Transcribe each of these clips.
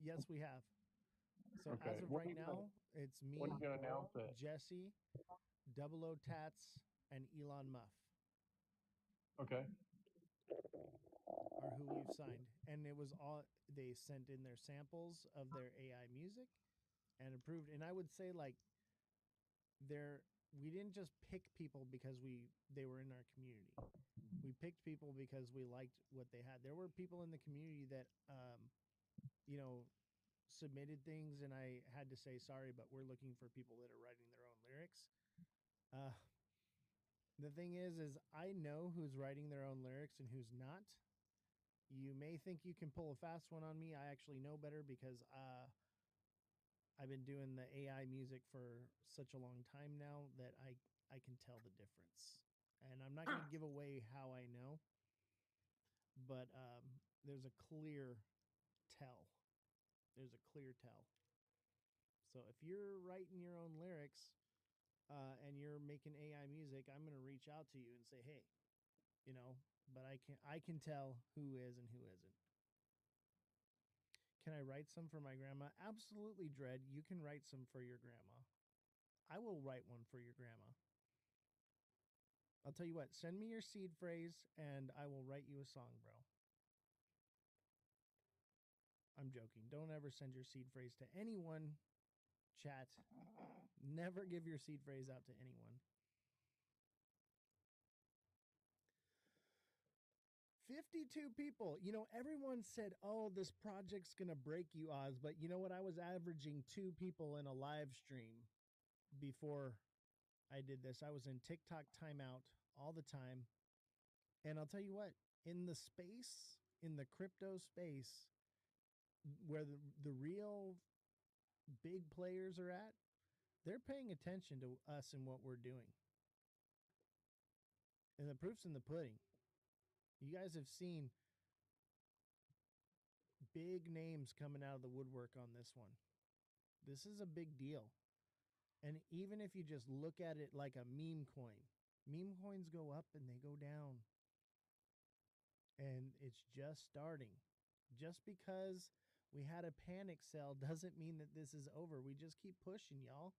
Yes, we have. So Okay. as of right now, it's When are me, you gonna announce it? Jesse, Double O Tats, and Elon Muff Okay. are who we've signed. And it was all they sent in their samples of their AI music and approved. And I would say like they're we didn't just pick people because they were in our community. We picked people because we liked what they had. There were people in the community that you know submitted things, and I had to say sorry, but we're looking for people that are writing their own lyrics. Uh, the thing is I know who's writing their own lyrics and who's not. You may think you can pull a fast one on me. I actually know better because I've been doing the AI music for such a long time now that I can tell the difference. And I'm not going to give away how I know, but there's a clear tell. There's a clear tell. So if you're writing your own lyrics and you're making AI music, I'm going to reach out to you and say, hey, you know, but I can tell who is and who isn't. Can I write some for my grandma? Absolutely, Dread. You can write some for your grandma. I will write one for your grandma. I'll tell you what, send me your seed phrase and I will write you a song, bro. I'm joking. Don't ever send your seed phrase to anyone, chat. Never give your seed phrase out to anyone. 52 people. You know, everyone said, oh, this project's going to break you, Oz. But you know what? I was averaging 2 people in a live stream before I did this. I was in TikTok timeout all the time. And I'll tell you what, in the space, in the crypto space, where the real big players are at, they're paying attention to us and what we're doing. And the proof's in the pudding. You guys have seen big names coming out of the woodwork on this one. This is a big deal. And even if you just look at it like a meme coins go up and they go down. And it's just starting. Just because we had a panic sell doesn't mean that this is over. We just keep pushing, y'all.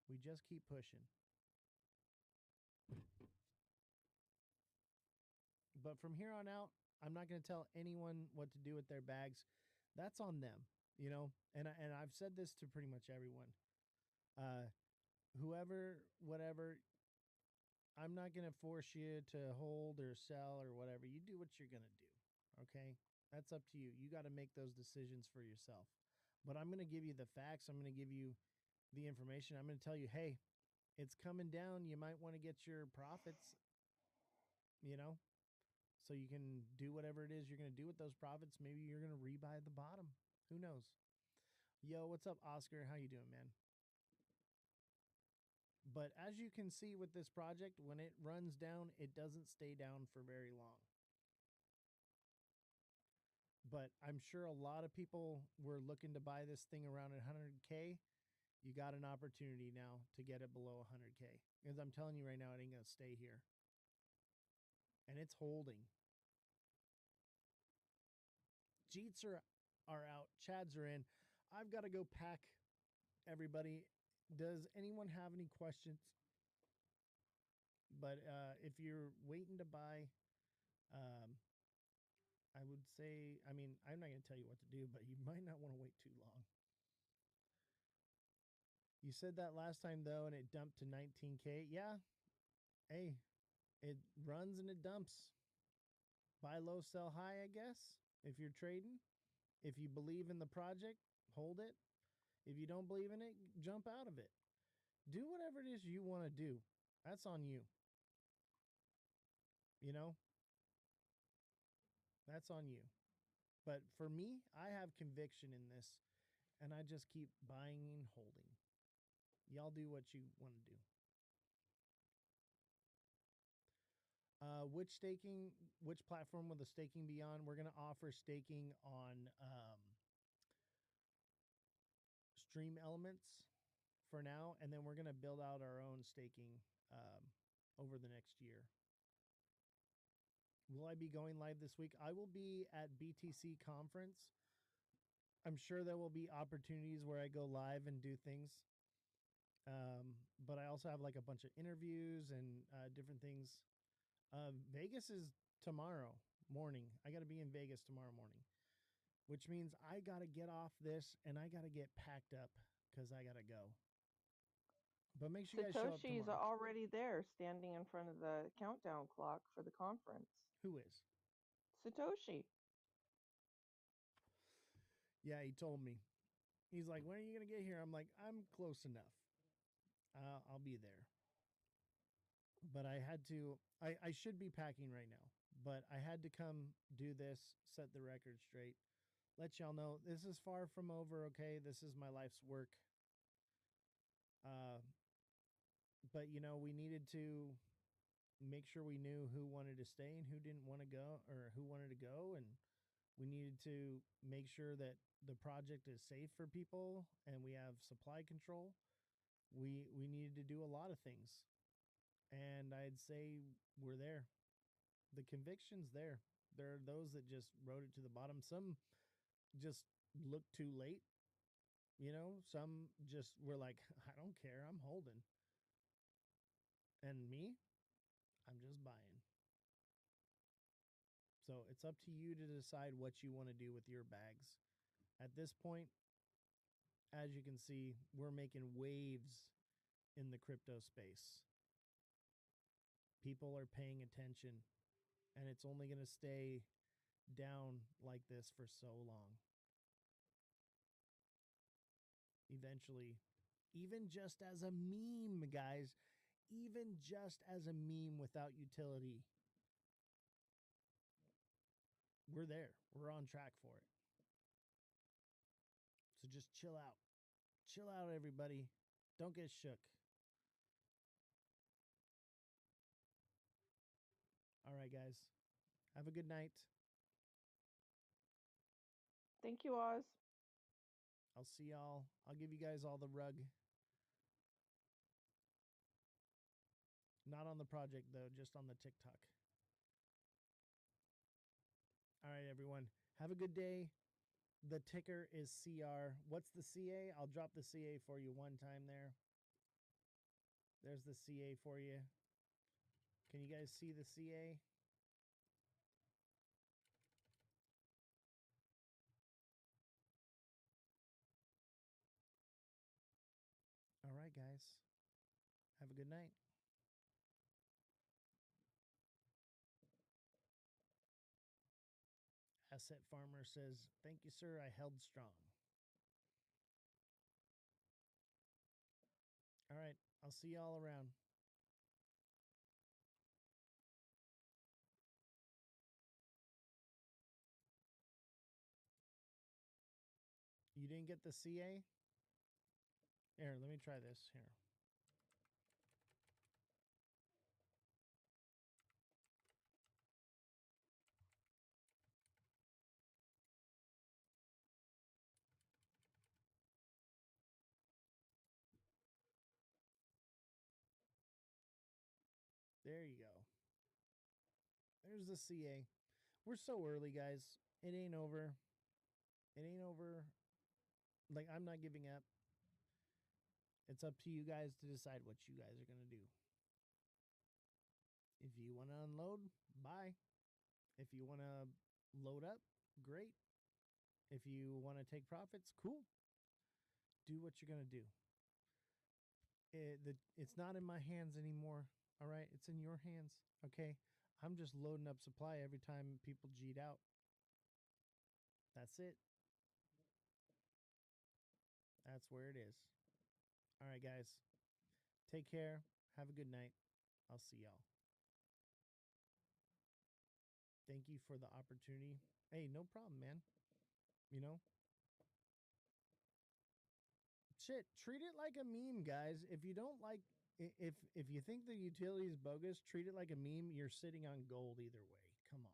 We just keep pushing. But from here on out, I'm not going to tell anyone what to do with their bags. That's on them, you know. And I've said this to pretty much everyone. Uh, whoever, whatever, I'm not going to force you to hold or sell or whatever. You do what you're going to do. Okay? That's up to you. You got to make those decisions for yourself. But I'm going to give you the facts. I'm going to give you the information. I'm going to tell you, hey, it's coming down. You might want to get your profits, you know, so you can do whatever it is you're going to do with those profits. Maybe you're going to rebuy the bottom. Who knows? Yo, what's up, Oscar? How you doing, man? But as you can see with this project, when it runs down, it doesn't stay down for very long. But I'm sure a lot of people were looking to buy this thing around 100K. You got an opportunity now to get it below 100K. Because I'm telling you right now, it ain't going to stay here. And it's holding. Jeets are out. Chads are in. I've got to go pack everybody. Does anyone have any questions? But if you're waiting to buy, um, I would say, I mean, I'm not going to tell you what to do, but you might not want to wait too long. You said that last time, though, and it dumped to 19K. Yeah. Hey, it runs and it dumps. Buy low, sell high, I guess, if you're trading. If you believe in the project, hold it. If you don't believe in it, jump out of it. Do whatever it is you want to do. That's on you. You know, that's on you. But for me, I have conviction in this, and I just keep buying and holding. Y'all do what you want to do. Which platform will the staking be on? We're going to offer staking on Stream Elements for now, and then we're going to build out our own staking over the next year. Will I be going live this week? I will be at BTC conference I'm sure there will be opportunities where I go live and do things. But I also have like a bunch of interviews and different things. Vegas is tomorrow morning. I got to be in Vegas tomorrow morning, which means I got to get off this and I got to get packed up because I got to go. But make sure you guys show up Satoshi's tomorrow. already there, standing in front of the countdown clock for the conference. Who is? Satoshi. Yeah, he told me. He's like, when are you going to get here? I'm like, I'm close enough. I'll be there. But I had to, I should be packing right now, but I had to come do this, set the record straight, let y'all know this is far from over, okay? This is my life's work. But, you know, we needed to make sure we knew who wanted to stay and who didn't want to go or who wanted to go. And we needed to make sure that the project is safe for people and we have supply control. We needed to do a lot of things. And I'd say we're there. The conviction's there. There are those that just wrote it to the bottom. Some just looked too late. You know, some just were like, I don't care. I'm holding. And me, I'm just buying. So it's up to you to decide what you want to do with your bags. At this point, as you can see, we're making waves in the crypto space. People are paying attention, and it's only going to stay down like this for so long. Eventually, even just as a meme, guys, even just as a meme without utility, we're there. We're on track for it. So just chill out. Chill out, everybody. Don't get shook. All right, guys. Have a good night. Thank you, Oz. I'll see y'all. I'll give you guys all the rug. Not on the project, though, just on the TikTok. All right, everyone. Have a good day. The ticker is CR. What's the CA? I'll drop the CA for you one time there. There's the CA for you. Can you guys see the CA? All right, guys. Have a good night. Asset Farmer says, thank you, sir. I held strong. All right. I'll see y'all around. You didn't get the CA? Here, let me try this. Here. There you go. There's the CA. We're so early, guys. It ain't over. It ain't over. Like, I'm not giving up. It's up to you guys to decide what you guys are going to do. If you want to unload, bye. If you want to load up, great. If you want to take profits, cool. Do what you're going to do. It's not in my hands anymore. All right. It's in your hands. Okay. I'm just loading up supply every time people G'd out. That's it. That's where it is. All right, guys. Take care. Have a good night. I'll see y'all. Thank you for the opportunity. Hey, no problem, man. You know? Shit, treat it like a meme, guys. If you don't like if you think the utility is bogus, treat it like a meme. You're sitting on gold either way. Come on.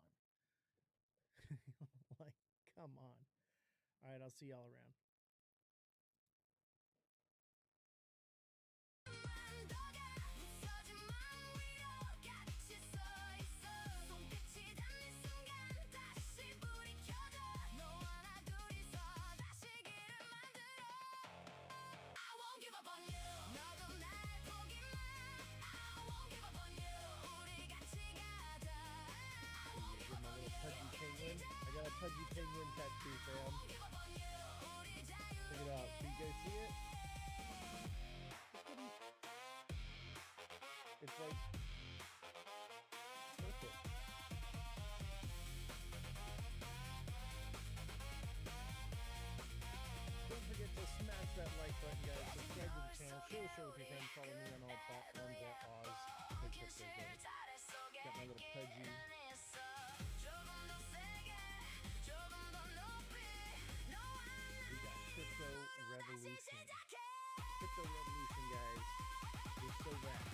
Like, come on. All right, I'll see y'all around. pudgy penguin tattoo, fam. Check it out. Can you guys see it? It's like perfect. Don't forget to smash that like button, guys. Subscribe to the channel. Share with your friends. Follow me on all platforms at Ozthecryptogoat. Got my little pudgy. We got Crypto Revolution. Crypto Revolution, guys. We're so rad.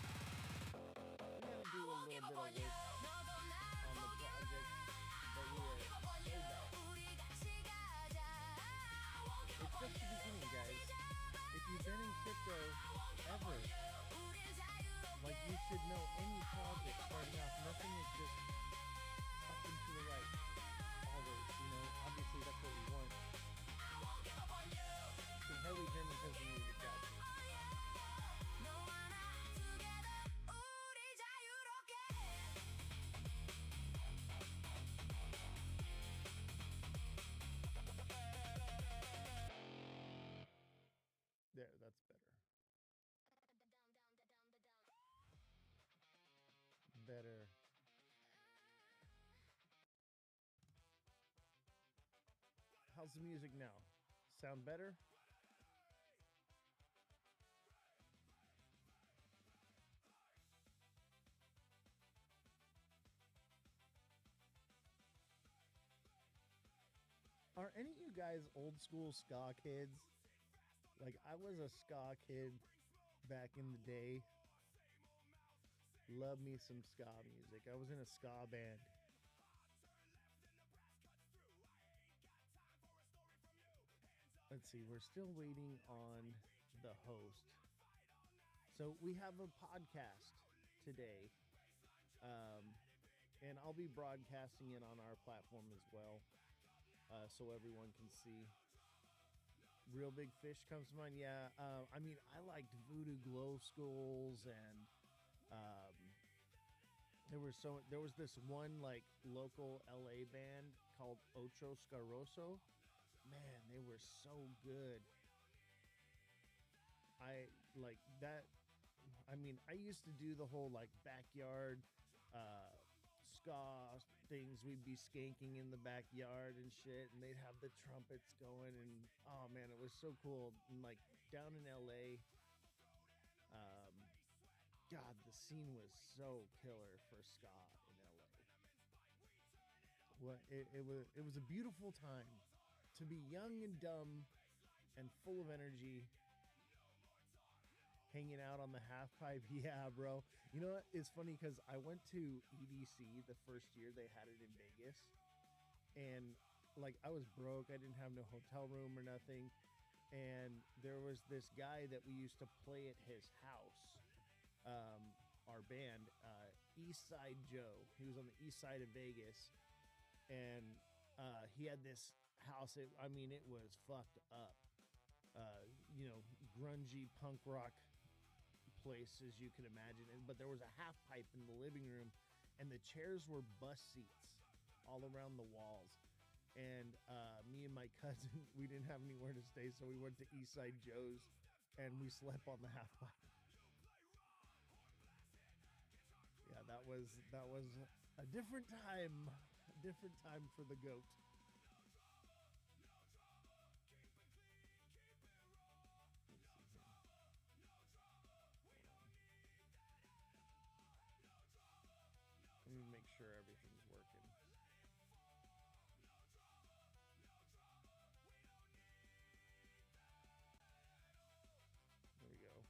We gotta do a little bit of work on the project, but we are so bad. It's just the beginning, guys. If you've been in crypto ever, like, you should know any project starting off, nothing is just up and to the right. Always, you know, obviously that's what we want. So Harley German says the music, guys. There, that's better. Better. How's the music now? Sound better? Are any of you guys old school ska kids? Like, I was a ska kid back in the day. Love me some ska music. I was in a ska band. Let's see, we're still waiting on the host. So we have a podcast today. And I'll be broadcasting it on our platform as well, so everyone can see. Real Big Fish comes to mind. Yeah, I mean, I liked Voodoo Glow Skulls, and there was this one like local LA band called Ocho Scaroso. Man, they were so good. I like that. I mean, I used to do the whole like backyard ska things. We'd be skanking in the backyard and shit, and they'd have the trumpets going, and oh man, it was so cool. And like down in LA, God, the scene was so killer for ska in LA. Well, it was a beautiful time to be young and dumb and full of energy, hanging out on the half pipe. Yeah, bro. You know what? It's funny because I went to EDC the first year they had it in Vegas, and like I was broke. I didn't have no hotel room or nothing, and there was this guy that we used to play at his house. Our band, East Side Joe. He was on the east side of Vegas, and he had this house. I mean, it was fucked up. You know, grungy punk rock place, as you can imagine. But there was a half pipe in the living room, and the chairs were bus seats all around the walls. And me and my cousin, we didn't have anywhere to stay, so we went to Eastside Joe's, and we slept on the half pipe. Yeah, that was a different time for the goat. Let me make sure everything's working. There we go.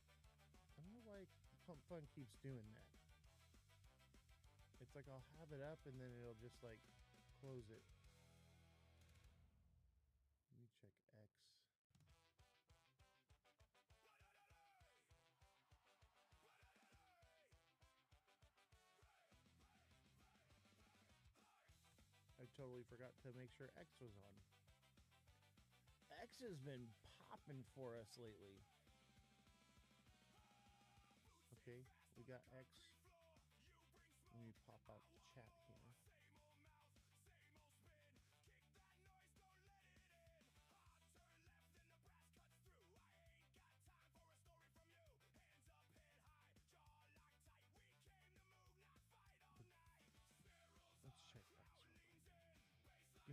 I don't know why Pump Fun keeps doing that. It's like I'll have it up and then it'll just like close it. Let me check X. I totally forgot to make sure X was on. X has been popping for us lately. Okay, we got X. Let me pop out the chat here.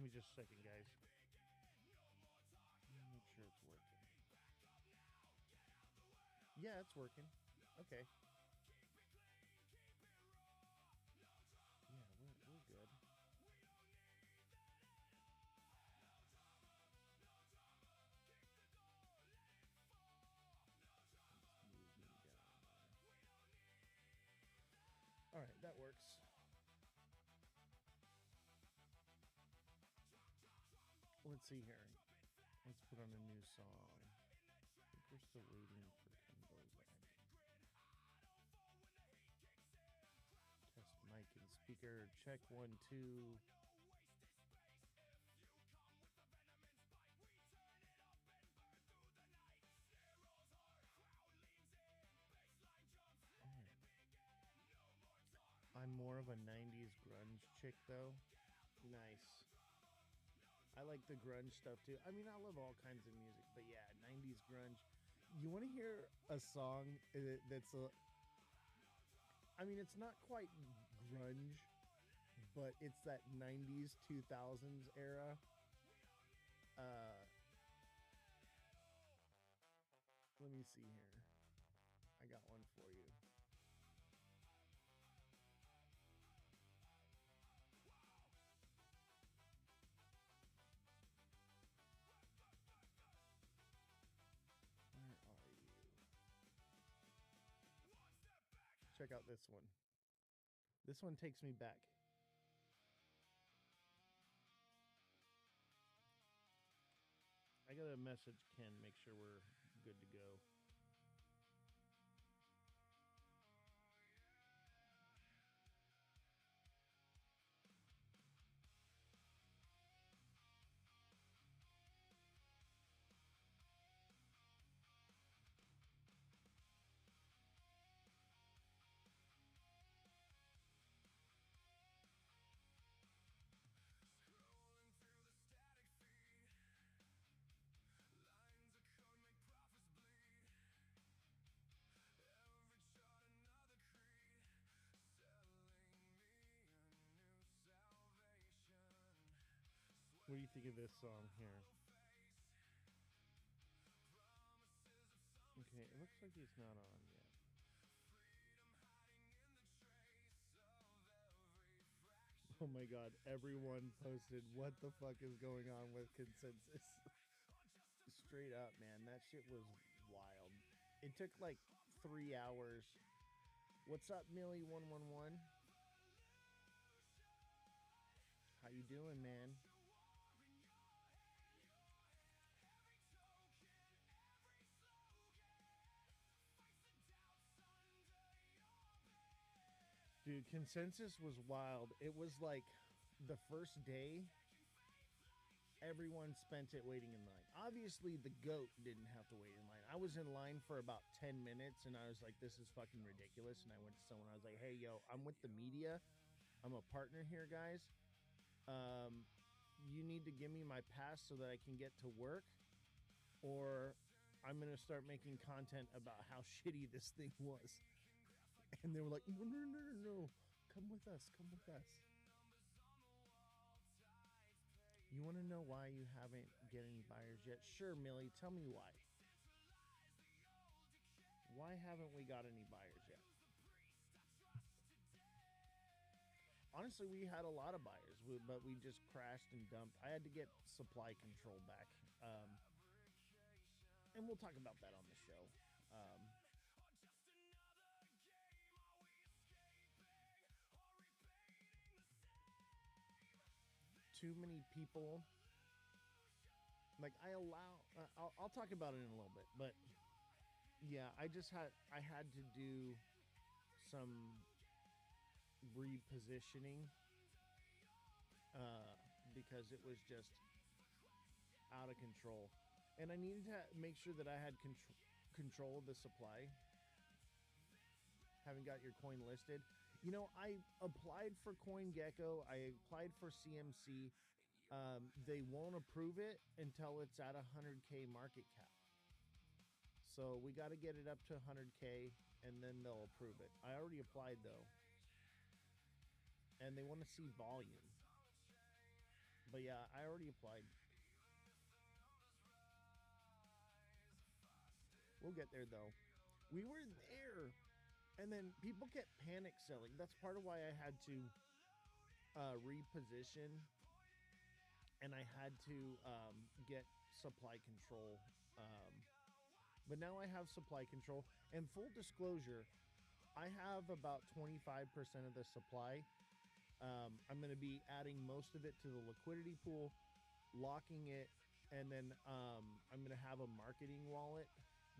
me just a second, guys. Let me make sure it's working. Yeah, it's working. Okay. Yeah, we're good. Let's move me down there. All right, that works. Let's see here. Let's put on a new song. I think we're still waiting for Kimbo's action. Test mic and speaker. Check 1, 2. I'm more of a 90s grunge chick, though. Nice. I like the grunge stuff, too. I mean, I love all kinds of music, but yeah, 90s grunge. You want to hear a song that's a... I mean, it's not quite grunge, but it's that 90s, 2000s era. Let me see here. I got one for you. Where are you? Check out this one. This one takes me back. I gotta message Ken, make sure we're good to go. What do you think of this song here? Okay, it looks like he's not on yet. Oh my god, everyone posted what the fuck is going on with Consensus. Straight up, man, that shit was wild. It took like 3 hours. What's up, Millie111? How you doing, man? Dude, Consensus was wild. It was like the first day, everyone spent it waiting in line. Obviously, the GOAT didn't have to wait in line. I was in line for about 10 minutes, and I was like, this is fucking ridiculous. And I went to someone, I was like, hey, yo, I'm with the media. I'm a partner here, guys. You need to give me my pass so that I can get to work, or I'm going to start making content about how shitty this thing was. And they were like, no, no, no, no, no. Come with us. Come with us. You want to know why you haven't get any buyers yet? Sure, Millie. Tell me why. Why haven't we got any buyers yet? Honestly, we had a lot of buyers, but we just crashed and dumped. I had to get supply control back. And we'll talk about that on the show. Too many people. Like, I'll talk about it in a little bit, but yeah, I had to do some repositioning because it was just out of control, and I needed to make sure that I had control of the supply. Haven't got your coin listed. You know, I applied for CoinGecko. I applied for CMC. They won't approve it until it's at 100K market cap. So we got to get it up to 100K, and then they'll approve it. I already applied, though. And they want to see volume. But yeah, I already applied. We'll get there though. We were there, and then people kept panic selling. That's part of why I had to reposition, and I had to get supply control. Um, but now I have supply control. And full disclosure, I have about 25% of the supply. I'm going to be adding most of it to the liquidity pool, locking it, and then I'm going to have a marketing wallet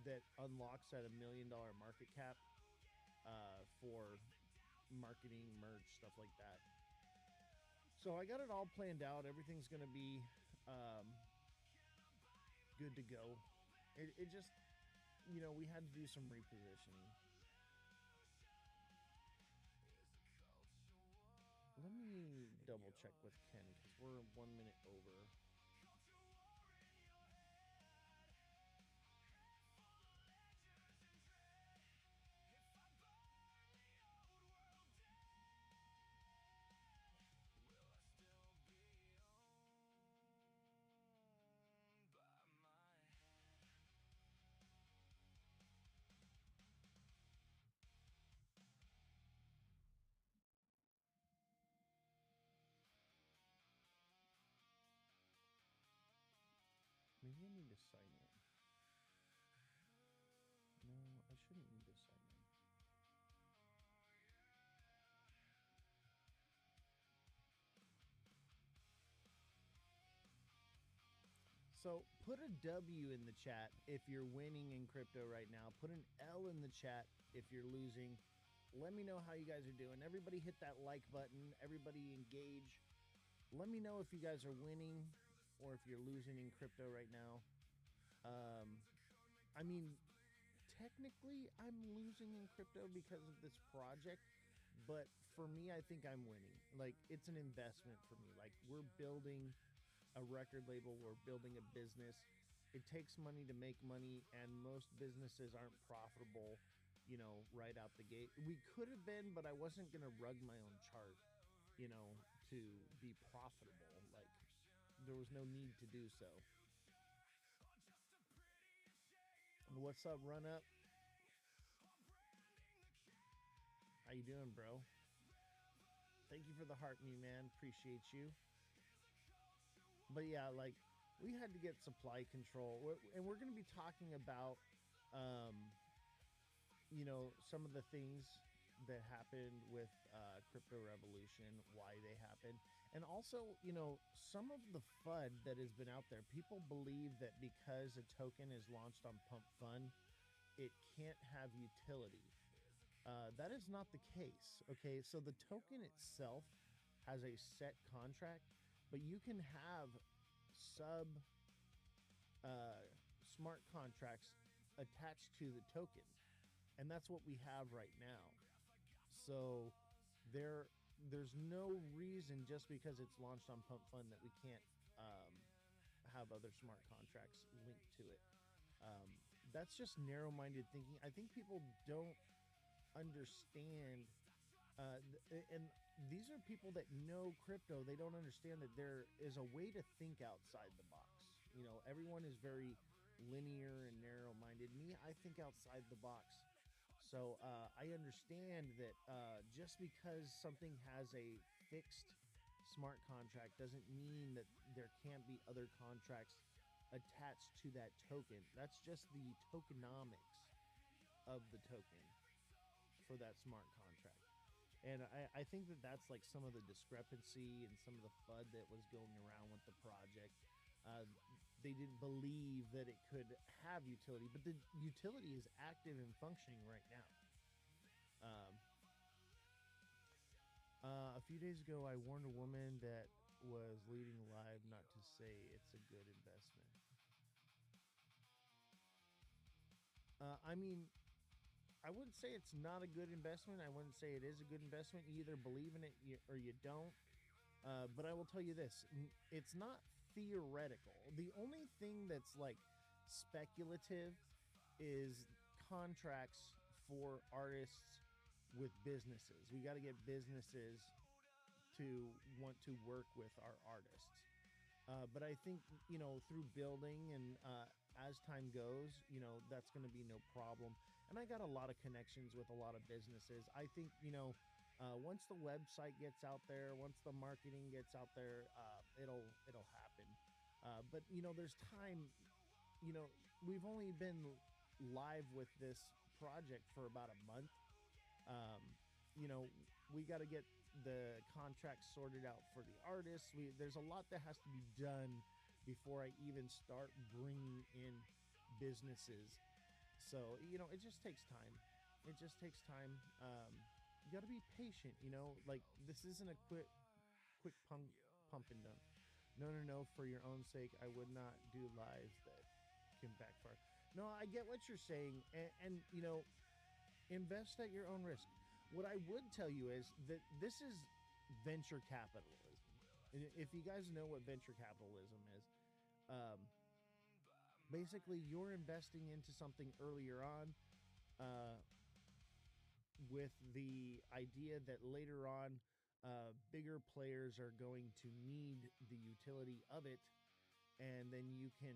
that unlocks at $1 million market cap for marketing, merch, stuff like that. So I got it all planned out. Everything's going to be good to go. It just, we had to do some repositioning. Let me double check with Ken because we're 1 minute over. Maybe I need to sign in. No, I shouldn't need to sign in. So put a W in the chat if you're winning in crypto right now. Put an L in the chat if you're losing. Let me know how you guys are doing. Everybody hit that like button. Everybody engage. Let me know if you guys are winning or if you're losing in crypto right now. I mean, technically I'm losing in crypto because of this project, but for me, I think I'm winning. Like, it's an investment for me. Like, we're building a record label, we're building a business. It takes money to make money, and most businesses aren't profitable, right out the gate. We could have been, but I wasn't going to rug my own chart, to be profitable. Like, there was no need to do so. What's up, Run Up? How you doing, bro? Thank you for the heart, me man. Appreciate you. But yeah, like, we had to get supply control, and we're going to be talking about, some of the things that happened with crypto revolution, why they happened, and also, some of the FUD that has been out there. People believe that because a token is launched on Pump Fund, it can't have utility. That is not the case. Okay, so the token itself has a set contract, but you can have sub smart contracts attached to the token, and that's what we have right now. So there's no reason, just because it's launched on Pump Fund, that we can't have other smart contracts linked to it. That's just narrow-minded thinking. I think people don't understand, and these are people that know crypto. They don't understand that there is a way to think outside the box. Everyone is very linear and narrow-minded. Me, I think outside the box. So I understand that just because something has a fixed smart contract doesn't mean that there can't be other contracts attached to that token. That's just the tokenomics of the token for that smart contract. And I think that that's like some of the discrepancy and some of the FUD that was going around with the project. They didn't believe that it could have utility, but the utility is active and functioning right now. A few days ago, I warned a woman that was leading live not to say it's a good investment. I mean, I wouldn't say it's not a good investment. I wouldn't say it is a good investment. You either believe in it or you don't. But I will tell you this, it's not theoretical. The only thing that's like speculative is contracts for artists with businesses. We got to get businesses to want to work with our artists. But I think, through building and as time goes, that's going to be no problem. And I got a lot of connections with a lot of businesses. I think, once the website gets out there, once the marketing gets out there, it'll happen. But there's time. We've only been live with this project for about a month. Um, we got to get the contracts sorted out for the artists. There's a lot that has to be done before I even start bringing in businesses. So it just takes time. It just takes time. You got to be patient. Like this isn't a quick pump and dump. No. For your own sake, I would not do lives that can backfire. No, I get what you're saying, and invest at your own risk. What I would tell you is that this is venture capitalism. If you guys know what venture capitalism is, um, basically you're investing into something earlier on uh, with the idea that later on bigger players are going to need the utility of it, and then you can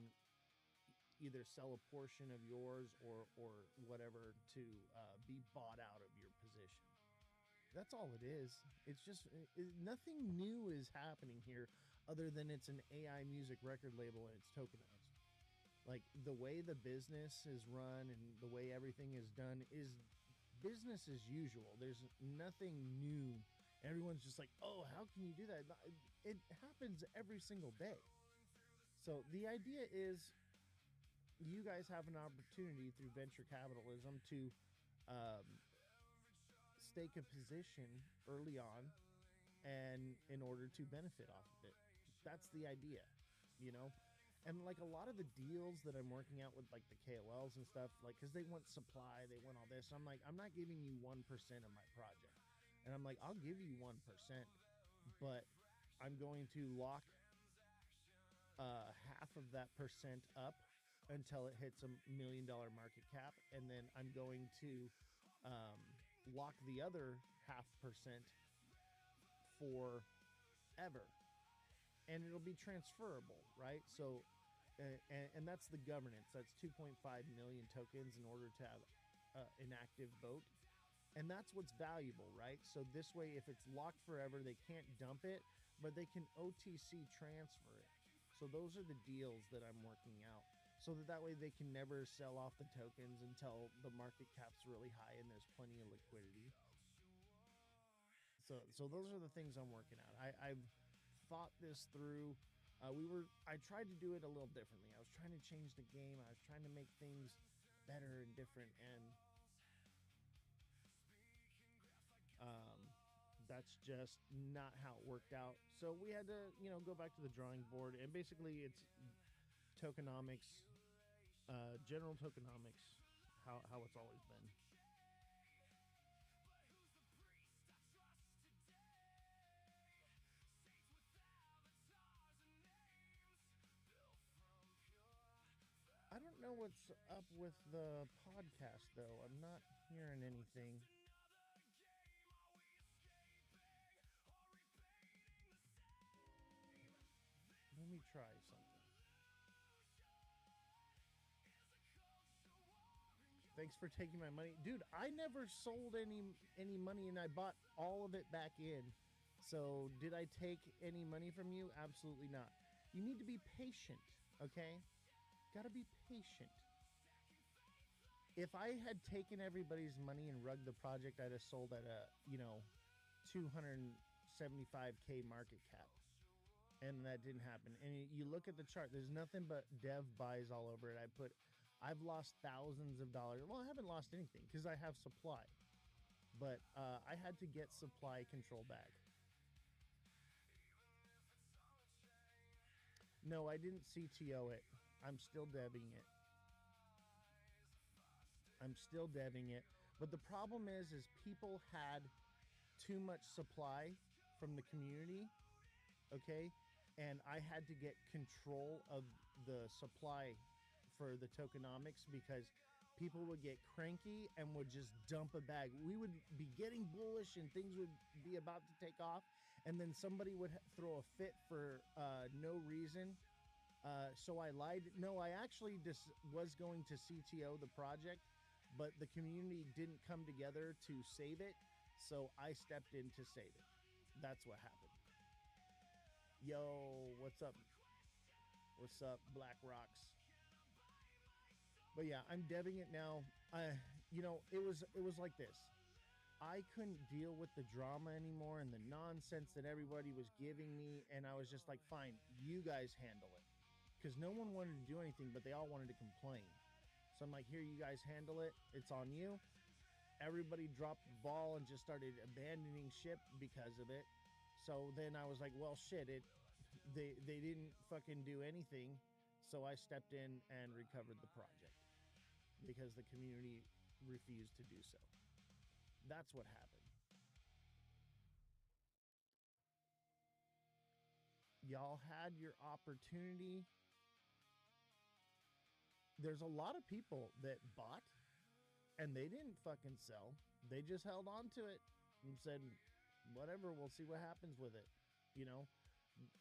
either sell a portion of yours or whatever to be bought out of your position. That's all it is. It's just nothing new is happening here other than it's an AI music record label and it's tokenized. Like the way the business is run and the way everything is done is business as usual. There's nothing new. Everyone's just like, oh, how can you do that? It happens every single day. So the idea is you guys have an opportunity through venture capitalism to um, stake a position early on and in order to benefit off of it. That's the idea, and like a lot of the deals that I'm working out with like the KOLs and stuff, like because they want supply, they want all this. I'm like, I'm not giving you 1% of my project, and I'm like, I'll give you 1%, but I'm going to lock half of that percent up until it hits $1 million market cap, and then I'm going to lock the other half percent forever, and it'll be transferable, right? So and that's the governance. That's 2.5 million tokens in order to have an active vote, and that's what's valuable, right? So this way, if it's locked forever, they can't dump it, but they can OTC transfer it. So those are the deals that I'm working out, so that way they can never sell off the tokens until the market cap's really high and there's plenty of liquidity. So those are the things I'm working out. I've thought this through. I tried to do it a little differently. I was trying to change the game. I was trying to make things better and different, and that's just not how it worked out. So we had to, go back to the drawing board, and basically it's tokenomics, general tokenomics, how it's always been. I don't know what's up with the podcast, though. I'm not hearing anything. Let me try something. Thanks for taking my money. Dude, I never sold any money, and I bought all of it back in. So did I take any money from you? Absolutely not. You need to be patient, okay? Gotta be patient. If I had taken everybody's money and rugged the project, I'd have sold at a 275K market cap, and that didn't happen. And you look at the chart, there's nothing but dev buys all over it. I've lost thousands of dollars. Well, I haven't lost anything because I have supply, but I had to get supply control back. No, I didn't CTO it. I'm still debbing it. But the problem is people had too much supply from the community, okay? And I had to get control of the supply for the tokenomics because people would get cranky and would just dump a bag. We would be getting bullish and things would be about to take off, and then somebody would throw a fit for no reason. So I lied. No, I actually just was going to CTO the project, but the community didn't come together to save it, so I stepped in to save it. That's what happened. Yo, what's up? What's up, Black Rocks? But yeah, I'm debbing it now. It was like this. I couldn't deal with the drama anymore and the nonsense that everybody was giving me, and I was just like, fine, you guys handle it. Because no one wanted to do anything, but they all wanted to complain. So I'm like, here, you guys handle it. It's on you. Everybody dropped the ball and just started abandoning ship because of it. So then I was like, well, shit, they didn't fucking do anything. So I stepped in and recovered the project because the community refused to do so. That's what happened. Y'all had your opportunity. There's a lot of people that bought and they didn't fucking sell. They just held on to it and said, whatever, we'll see what happens with it, you know?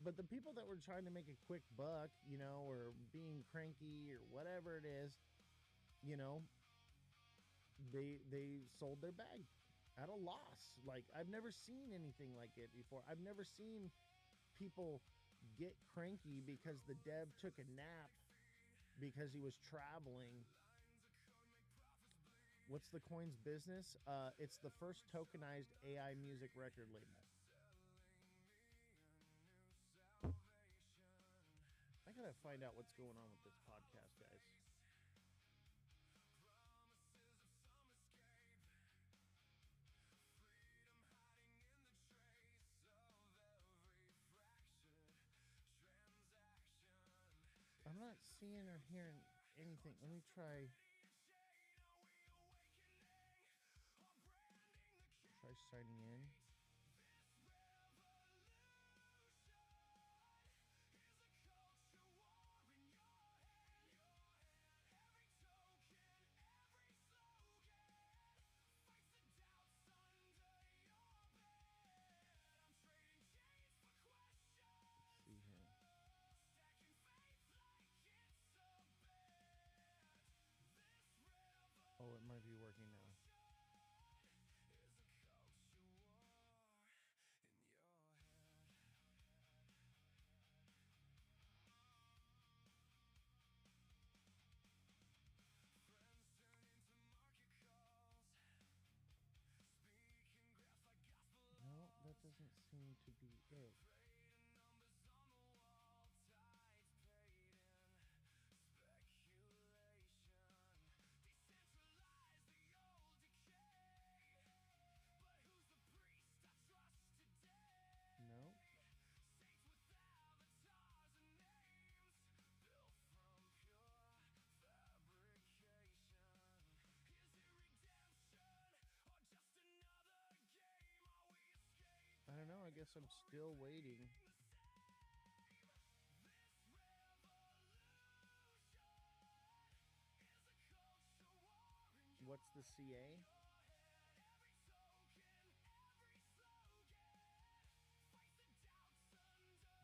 But the people that were trying to make a quick buck, you know, or being cranky or whatever it is, you know, they sold their bag at a loss. Like, I've never seen anything like it before. I've never seen people get cranky because the dev took a nap because he was traveling. What's the coin's business? It's the first tokenized AI music record label. I gotta find out what's going on with this podcast, guys. I'm not seeing or hearing anything. Let me try. Try signing in. Let's see here. Oh, it might be working now. No, that doesn't seem to be it. No. I don't know. I guess I'm still waiting. What's the CA?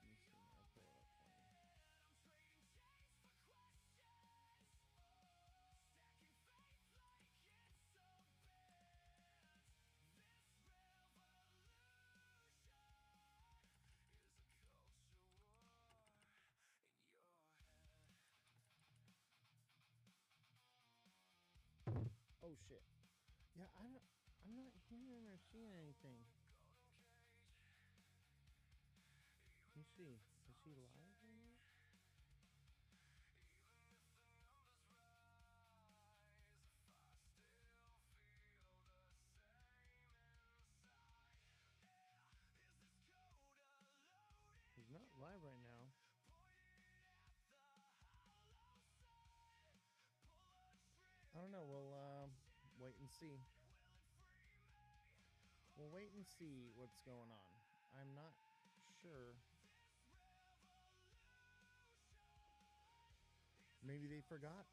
Let me see. I'll pull it up for you. Oh shit. Yeah, I'm not hearing or seeing anything. Let me see. Is he live right now? He's not live right now. I don't know. We'll wait and see. We'll wait and see what's going on. I'm not sure. Maybe they forgot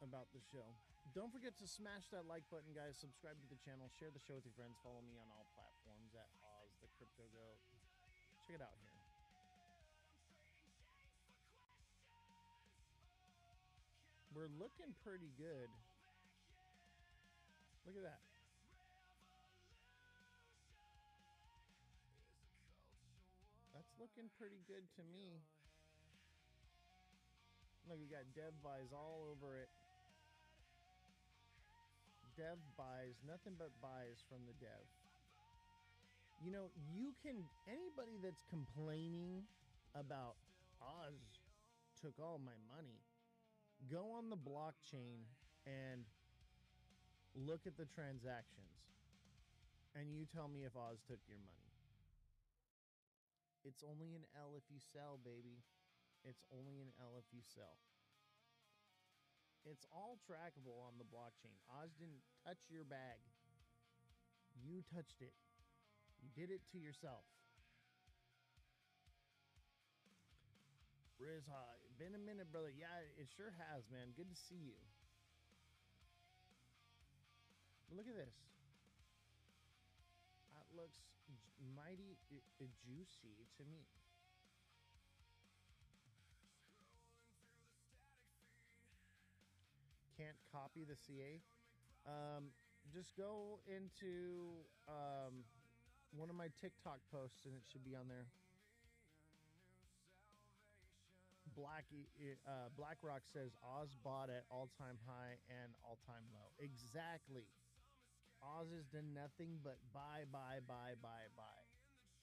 about the show. Don't forget to smash that like button, guys. Subscribe to the channel. Share the show with your friends. Follow me on all platforms at Ozthecryptogoat. check it out here. We're looking pretty good. Look at that. That's looking pretty good to me. Look, we got dev buys all over it. Dev buys, nothing but buys from the dev. You know, you can, anybody that's complaining about Oz took all my money, go on the blockchain and look at the transactions, and you tell me if Oz took your money. It's only an L if you sell, baby. It's only an L if you sell. It's all trackable on the blockchain. Oz didn't touch your bag. You touched it. You did it to yourself. Riz, been a minute, brother. Yeah, it sure has, man. Good to see you. Look at this. That looks mighty juicy to me. Can't copy the CA. Just go into one of my TikTok posts and it should be on there. BlackRock says Oz bought at all-time high and all-time low. Exactly. Oz has done nothing but buy.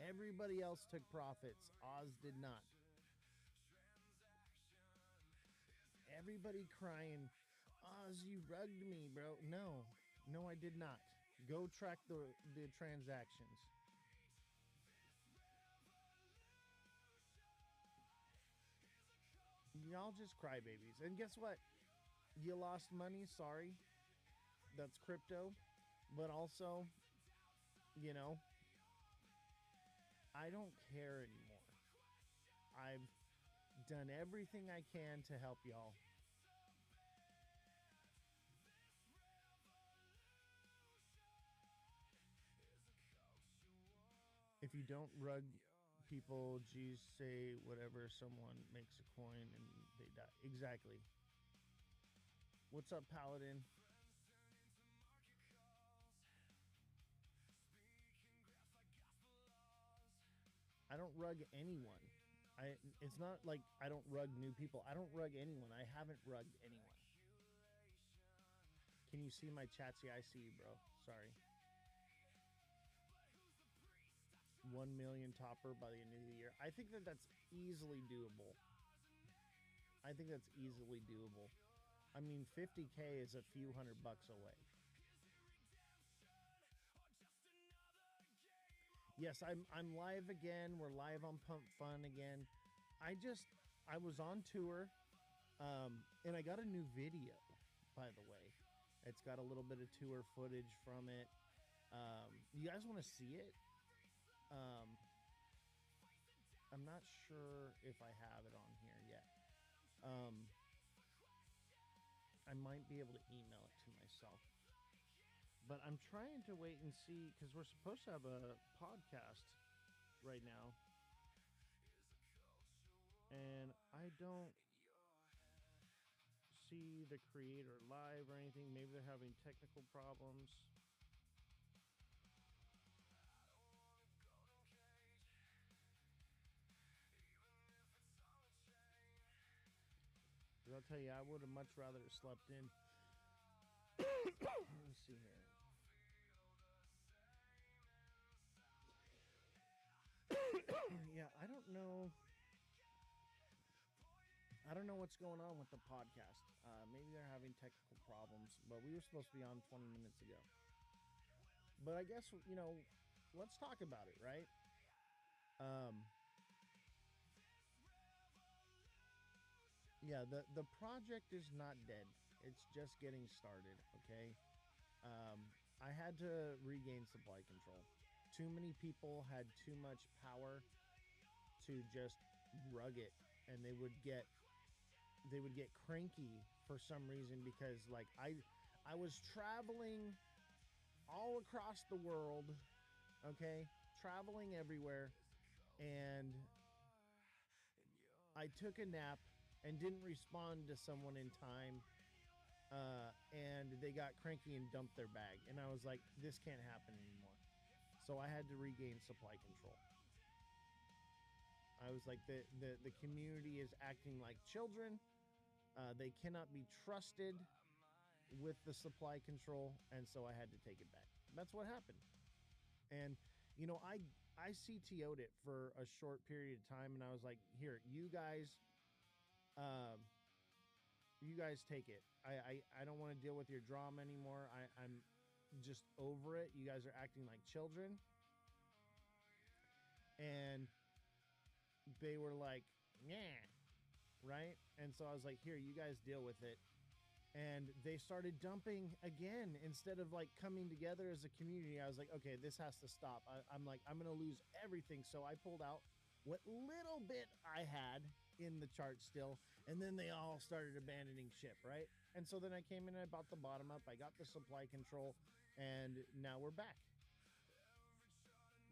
Everybody else took profits. Oz did not. Everybody crying, Oz, you rugged me, bro. No, I did not. Go track the transactions. Y'all just crybabies. And guess what? You lost money. Sorry. That's crypto. But also, you know, I don't care anymore. I've done everything I can to help y'all. If you don't rug people, geez, say whatever, someone makes a coin and they die. Exactly. What's up, Paladin? I don't rug anyone. It's not like I don't rug new people. I don't rug anyone. I haven't rugged anyone. Can you see my chats? Yeah, I see you, bro. Sorry. 1 million topper by the end of the year. I think that's easily doable. I think that's easily doable. I mean, 50K is a few $100 away. Yes, I'm live again. We're live on Pump Fun again. I was on tour, and I got a new video, by the way. It's got a little bit of tour footage from it. You guys want to see it? I'm not sure if I have it on here yet. I might be able to email it to myself. But I'm trying to wait and see, because we're supposed to have a podcast right now. And I don't see the creator live or anything. Maybe they're having technical problems. I'll tell you, I would have much rather slept in. Let me see here. Yeah, I don't know what's going on with the podcast. Maybe they're having technical problems, but we were supposed to be on 20 minutes ago. But I guess, let's talk about it, right? Yeah, the project is not dead. It's just getting started, okay? I had to regain supply control. Too many people had too much power to just rug it, and they would get cranky for some reason, because like I was traveling all across the world, okay? Traveling everywhere, and I took a nap and didn't respond to someone in time, and they got cranky and dumped their bag. And I was like, this can't happen anymore. So I had to regain supply control. I was like, the community is acting like children. They cannot be trusted with the supply control, and so I had to take it back. That's what happened. And I CTO'd it for a short period of time, and I was like, here, um, you guys take it. I don't want to deal with your drama anymore. I'm just over it. You guys are acting like children. And they were like, yeah, right? And so I was like, here, you guys deal with it. And they started dumping again instead of like coming together as a community. I was like, okay, this has to stop. I'm like, I'm going to lose everything. So I pulled out what little bit I had in the chart still. And then they all started abandoning ship, right? And so then I came in and I bought the bottom up. I got the supply control, and now we're back.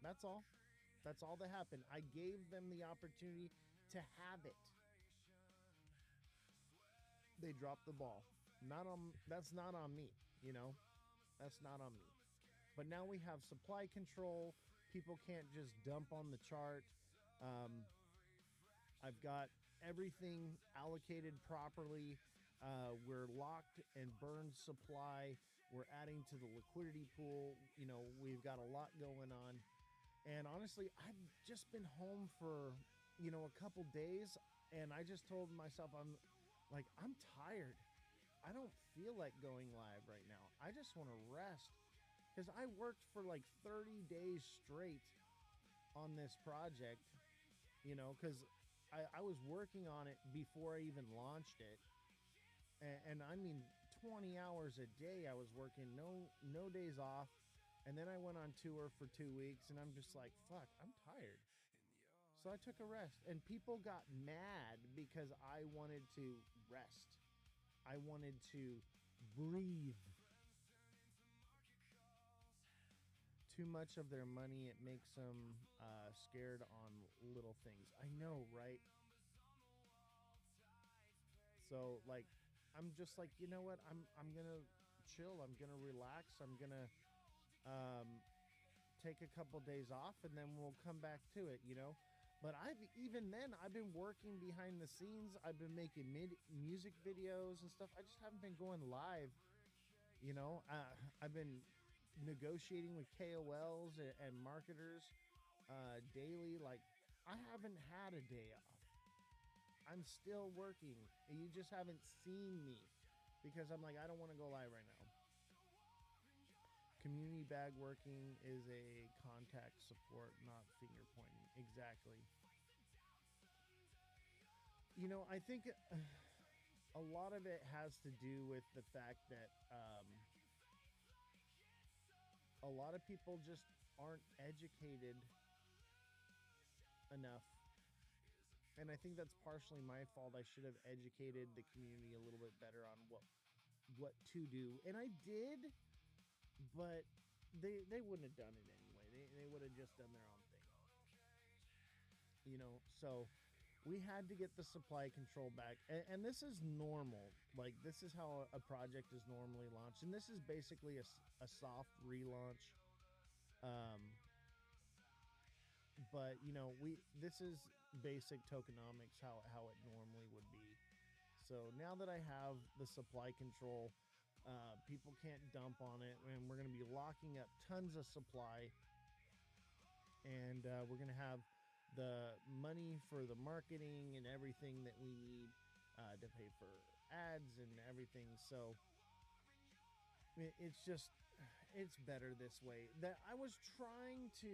That's all. That's all that happened. I gave them the opportunity to have it. They dropped the ball. That's not on me, That's not on me. But now we have supply control. People can't just dump on the chart. I've got everything allocated properly. We're locked and burned supply. We're adding to the liquidity pool. We've got a lot going on. And honestly, I've just been home for, a couple days. And I just told myself, I'm tired. I don't feel like going live right now. I just want to rest. Because I worked for like 30 days straight on this project, because I was working on it before I even launched it. And I mean, 20 hours a day I was working, no days off. And then I went on tour for 2 weeks, and I'm just like, fuck, I'm tired. So I took a rest. And people got mad because I wanted to rest. I wanted to breathe. Too much of their money, it makes them scared on little things. I know, right? So, like, I'm just like, you know what? I'm gonna chill. I'm gonna relax. I'm gonna take a couple days off, and then we'll come back to it. But I've been working behind the scenes. I've been making music videos and stuff. I just haven't been going live. I've been negotiating with KOLs and marketers daily. Like, I haven't had a day off. I'm still working. You just haven't seen me because I'm like, I don't want to go live right now. Community bag working is a contact support, not finger pointing. Exactly. I think a lot of it has to do with the fact that a lot of people just aren't educated enough. And I think that's partially my fault. I should have educated the community a little bit better on what to do. And I did, but they wouldn't have done it anyway. They would have just done their own thing. So we had to get the supply control back. And this is normal. Like, this is how a project is normally launched. And this is basically a soft relaunch. But this is basic tokenomics, how it normally would be. So now that I have the supply control, people can't dump on it, and we're going to be locking up tons of supply, and we're going to have the money for the marketing and everything that we need to pay for ads and everything. So it's better this way. That I was trying to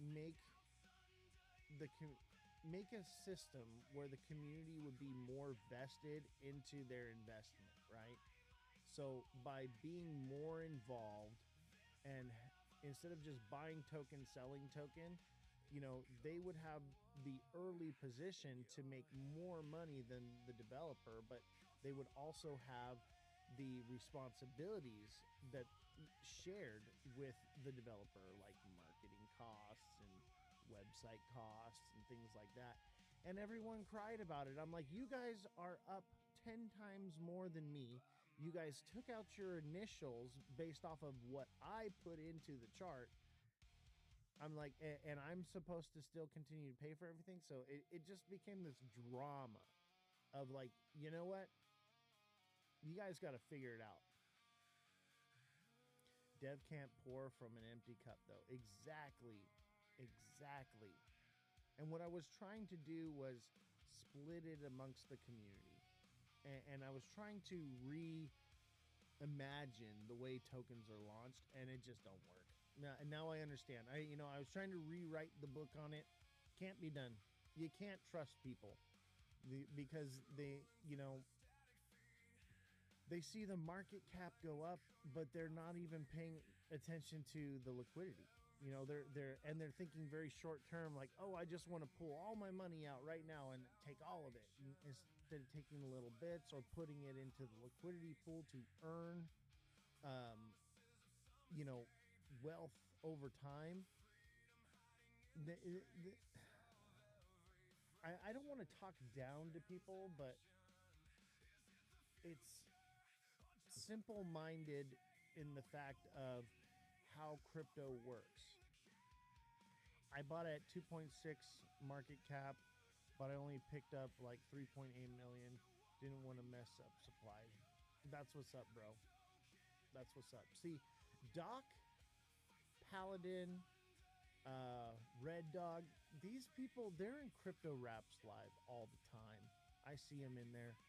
make a system where the community would be more vested into their investment, right? So by being more involved, and instead of just buying token, selling token, they would have the early position to make more money than the developer, but they would also have the responsibilities that shared with the developer, like marketing costs and website costs and things like that. And everyone cried about it. I'm like, you guys are up 10 times more than me. You guys took out your initials based off of what I put into the chart. I'm like, and I'm supposed to still continue to pay for everything. So it just became this drama of like, you know what? You guys got to figure it out. Dev can't pour from an empty cup, though. Exactly. And what I was trying to do was split it amongst the community. And I was trying to reimagine the way tokens are launched, and it just don't work. Now I understand. I was trying to rewrite the book on it. Can't be done. You can't trust people because they see the market cap go up, but they're not even paying attention to the liquidity. They're thinking very short term, like, oh, I just want to pull all my money out right now and take all of it, instead of taking little bits or putting it into the liquidity pool to earn, wealth over time. I don't want to talk down to people, but it's simple-minded in the fact of how crypto works. I bought at 2.6 market cap, but I only picked up like 3.8 million. Didn't want to mess up supply. That's what's up, bro. That's what's up. See, Doc, Paladin, Red Dog, these people, they're in Crypto Raps Live all the time. I see them in there.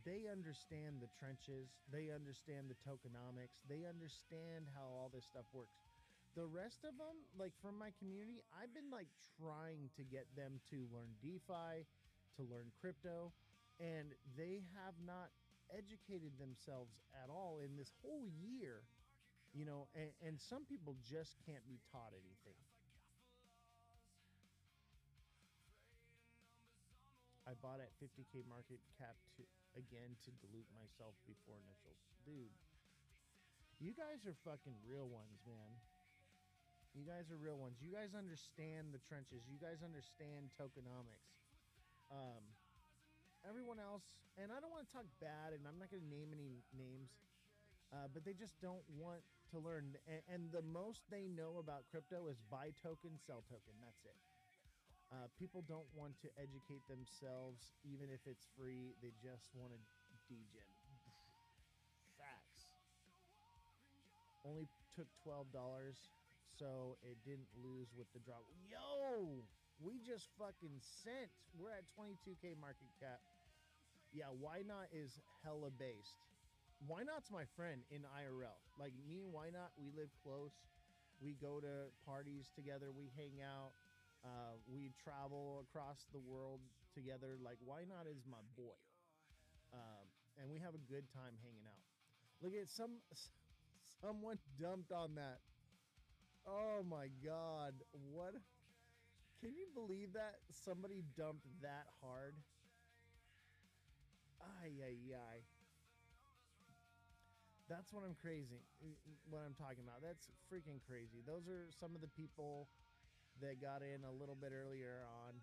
They understand the trenches. They understand the tokenomics. They understand how all this stuff works. The rest of them, like from my community, I've been like trying to get them to learn DeFi, to learn crypto, and they have not educated themselves at all in this whole year, and some people just can't be taught anything. I bought at 50K market cap to dilute myself before initials. Dude, you guys are fucking real ones, man. You guys are real ones. You guys understand the trenches. You guys understand tokenomics. Everyone else, and I don't want to talk bad, and I'm not going to name any names, but they just don't want to learn. And the most they know about crypto is buy token, sell token. That's it. People don't want to educate themselves, even if it's free. They just want to degen. Facts. Only took $12, so it didn't lose with the drop. Yo, we just fucking sent. We're at 22K market cap. Yeah, Why Not is hella based. Why Not's my friend in IRL. Like me and Why Not, we live close. We go to parties together. We hang out. We travel across the world together. Like Why Not is my boy. And we have a good time hanging out. Look at someone dumped on that. Oh my God. What? Can you believe that? Somebody dumped that hard? Ay, ay, ay. That's what I'm talking about. That's freaking crazy. Those are some of the people that got in a little bit earlier on.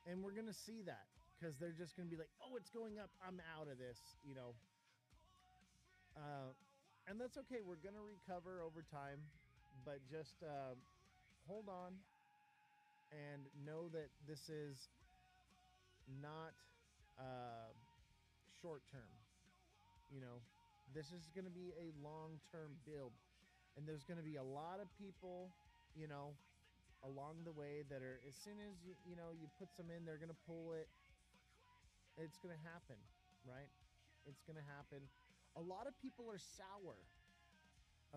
And we're going to see that because they're just going to be like, oh, it's going up. I'm out of this, And that's okay. We're going to recover over time. But just hold on and know that this is not short term. This is going to be a long-term build. And there's going to be a lot of people, along the way that are, as soon as, you put some in, they're going to pull it. It's going to happen, right? It's going to happen. A lot of people are sour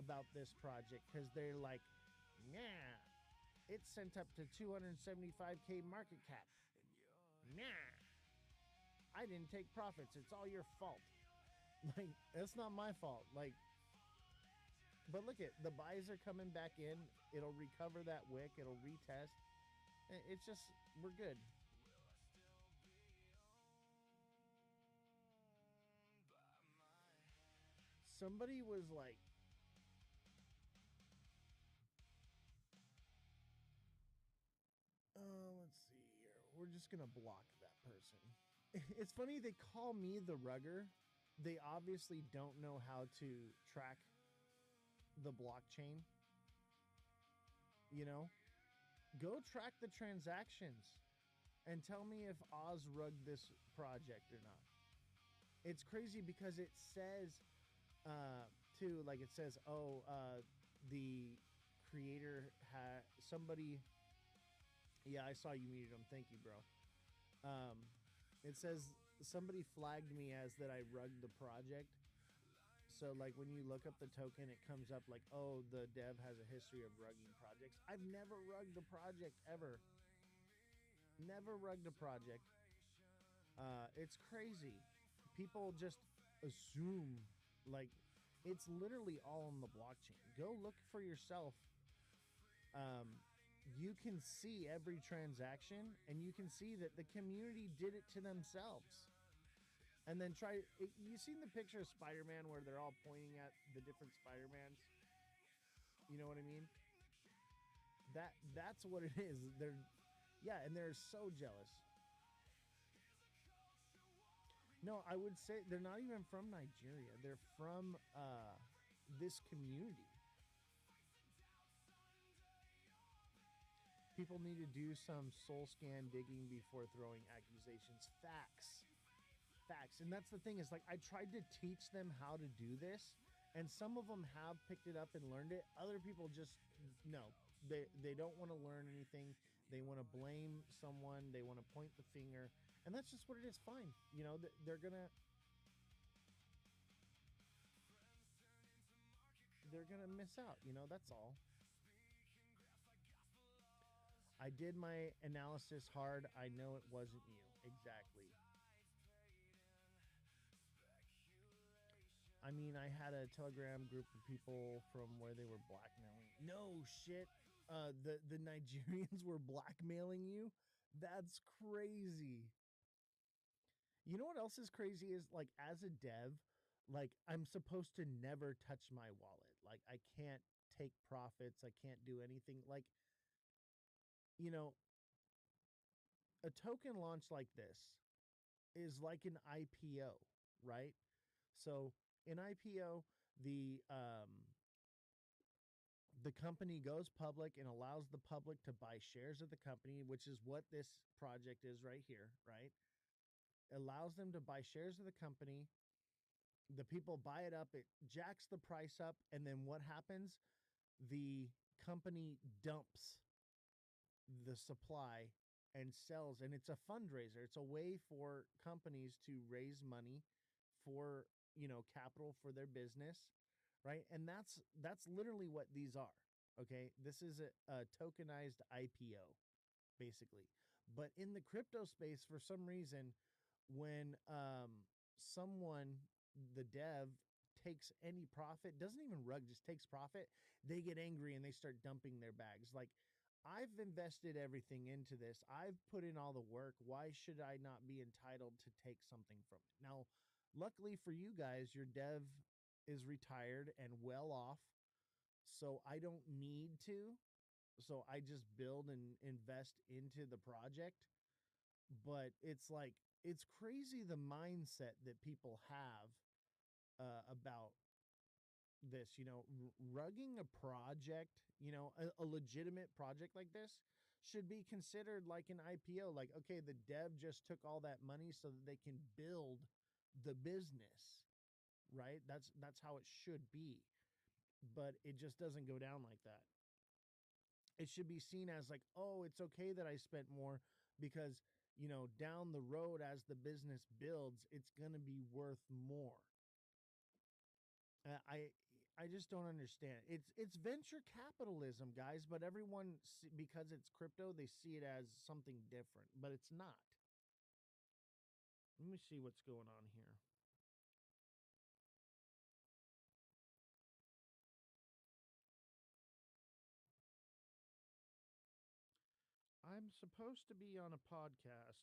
about this project because they're like, nah, it's sent up to 275K market cap. Nah, I didn't take profits. It's all your fault. Like, that's not my fault. Like, but look at the buys are coming back in. It'll recover that wick. It'll retest. It's just, we're good. Somebody was like, just gonna block that person. It's funny they call me the rugger. They obviously don't know how to track the blockchain. You know, go track the transactions and tell me if Oz rugged this project or not. It's crazy because it says, too, like it says, oh, the creator had somebody. Yeah, I saw you muted him. Thank you, bro. It says somebody flagged me as that I rugged the project. So, like, when you look up the token, it comes up like, oh, the dev has a history of rugging projects. I've never rugged a project ever. Never rugged a project. It's crazy. People just assume, like, it's literally all on the blockchain. Go look for yourself. You can see every transaction, and you can see that the community did it to themselves. And then you seen the picture of Spider-Man where they're all pointing at the different Spider-Mans? You know what I mean? That's what it is. And they're so jealous. No, I would say they're not even from Nigeria. They're from this community. People need to do some soul scan digging before throwing accusations. Facts. And that's the thing, is like, I tried to teach them how to do this, and some of them have picked it up and learned it. Other people just no. They don't want to learn anything. They want to blame someone. They want to point the finger. And that's just what it is. Fine. You know, they're gonna miss out. You know, that's all. I did my analysis hard. I know it wasn't you. Exactly. I mean, I had a Telegram group of people from where they were blackmailing. No shit. The Nigerians were blackmailing you? That's crazy. You know what else is crazy is, like, as a dev, like, I'm supposed to never touch my wallet. Like, I can't take profits. I can't do anything. Like, you know, a token launch like this is like an IPO, right? So, in IPO, the company goes public and allows the public to buy shares of the company, which is what this project is right here, right? Allows them to buy shares of the company. The people buy it up, it jacks the price up, and then what happens? The company dumps the supply and sells, and it's a fundraiser. It's a way for companies to raise money for, capital for their business, right? And that's literally what these are. Okay, this is a tokenized IPO, basically. But in the crypto space, for some reason, when someone, the dev, takes any profit, doesn't even rug, just takes profit, they get angry and they start dumping their bags. Like, I've invested everything into this. I've put in all the work. Why should I not be entitled to take something from it? Now, luckily for you guys, your dev is retired and well off, so I don't need to. So I just build and invest into the project. But it's like, it's crazy the mindset that people have about this. Rugging a project, a legitimate project like this should be considered like an IPO. Like, okay, the dev just took all that money so that they can build the business, right? That's how it should be. But it just doesn't go down like that. It should be seen as like, oh, it's okay that I spent more because, down the road as the business builds, it's going to be worth more. I just don't understand. It's venture capitalism, guys, but everyone, because it's crypto, they see it as something different, but it's not. Let me see what's going on here. I'm supposed to be on a podcast.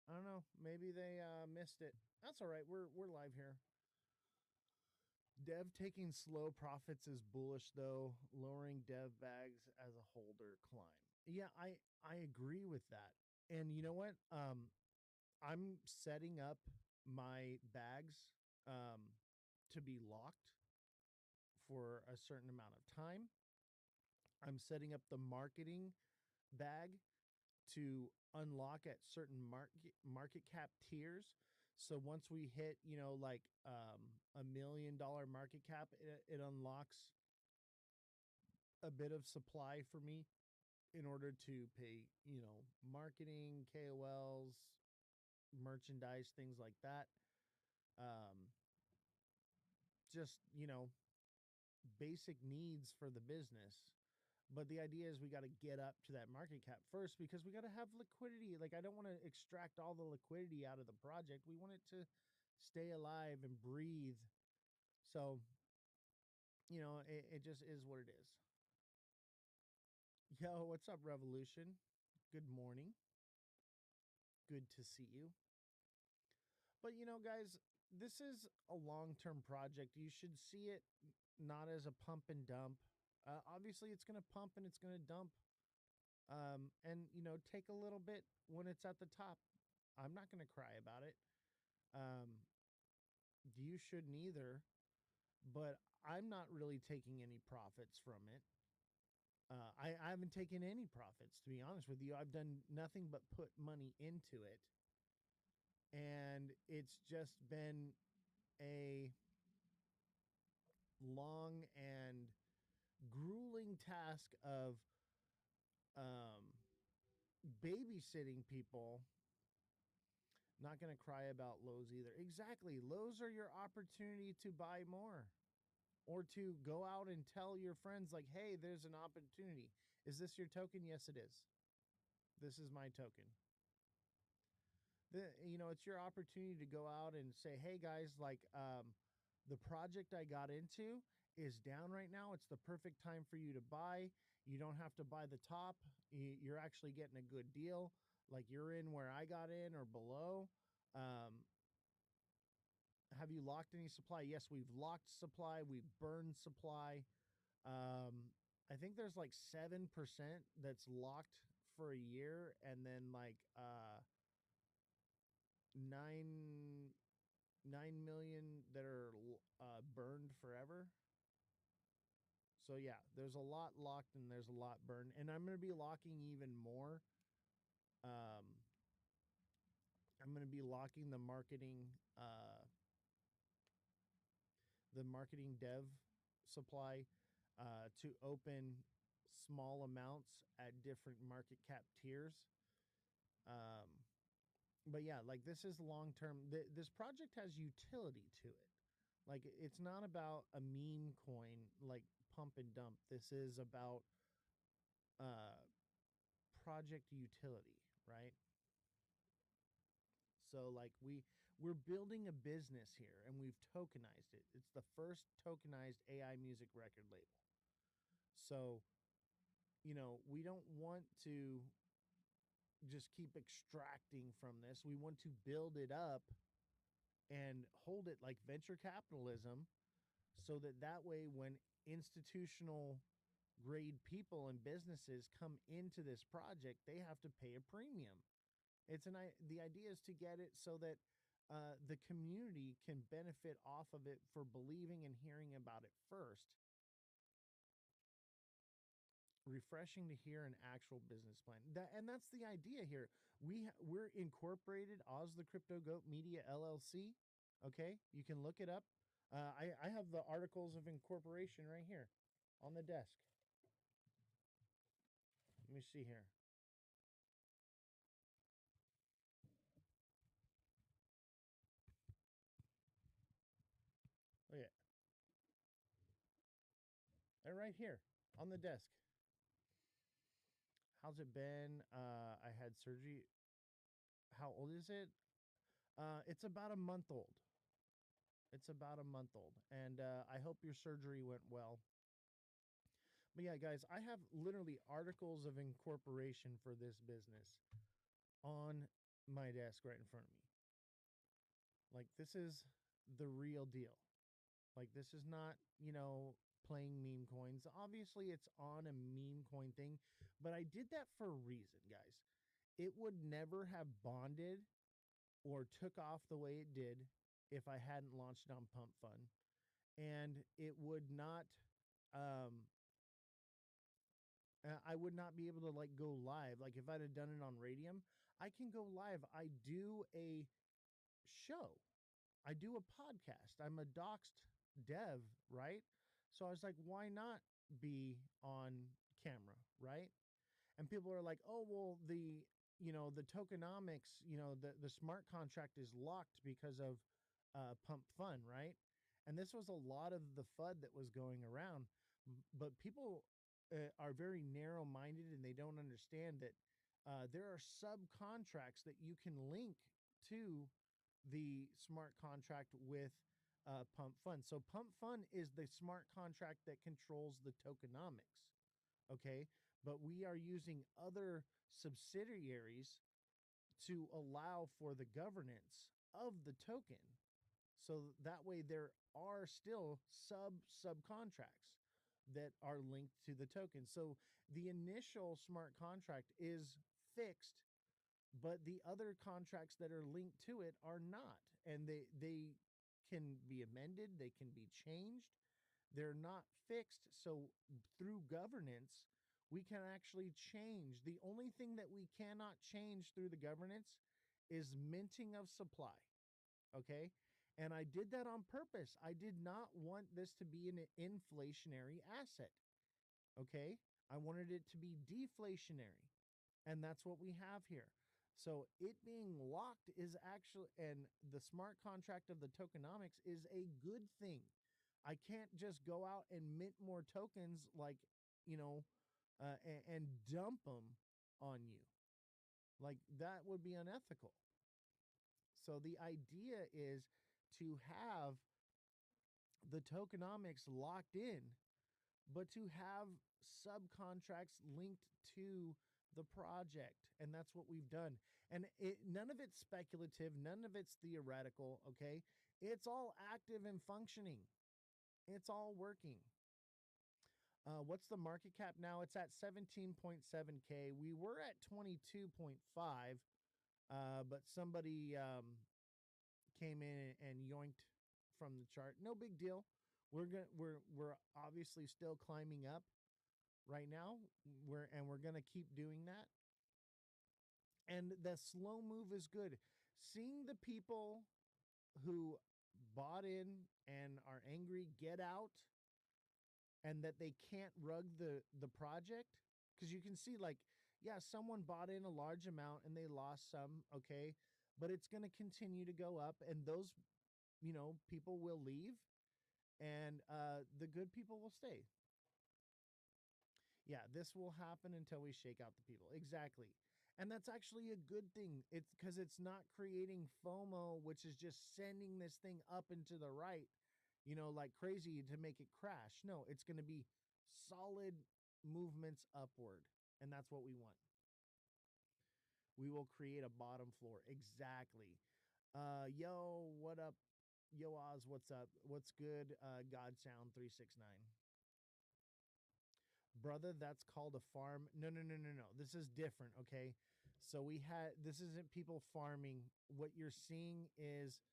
I don't know. Maybe they missed it. That's all right. We're live here. Dev taking slow profits is bullish though. Lowering dev bags as a holder climb. Yeah, I agree with that. And you know what? I'm setting up my bags um, to be locked for a certain amount of time. I'm setting up the marketing bag to unlock at certain market cap tiers. So once we hit, like $1 million market cap, it unlocks a bit of supply for me in order to pay, marketing, KOLs, merchandise, things like that. Um, just, basic needs for the business. But the idea is we got to get up to that market cap first because we got to have liquidity. Like, I don't want to extract all the liquidity out of the project. We want it to stay alive and breathe. So, it just is what it is. Yo, what's up, Revolution? Good morning. Good to see you. But, guys, this is a long term project. You should see it not as a pump and dump. Obviously, it's going to pump and it's going to dump. And, take a little bit when it's at the top. I'm not going to cry about it. You shouldn't either. But I'm not really taking any profits from it. I haven't taken any profits, to be honest with you. I've done nothing but put money into it. And it's just been a long and grueling task of babysitting people. Not going to cry about lows either. Exactly. Lows are your opportunity to buy more or to go out and tell your friends, like, hey, there's an opportunity. Is this your token? Yes, it is. This is my token. It's your opportunity to go out and say, hey, guys, like, the project I got into is down right now. It's the perfect time for you to buy. You don't have to buy the top. You're actually getting a good deal. Like, you're in where I got in or below. Have you locked any supply? Yes, we've locked supply. We've burned supply. I think there's like 7% that's locked for a year, and then like 9 million that are burned forever. So yeah, there's a lot locked and there's a lot burned, and I'm going to be locking even more. Um, I'm going to be locking the marketing dev supply to open small amounts at different market cap tiers. But yeah, like, this is long term. This project has utility to it. Like, it's not about a meme coin like pump and dump. This is about uh, project utility, right? So like we're building a business here and we've tokenized it. It's the first tokenized AI music record label. So, we don't want to just keep extracting from this. We want to build it up and hold it like venture capitalism so that way when institutional grade people and businesses come into this project, they have to pay a premium. The idea is to get it so that the community can benefit off of it for believing and hearing about it first. Refreshing to hear an actual business plan. And that's the idea here. We're incorporated Ozthecryptogoat Media LLC. Okay, you can look it up. I have the articles of incorporation right here on the desk. Let me see here. Oh yeah, they're right here on the desk. How's it been? I had surgery. How old is it? It's about a month old. It's about a month old. And I hope your surgery went well. But yeah, guys, I have literally articles of incorporation for this business on my desk right in front of me. Like, this is the real deal. Like this is not, playing meme coins. Obviously it's on a meme coin thing, but I did that for a reason, guys. It would never have bonded or took off the way it did if I hadn't launched on Pump Fun. And it would not um I would not be able to like go live. Like if I'd have done it on Radium, I can go live. I do a show. I do a podcast. I'm a doxed dev, right? So I was like, why not be on camera, right? And people are like, oh, well, the tokenomics, the smart contract is locked because of Pump Fun, right? And this was a lot of the FUD that was going around. But people are very narrow minded and they don't understand that there are subcontracts that you can link to the smart contract with Pump Fun. So Pump Fun is the smart contract that controls the tokenomics. Okay. But we are using other subsidiaries to allow for the governance of the token. So that way there are still subcontracts that are linked to the token. So the initial smart contract is fixed, but the other contracts that are linked to it are not. And they can be amended, they can be changed. They're not fixed. So through governance, we can actually change. The only thing that we cannot change through the governance is minting of supply. Okay. And I did that on purpose. I did not want this to be an inflationary asset. Okay. I wanted it to be deflationary. And that's what we have here. So it being locked is actually, and the smart contract of the tokenomics is a good thing. I can't just go out and mint more tokens like, and dump them on you. Like that would be unethical. So the idea is to have the tokenomics locked in, but to have subcontracts linked to the project. And that's what we've done. And none of it's speculative, none of it's theoretical, okay? It's all active and functioning. It's all working. What's the market cap now? It's at 17.7K. We were at 22.5, but somebody came in and yoinked from the chart. No big deal. We're obviously still climbing up right now. We're gonna keep doing that. And the slow move is good. Seeing the people who bought in and are angry get out, and that they can't rug the project, because you can see, like, yeah, someone bought in a large amount and they lost some, okay, but it's going to continue to go up, and those people will leave, and the good people will stay. Yeah, this will happen until we shake out the people. Exactly. And that's actually a good thing. It's because it's not creating FOMO, which is just sending this thing up and to the right, like crazy to make it crash. No, it's going to be solid movements upward. And that's what we want. We will create a bottom floor. Exactly. Yo, what up? Yo, Oz, what's up? What's good? God Sound 369. Brother, that's called a farm. No, no, no, no, no. This is different, okay? So this isn't people farming. What you're seeing is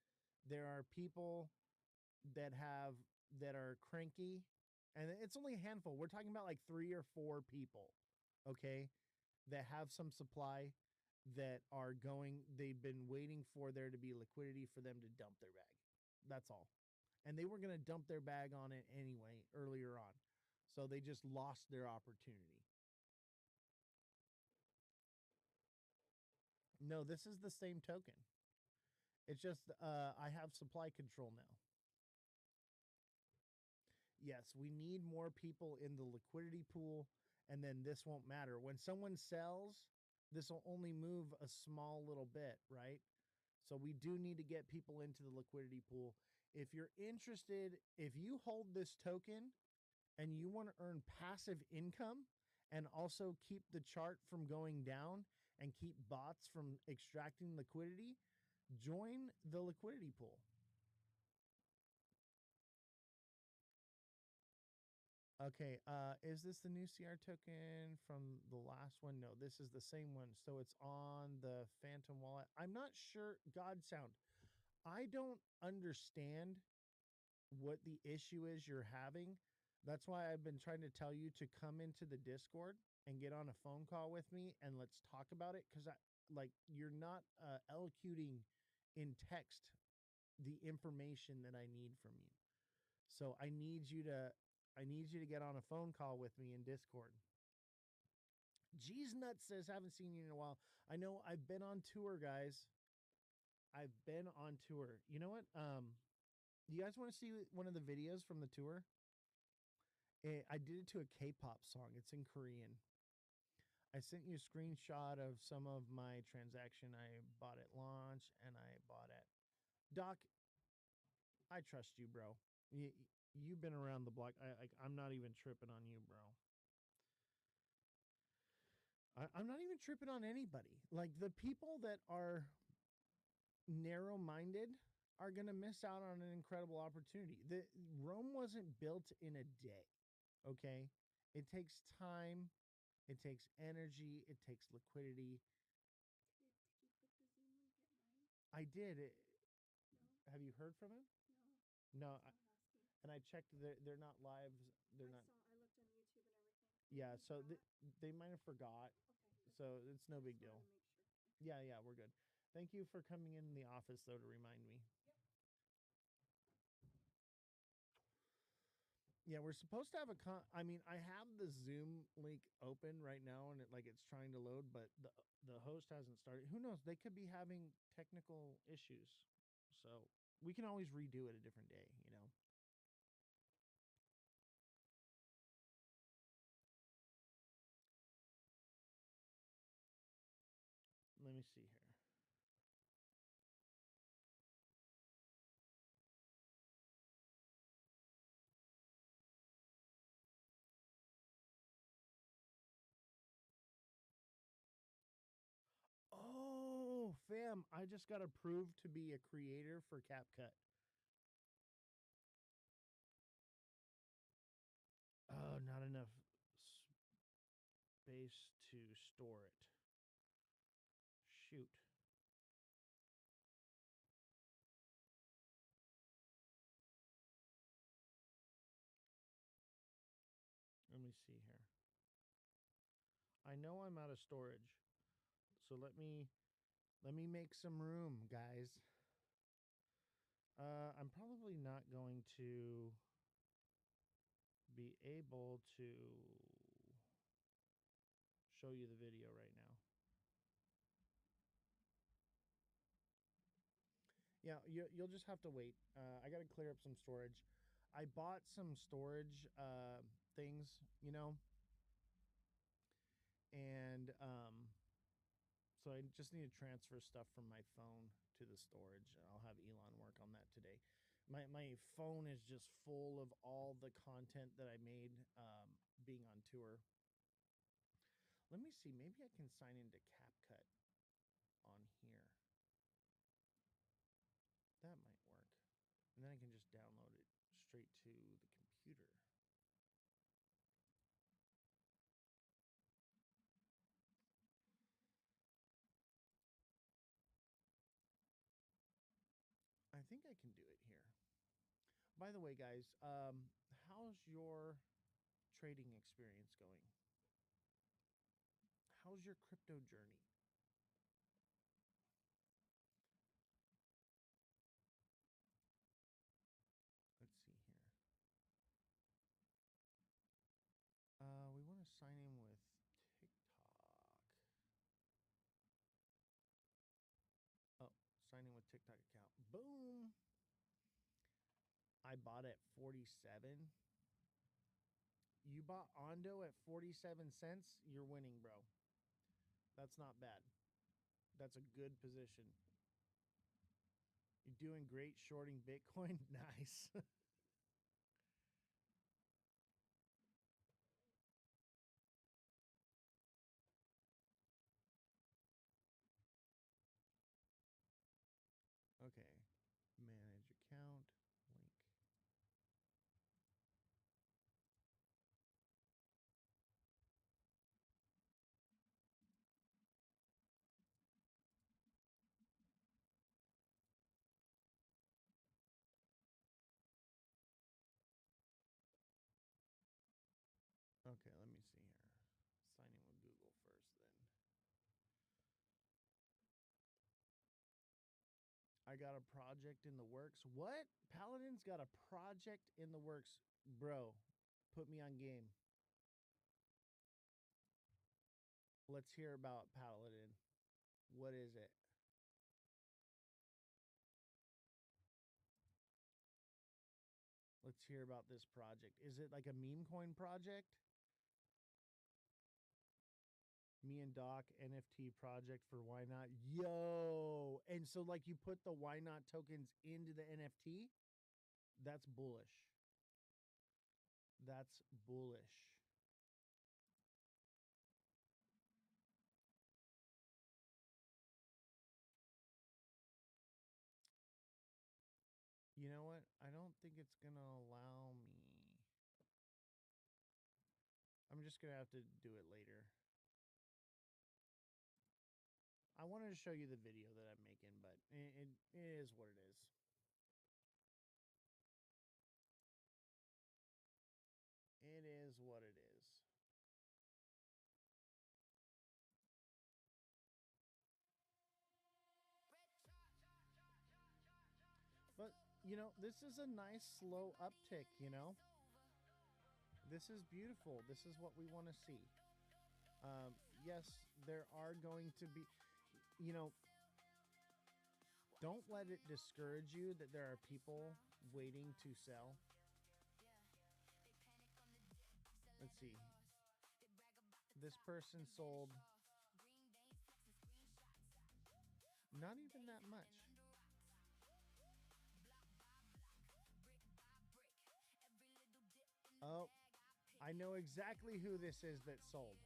there are people that are cranky, and it's only a handful. We're talking about like 3 or 4 people, okay, that have some supply that are going. They've been waiting for there to be liquidity for them to dump their bag. That's all. And they were going to dump their bag on it anyway earlier on. So they just lost their opportunity. No, this is the same token. It's just I have supply control now. Yes, we need more people in the liquidity pool, and then this won't matter. When someone sells, this will only move a small little bit, right? So we do need to get people into the liquidity pool. If you're interested, if you hold this token and you want to earn passive income and also keep the chart from going down and keep bots from extracting liquidity, join the liquidity pool. Okay, is this the new CR token from the last one? No, this is the same one. So it's on the Phantom wallet. I'm not sure. God sound. I don't understand what the issue is you're having. That's why I've been trying to tell you to come into the Discord and get on a phone call with me and let's talk about it, because I like you're not elocuting in text the information that I need from you. So I need you to get on a phone call with me in Discord. G's Nuts says, haven't seen you in a while. I know I've been on tour, guys. I've been on tour. You know what? You guys want to see one of the videos from the tour? I did it to a K-pop song. It's in Korean. I sent you a screenshot of some of my transaction. I bought at launch and I bought at Doc. I trust you, bro. You've been around the block. I'm not even tripping on you, bro. I'm not even tripping on anybody. Like the people that are narrow minded are going to miss out on an incredible opportunity. The Rome wasn't built in a day. Okay. It takes time. It takes energy. It takes liquidity. I did. Have you heard from him? No. And I checked. They're not live. They're not. Yeah. So they might have forgot. So it's no big deal. Yeah. Yeah. We're good. Thank you for coming in the office, though, to remind me. Yeah, we're supposed to have I mean, I have the Zoom link open right now, and it's trying to load, but the host hasn't started. Who knows? They could be having technical issues, so we can always redo it a different day. You know. Let me see here. Oh, fam! I just got approved to be a creator for CapCut. Oh, not enough space to store it. Shoot. Let me see here. I know I'm out of storage, so let me make some room, guys. I'm probably not going to be able to show you the video right now. Yeah, you'll just have to wait. I got to clear up some storage. I bought some storage things, and so I just need to transfer stuff from my phone to the storage. I'll have Elon work on that today. My phone is just full of all the content that I made being on tour. Let me see. Maybe I can sign into CapCut on here. That might work. And then I can just download it straight to the computer. I think I can do it here. By the way, guys, how's your trading experience going? How's your crypto journey? Let's see here. We want to sign in with TikTok. Oh, sign in with TikTok account. Boom. I bought at 47. You bought Ondo at 47 cents. You're winning, bro. That's not bad. That's a good position. You're doing great shorting Bitcoin. Nice. Okay. Manage account. Link. got a project in the works. What? Paladin's got a project in the works. Bro, put me on game. Let's hear about Paladin. What is it? Let's hear about this project. Is it like a meme coin project? Me and Doc NFT project for Why Not? Yo! And so, like, you put the Why Not tokens into the NFT? That's bullish. That's bullish. You know what? I don't think it's going to allow me. I'm just going to have to do it later. I wanted to show you the video that I'm making, but it is what it is. It is what it is. But, you know, this is a nice slow uptick, you know? This is beautiful. This is what we want to see. Yes, there are going to be, you know, don't let it discourage you that there are people waiting to sell. Let's see. This person sold not even that much. Oh, I know exactly who this is that sold.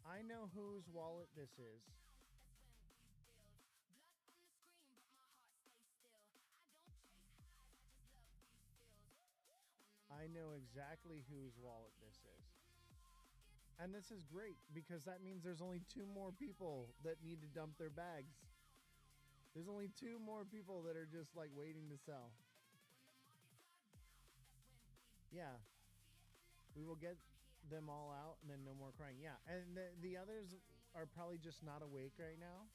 I know whose wallet this is. I know exactly whose wallet this is. And this is great because that means there's only 2 more people that need to dump their bags. There's only 2 more people that are just like waiting to sell. Yeah. We will get them all out and then no more crying. Yeah. And the others are probably just not awake right now.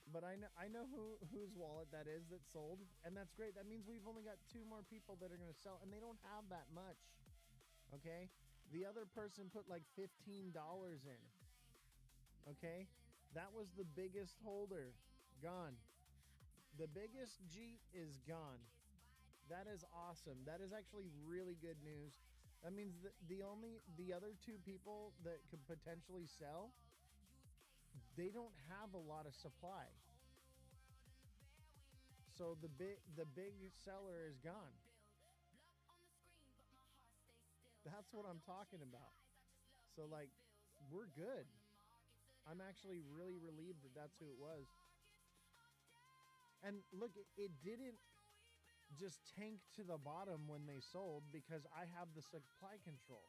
But I know whose wallet that is that sold, and that's great. That means we've only got 2 more people that are going to sell, and they don't have that much. Okay? The other person put like $15 in. Okay? That was the biggest holder. Gone. The biggest Jeep is gone. That is awesome. That is actually really good news. That means that the other 2 people that could potentially sell, they don't have a lot of supply. So the big seller is gone. That's what I'm talking about. So like, we're good. I'm actually really relieved that that's who it was. And look, it didn't just tank to the bottom when they sold because I have the supply control.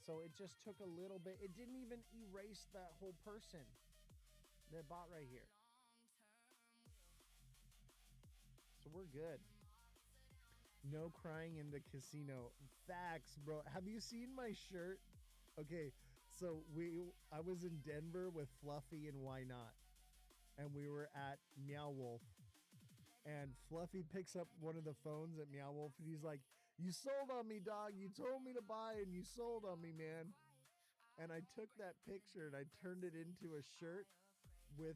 So it just took a little bit. It didn't even erase that whole person that bought right here. So we're good. No crying in the casino. Facts, bro. Have you seen my shirt? Okay, so I was in Denver with Fluffy and Why Not, and we were at Meow Wolf, and Fluffy picks up one of the phones at Meow Wolf, and he's like, "You sold on me, dog. You told me to buy, and you sold on me, man." And I took that picture and I turned it into a shirt with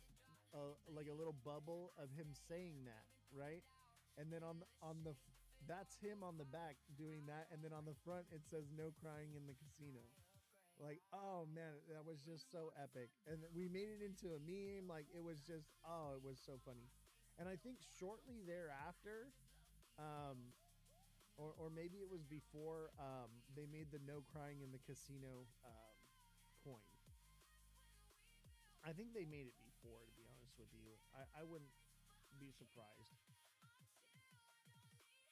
like a little bubble of him saying that, right? And then on the that's him on the back doing that, and then on the front it says "No crying in the casino." Like, oh man, that was just so epic. And we made it into a meme. Like, it was just, oh, it was so funny. And I think shortly thereafter, or maybe it was before, they made the "No crying in the casino" coin. I think they made it before, to be honest with you. I wouldn't be surprised.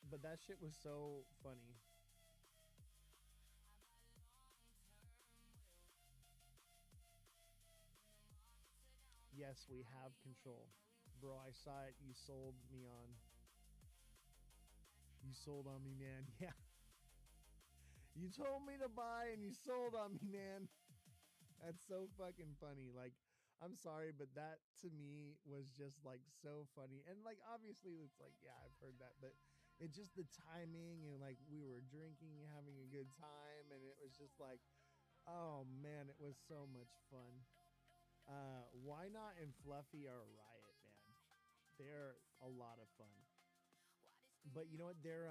But that shit was so funny. Yes, we have control. Bro, I saw it. You sold me on. You sold on me, man. Yeah. You told me to buy and you sold on me, man. That's so fucking funny. Like, I'm sorry, but that to me was just like so funny. And like obviously it's like, yeah, I've heard that, but it just the timing and like we were drinking, having a good time, and it was just like, oh man, it was so much fun. Why Not and Fluffy are a riot, man. They're a lot of fun. But you know what? They're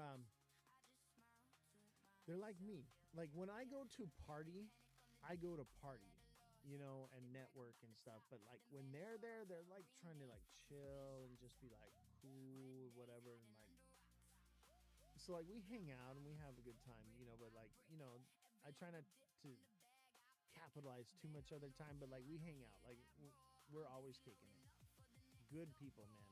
like me. Like when I go to party, I go to party, you know, and network and stuff. But like when they're there, they're like trying to like chill and just be like cool, whatever. And like, so like we hang out and we have a good time, you know. But like, you know, I try not to capitalize too much other time. But like we hang out, like we're always kicking it. Good people, man.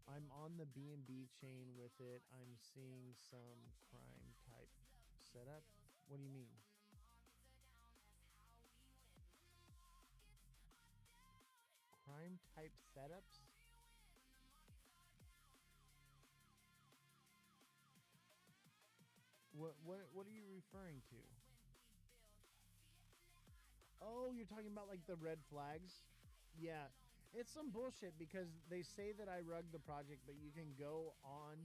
I'm on the B&B chain with it. I'm seeing some crime type setup. What do you mean? Crime type setups? What are you referring to? Oh, you're talking about like the red flags? Yeah. It's some bullshit because they say that I rugged the project, but you can go on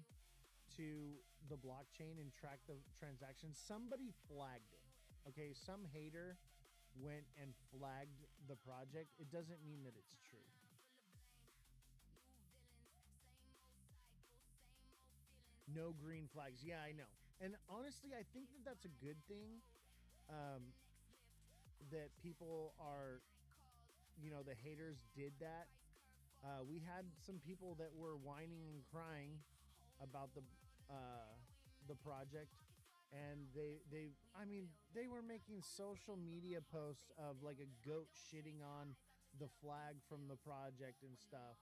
to the blockchain and track the transactions. Somebody flagged it. Okay, some hater went and flagged the project. It doesn't mean that it's true. No green flags. Yeah, I know. And honestly, I think that that's a good thing. Um, that people are, you know, the haters did that. We had some people that were whining and crying about the project, and I mean, they were making social media posts of like a goat shitting on the flag from the project and stuff,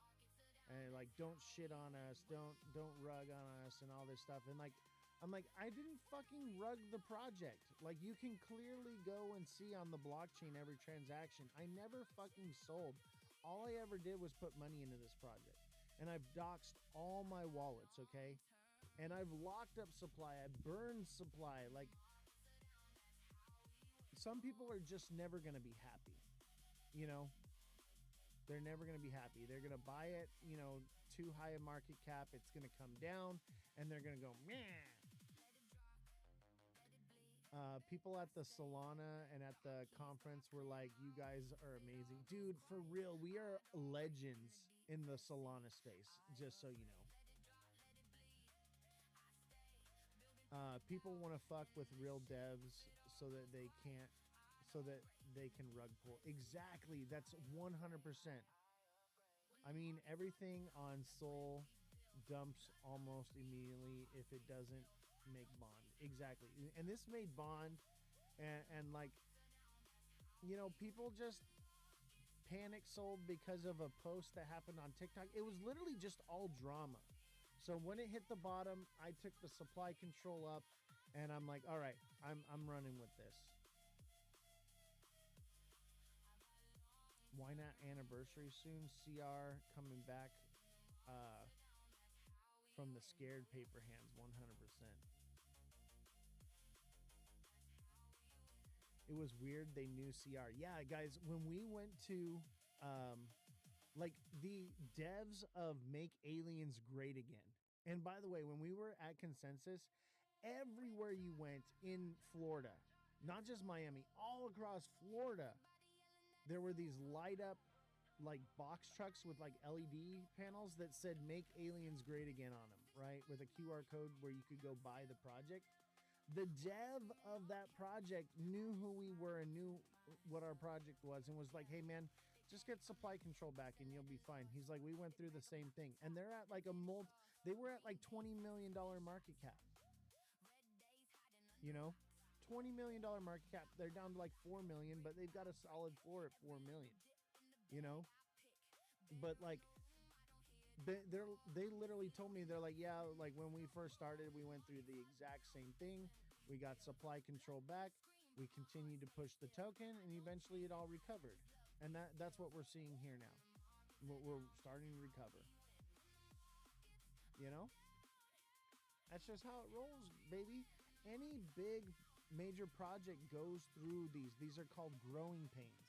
and like don't shit on us, don't rug on us, and all this stuff. And like I'm like, I didn't fucking rug the project. Like you can clearly go and see on the blockchain every transaction. I never fucking sold. All I ever did was put money into this project. And I've doxed all my wallets, okay? And I've locked up supply. I burned supply. Like some people are just never going to be happy. You know, they're never going to be happy. They're going to buy it, you know, too high a market cap. It's going to come down and they're going to go, meh. People at the Solana and at the conference were like, you guys are amazing. Dude, for real, we are legends in the Solana space, just so you know. People want to fuck with real devs so that they can't, so that they can rug pull. Exactly, that's 100%. I mean, everything on Sol dumps almost immediately if it doesn't make bond. Exactly. And this made bond, and like, you know, people just panic sold because of a post that happened on TikTok. It was literally just all drama. So when it hit the bottom, I took the supply control up and I'm like, all right, I'm running with this. Why not anniversary soon? CR coming back from the scared paper hands, 100%. It was weird they knew CR. Yeah, guys, when we went to like the devs of Make Aliens Great Again. And by the way, when we were at Consensus, everywhere you went in Florida, not just Miami, all across Florida, there were these light up like box trucks with like LED panels that said Make Aliens Great Again on them, right? With a QR code where you could go buy the project. The dev of that project knew who we were and knew what our project was and was like, hey man, just get supply control back and you'll be fine. He's like, we went through the same thing. And they're at like they were at like $20 million market cap. You know, $20 million market cap. They're down to like 4 million, but they've got a solid floor at 4 million, you know? But like, they literally told me, they're like, yeah, like when we first started, we went through the exact same thing. We got supply control back. We continued to push the token, and eventually it all recovered. And that's what we're seeing here now. We're starting to recover. You know? That's just how it rolls, baby. Any big major project goes through these. These are called growing pains.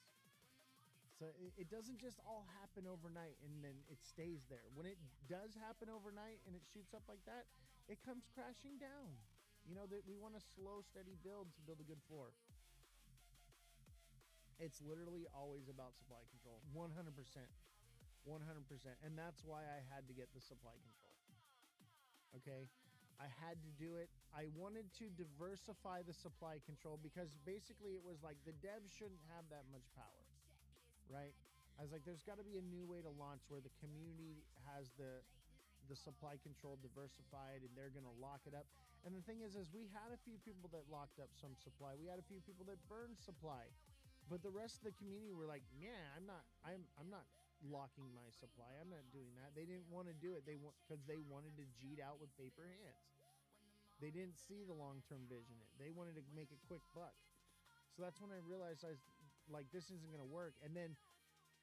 So it doesn't just all happen overnight and then it stays there. When it does happen overnight and it shoots up like that, it comes crashing down. You know, that we want a slow, steady build to build a good floor. It's literally always about supply control. 100%. 100%. And that's why I had to get the supply control. Okay? I had to do it. I wanted to diversify the supply control because basically it was like the devs shouldn't have that much power. Right? I was like, there's got to be a new way to launch where the community has the supply control diversified and they're going to lock it up. And the thing is we had a few people that locked up some supply. We had a few people that burned supply. But the rest of the community were like, yeah, I'm not locking my supply. I'm not doing that. They didn't want to do it. Because they wanted to G'd out with paper hands. They didn't see the long-term vision. They wanted to make a quick buck. So that's when I realized this isn't going to work. And then,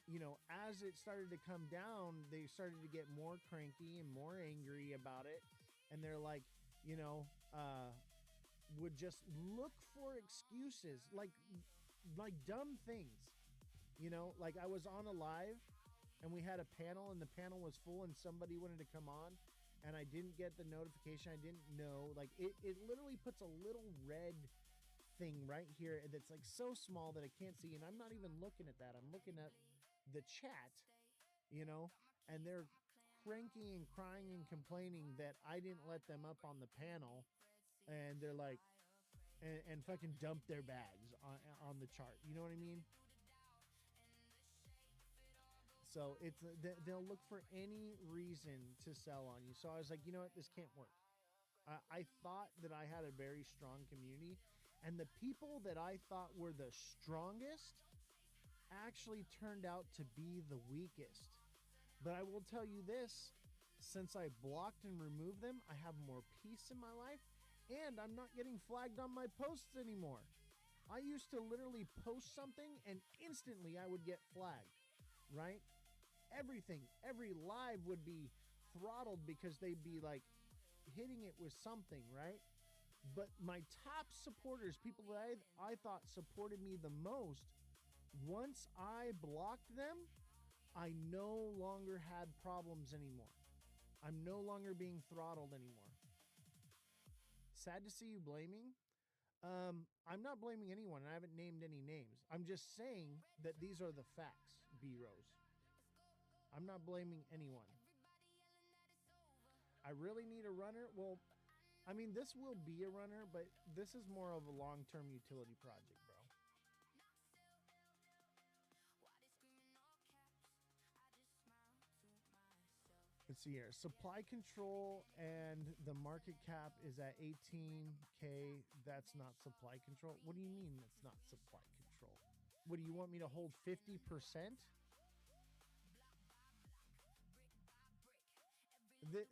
you know, as it started to come down, they started to get more cranky and more angry about it. And they're like, you know, would just look for excuses, like dumb things. You know, like I was on a live and we had a panel and the panel was full and somebody wanted to come on and I didn't get the notification. I didn't know. Like it literally puts a little red thing right here that's like so small that I can't see, and I'm not even looking at that. I'm looking at the chat, you know, and they're cranky and crying and complaining that I didn't let them up on the panel, and they're like and fucking dump their bags on the chart. You know what I mean? So it's they'll look for any reason to sell on you. So I was like, you know what, this can't work. I thought that I had a very strong community, and the people that I thought were the strongest actually turned out to be the weakest. But I will tell you this, since I blocked and removed them, I have more peace in my life, and I'm not getting flagged on my posts anymore. I used to literally post something and instantly I would get flagged, right? Everything, every live would be throttled because they'd be like hitting it with something, right? But my top supporters, people that I thought supported me the most, once I blocked them, I no longer had problems anymore. I'm no longer being throttled anymore. Sad to see you blaming. I'm not blaming anyone. I haven't named any names. I'm just saying that these are the facts, B-Rose. I'm not blaming anyone. I really need a runner. Well, I mean, this will be a runner, but this is more of a long-term utility project, bro. Let's see here. Supply control and the market cap is at 18K. That's not supply control. What do you mean that's not supply control? What, do you want me to hold 50%? What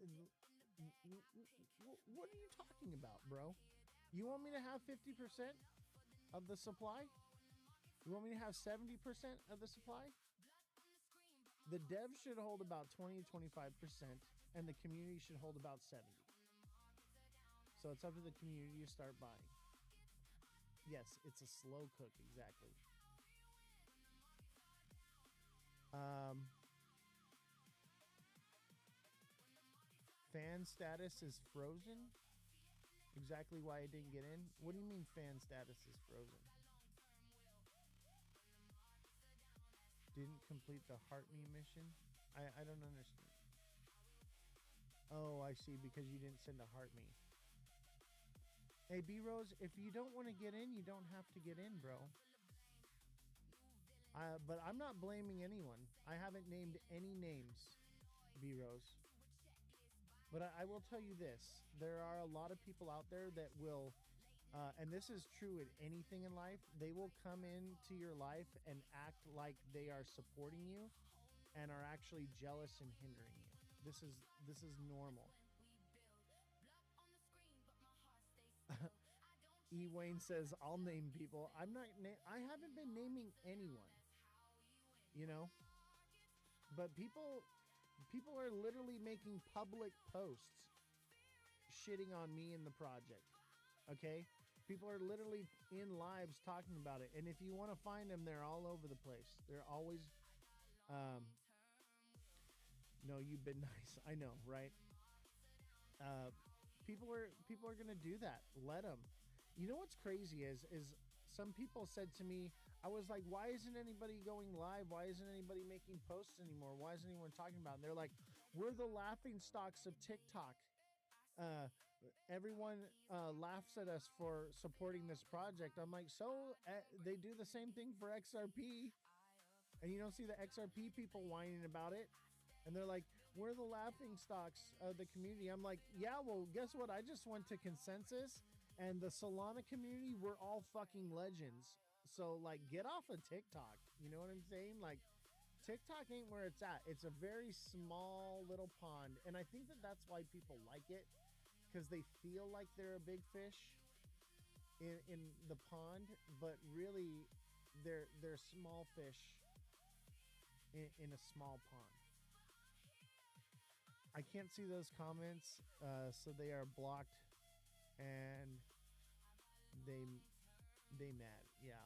are you talking about, bro? You want me to have 50% of the supply? You want me to have 70% of the supply? The devs should hold about 20 to 25%, and the community should hold about 70. So it's up to the community to start buying. Yes, it's a slow cook, exactly. Fan status is frozen? Exactly why I didn't get in? What do you mean fan status is frozen? Didn't complete the Heart Me mission? I don't understand. Oh, I see, because you didn't send a Heart Me. Hey, B-Rose, if you don't want to get in, you don't have to get in, bro. But I'm not blaming anyone. I haven't named any names, B-Rose. But I will tell you this. There are a lot of people out there that will, and this is true in anything in life, they will come into your life and act like they are supporting you and are actually jealous and hindering you. This is normal. E. Wayne says, I'll name people. I haven't been naming anyone, you know? But people are literally making public posts shitting on me and the project, okay? People are literally in lives talking about it. And if you want to find them, they're all over the place. They're always, no, you've been nice. I know, right? People are gonna do that. Let them. You know what's crazy is some people said to me, I was like, why isn't anybody going live? Why isn't anybody making posts anymore? Why isn't anyone talking about it? And they're like, we're the laughing stocks of TikTok. Everyone laughs at us for supporting this project. I'm like, so they do the same thing for XRP, and you don't see the XRP people whining about it. And they're like, we're the laughing stocks of the community. I'm like, yeah, well, guess what? I just went to Consensus and the Solana community, we're all fucking legends. So, like, get off of TikTok. You know what I'm saying? Like, TikTok ain't where it's at. It's a very small little pond. And I think that that's why people like it, because they feel like they're a big fish in the pond, but really they're small fish in a small pond. I can't see those comments, so they are blocked, and they mad. Yeah.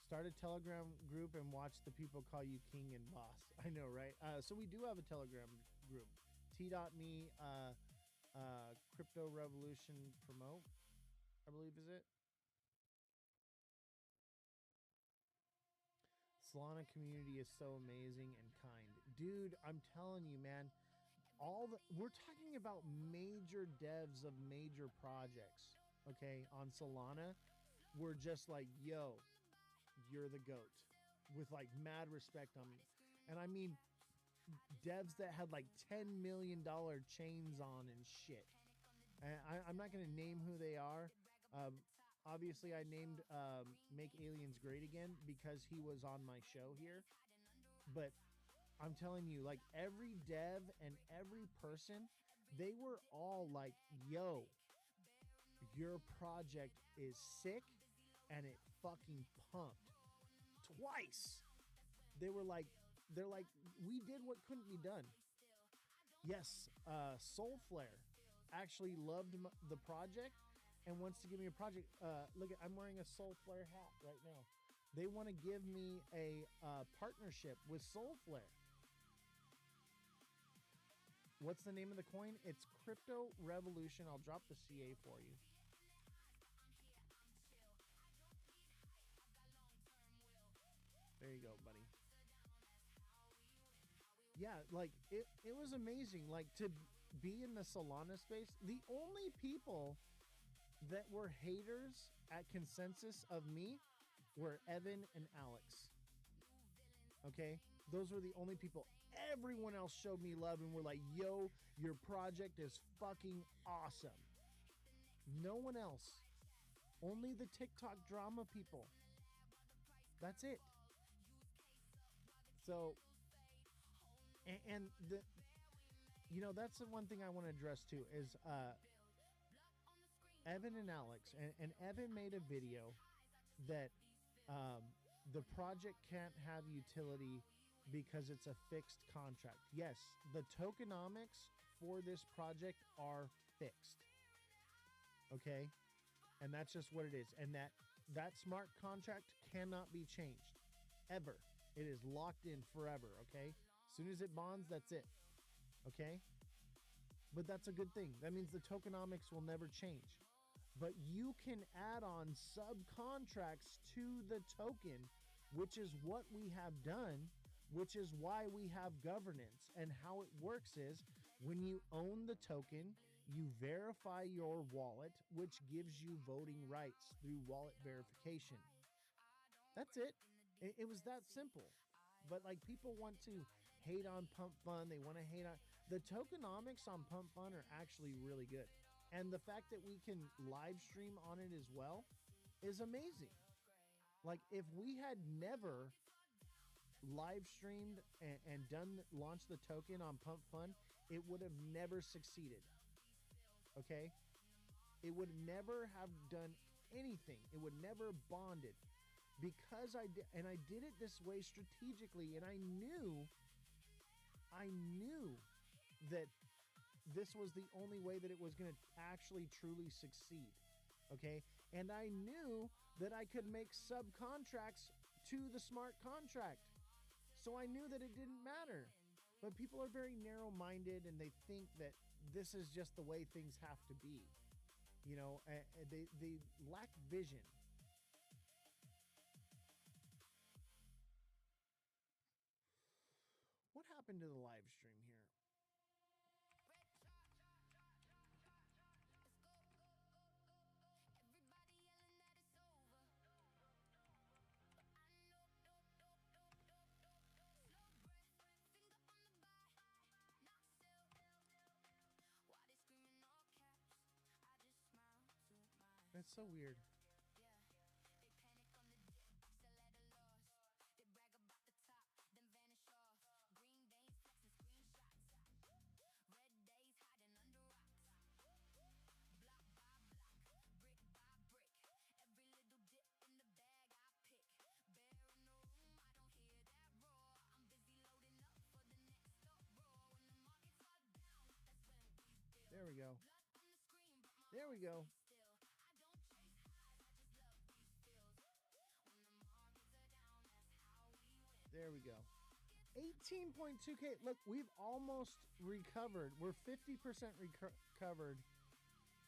Start a Telegram group and watch the people call you king and boss. I know, right? So we do have a Telegram group. T.me Crypto Revolution Promote, I believe is it. Solana community is so amazing and kind. Dude, I'm telling you, man, we're talking about major devs of major projects, okay, on Solana. We're just like, yo, you're the GOAT, with like mad respect on me. And I mean devs that had like $10 million chains on and shit. And I'm not going to name who they are. Obviously, I named Make Aliens Great Again because he was on my show here. But I'm telling you, like, every dev and every person, they were all like, yo, your project is sick and it fucking pumped. Twice. They're like, we did what couldn't be done. Yes, Soulflare actually loved the project and wants to give me a project. Look, I'm wearing a Soulflare hat right now. They want to give me a partnership with Soulflare. What's the name of the coin? It's Crypto Revolution. I'll drop the CA for you. There you go, buddy. Yeah, like it was amazing. Like to be in the Solana space. The only people that were haters at Consensus of me were Evan and Alex. Okay? Those were the only people. Everyone else showed me love and were like, yo, your project is fucking awesome. No one else. Only the TikTok drama people. That's it. So, and the, you know, that's the one thing I want to address too is Evan and Alex, and Evan made a video that the project can't have utility because it's a fixed contract. Yes, the tokenomics for this project are fixed. Okay? And that's just what it is. And that smart contract cannot be changed ever. It is locked in forever, okay? As soon as it bonds, that's it. Okay? But that's a good thing. That means the tokenomics will never change. But you can add on subcontracts to the token, which is what we have done, which is why we have governance. And how it works is when you own the token, you verify your wallet, which gives you voting rights through wallet verification. That's it. It was that simple. But like people want to hate on Pump Fun. They want to hate on the tokenomics on Pump Fun are actually really good. And the fact that we can live stream on it as well is amazing. Like if we had never live streamed and launched the token on Pump Fun, it would have never succeeded. Okay? It would never have done anything. It would never bonded. Because I did it this way strategically, and I knew that this was the only way that it was going to actually truly succeed. Okay. And I knew that I could make subcontracts to the smart contract. So I knew that it didn't matter. But people are very narrow minded and they think that this is just the way things have to be. You know, they lack vision. What happened to the live stream here? That's so weird. There we go. There we go. There we go. 18.2K. Look, we've almost recovered. We're 50% recovered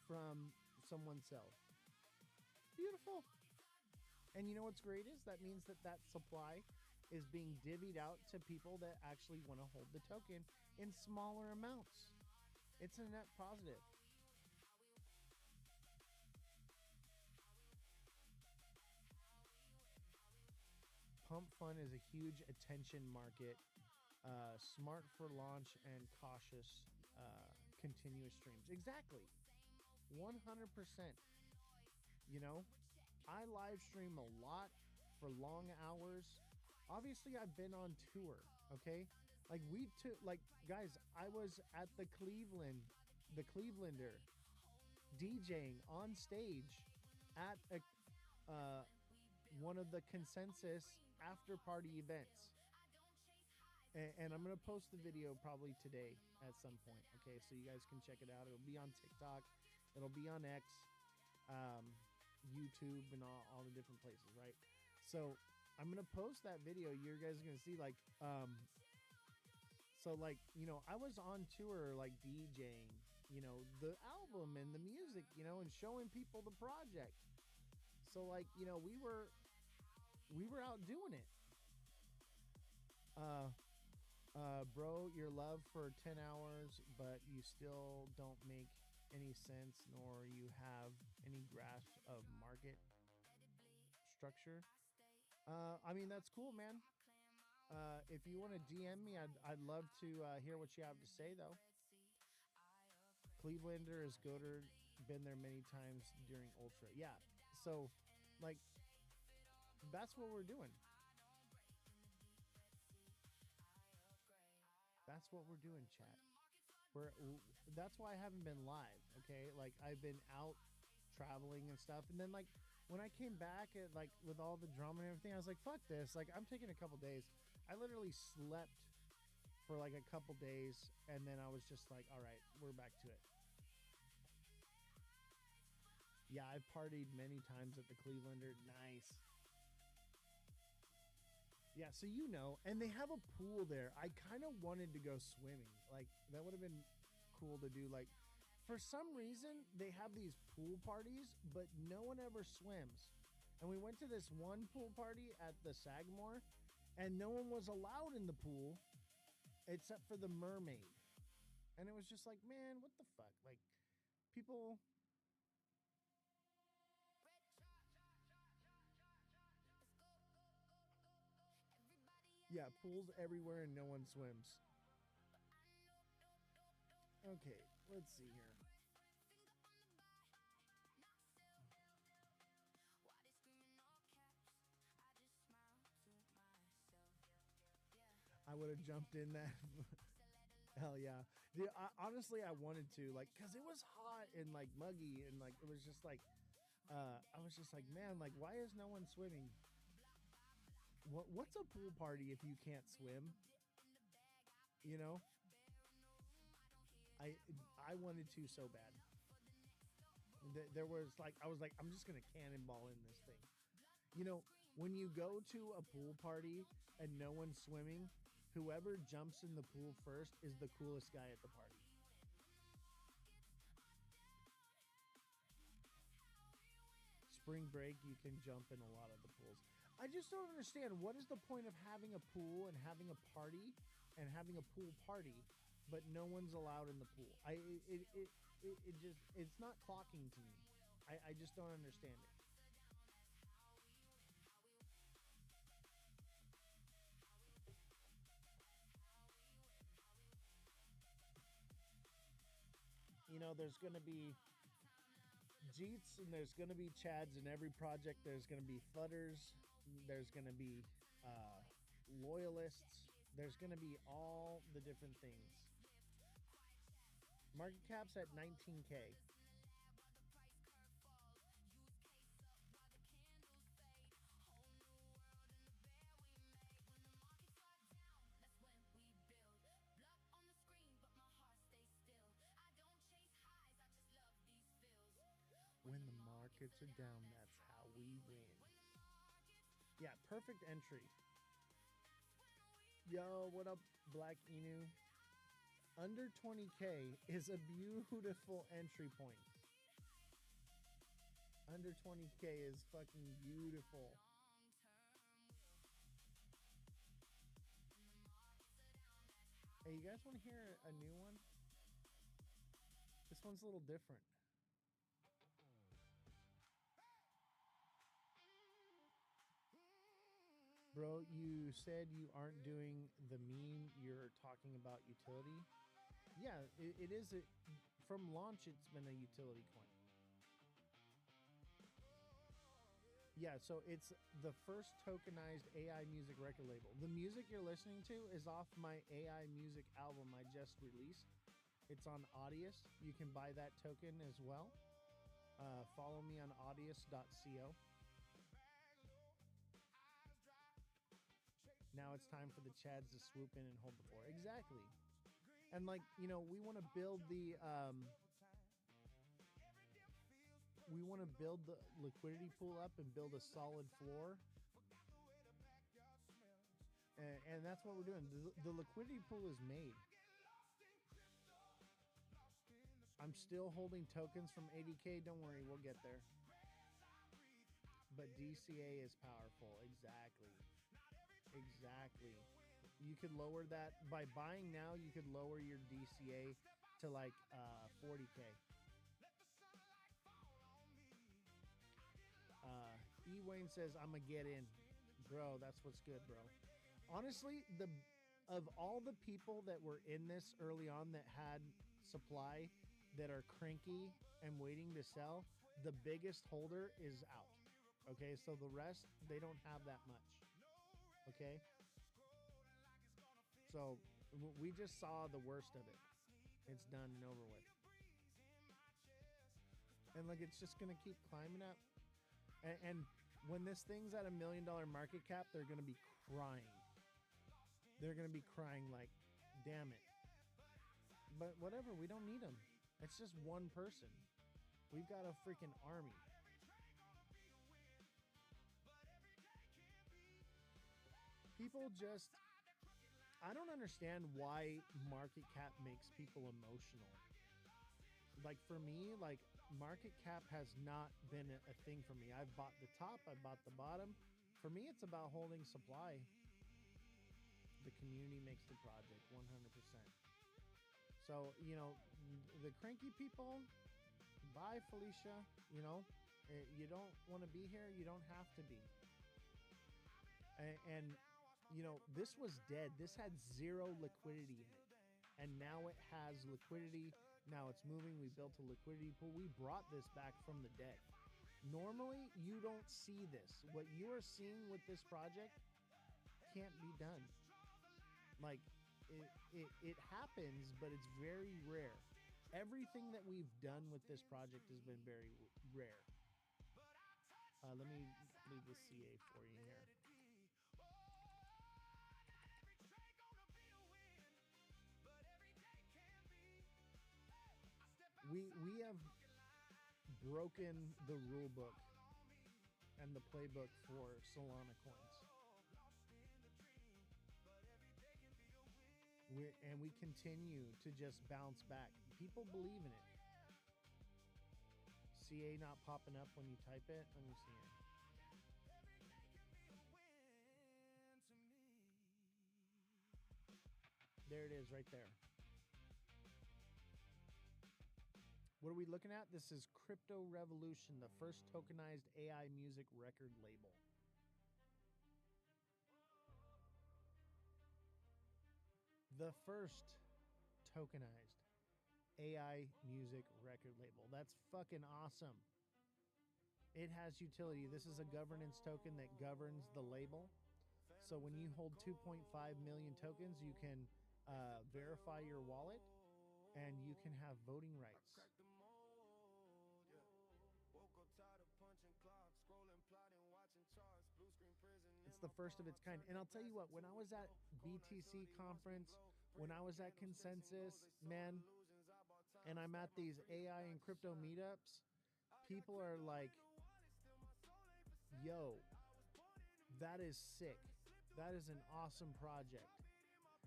from someone's self. Beautiful. And you know what's great is that means that that supply is being divvied out to people that actually want to hold the token in smaller amounts. It's a net positive. Pump Fun is a huge attention market, smart for launch and cautious continuous streams. Exactly. 100%. You know, I live stream a lot for long hours. Obviously, I've been on tour, okay? Like guys, I was at the Clevelander, DJing on stage at one of the Consensus after party events. And I'm going to post the video probably today at some point. Okay. So you guys can check it out. It'll be on TikTok. It'll be on X, YouTube and all the different places. Right. So I'm going to post that video. You guys are going to see I was on tour, like DJing, the album and the music, and showing people the project. So we were out doing it. Bro, your love for 10 hours, but you still don't make any sense, nor you have any grasp of market structure. I mean, that's cool, man. If you want to DM me, I'd love to hear what you have to say, though. Clevelander is goated, been there many times during Ultra. Yeah, so, that's what we're doing. That's what we're doing, chat. That's why I haven't been live, okay? Like, I've been out traveling and stuff, and then, when I came back, with all the drama and everything, I was like, fuck this. I'm taking a couple days. I literally slept for, a couple days, and then I was just like, all right, we're back to it. Yeah, I partied many times at the Clevelander. Nice. Yeah, so and they have a pool there. I kind of wanted to go swimming. That would have been cool to do. For some reason, they have these pool parties, but no one ever swims. And we went to this one pool party at the Sagamore, and no one was allowed in the pool except for the mermaid. And it was just like, man, what the fuck? People... Yeah, pools everywhere and no one swims. Okay, let's see here. I would have jumped in that. Hell yeah. Dude, honestly, I wanted to, because it was hot and, muggy, and, it was just, I was just like, man, why is no one swimming? What's a pool party if you can't swim? I I wanted to so bad. There was like I was like I'm just gonna cannonball in this thing. You know, when you go to a pool party and no one's swimming, whoever jumps in the pool first is the coolest guy at the party. Spring break, you can jump in a lot of the pools. I just don't understand what is the point of having a pool and having a party and having a pool party, but no one's allowed in the pool. It just it's not clocking to me. I just don't understand it. You know, there's going to be Jeets and there's going to be Chads in every project. There's going to be Fudders. There's going to be Loyalists. There's going to be all the different things. Market cap's at 19K. When the markets are down, that's how we win. Yeah, perfect entry. Yo, what up, Black Inu? Under 20K is a beautiful entry point. Under 20K is fucking beautiful. Hey, you guys want to hear a new one? This one's a little different. Bro, you said you aren't doing the meme, you're talking about utility. Yeah, it is. From launch, it's been a utility coin. Yeah, so it's the first tokenized AI music record label. The music you're listening to is off my AI music album I just released. It's on Audius. You can buy that token as well. Follow me on audius.co. Now it's time for the Chads to swoop in and hold the floor. Exactly. And like, you know, we want to build the liquidity pool up and build a solid floor. And that's what we're doing. The liquidity pool is made. I'm still holding tokens from 80K. Don't worry, we'll get there. But DCA is powerful. Exactly. Exactly. You could lower that by buying now. You could lower your DCA to like 40K. E Wayne says I'm gonna get in, bro. That's what's good, bro. Honestly, of all the people that were in this early on that had supply that are cranky and waiting to sell, the biggest holder is out. Okay, so the rest they don't have that much. Okay. So we just saw the worst of it. It's done and over with. And like it's just gonna keep climbing up. And when this thing's at $1 million market cap, they're gonna be crying. They're gonna be crying like, damn it. But whatever, we don't need them. It's just one person. We've got a freaking army. People just, I don't understand why market cap makes people emotional. Like for me, like market cap has not been a thing for me. I've bought the top, I've bought the bottom. For me, it's about holding supply. The community makes the project 100%. So, you know, the cranky people, bye Felicia, you know, you don't want to be here, you don't have to be. And you know, this was dead. This had zero liquidity in it. And now it has liquidity. Now it's moving. We built a liquidity pool. We brought this back from the dead. Normally, you don't see this. What you are seeing with this project can't be done. Like, it happens, but it's very rare. Everything that we've done with this project has been very rare. Let me leave the CA for you here. broken the rule book and the playbook for Solana coins. And we continue to just bounce back. People believe in it. CA not popping up when you type it. Let me see it. There it is right there. What are we looking at? This is Crypto Revolution, the first tokenized AI music record label. The first tokenized AI music record label. That's fucking awesome. It has utility. This is a governance token that governs the label. So when you hold 2.5 million tokens, you can verify your wallet and you can have voting rights. It's the first of its kind. And I'll tell you what, when I was at BTC conference, when I was at Consensus, man, and I'm at these AI and crypto meetups, people are like, yo, that is sick. That is an awesome project.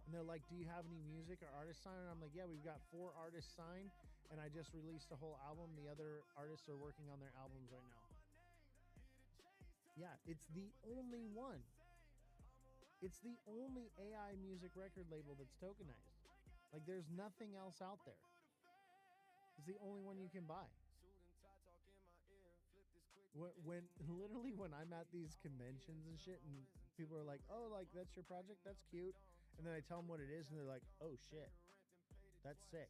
And they're like, do you have any music or artists signed? And I'm like, yeah, we've got 4 artists signed, and I just released a whole album. The other artists are working on their albums right now. Yeah, it's the only one. It's the only AI music record label that's tokenized. Like, there's nothing else out there. It's the only one you can buy. When I'm at these conventions and shit, and people are like, oh, like, that's your project? That's cute. And then I tell them what it is, and they're like, oh, shit. That's sick.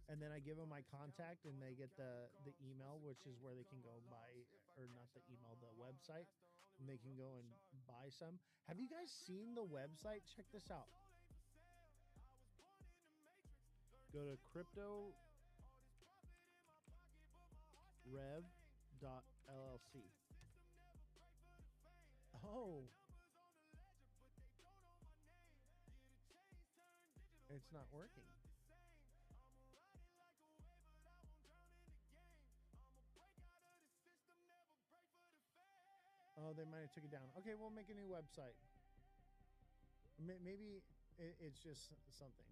And then I give them my contact, and they get the email, which is where they can go buy, or not the email, the website, and they can go and buy some. Have you guys seen the website? Check this out. Go to cryptorev.llc. Oh. It's not working. Oh, they might have took it down. Okay, we'll make a new website. Maybe it's just something.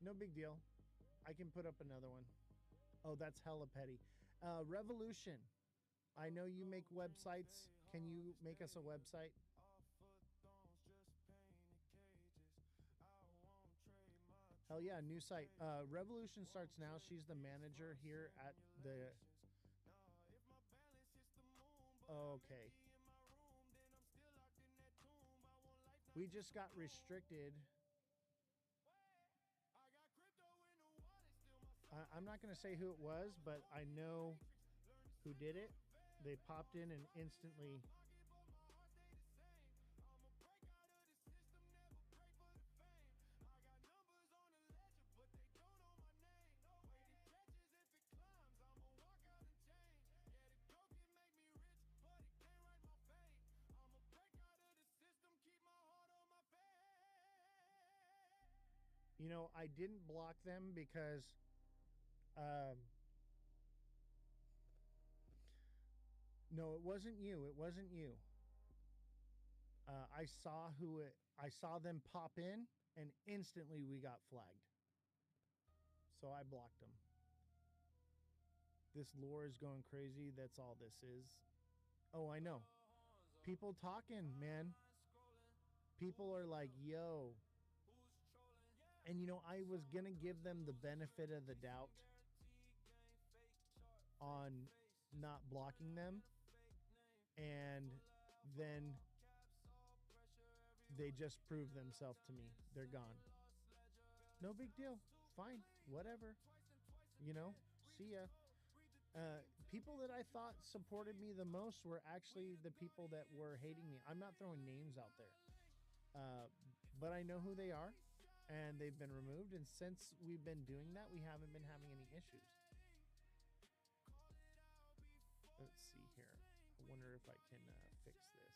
No big deal. I can put up another one. Oh, that's hella petty. Revolution. I know you make websites. Can you make us a website? Hell yeah, new site. Revolution starts now. She's the manager here at the... Okay. We just got restricted. I'm not going to say who it was, but I know who did it. They popped in and instantly... You know, I didn't block them because no, it wasn't you. It wasn't you. I saw I saw them pop in, and instantly we got flagged. So I blocked them. This lore is going crazy. That's all this is. Oh, I know. People talking, man. People are like, yo. And, you know, I was going to give them the benefit of the doubt on not blocking them. And then they just proved themselves to me. They're gone. No big deal. Fine. Whatever. You know, see ya. People that I thought supported me the most were actually the people that were hating me. I'm not throwing names out there. But I know who they are. And they've been removed. And since we've been doing that, we haven't been having any issues. Let's see here. I wonder if I can fix this.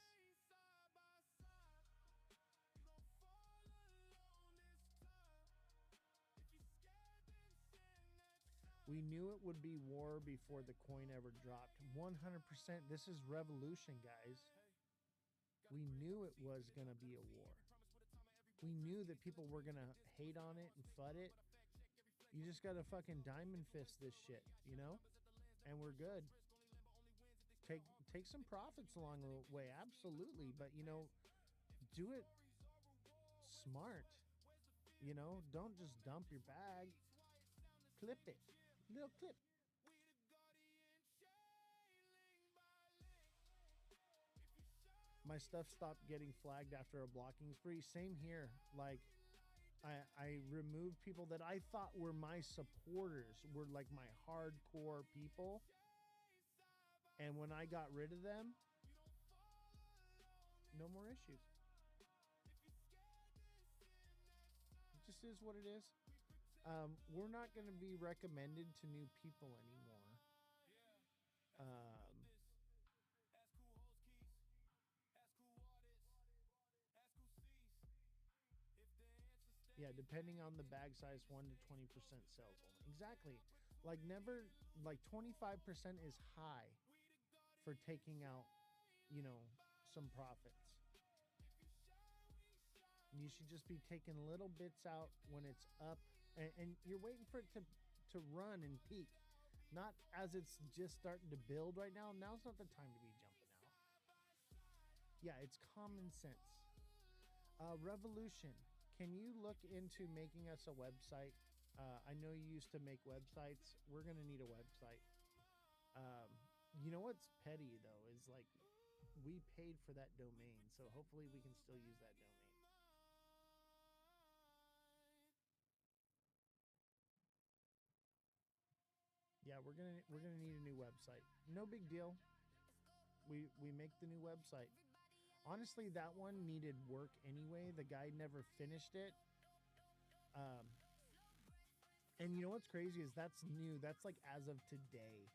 We knew it would be war before the coin ever dropped. 100%. This is revolution, guys. We knew it was going to be a war. We knew that people were going to hate on it and FUD it. You just got to fucking diamond fist this shit, you know? And we're good. Take some profits along the way, absolutely. But, you know, do it smart. You know, don't just dump your bag. Clip it. Little clip. My stuff stopped getting flagged after a blocking spree. Same here. Like, I removed people that I thought were my supporters, were like my hardcore people. And when I got rid of them, no more issues. It just is what it is. We're not going to be recommended to new people anymore. Yeah, depending on the bag size, 1 to 20% sales only. Exactly. Like never, like 25% is high for taking out, you know, some profits. You should just be taking little bits out when it's up, and you're waiting for it to run and peak, not as it's just starting to build right now. Now's not the time to be jumping out. Yeah, it's common sense. Revolution. Can you look into making us a website? I know you used to make websites. We're going to need a website. You know what's petty, though, is like we paid for that domain. So hopefully we can still use that domain. Yeah, we're gonna need a new website. No big deal. We make the new website. Honestly, that one needed work anyway. The guy never finished it. And you know what's crazy is that's new. That's like as of today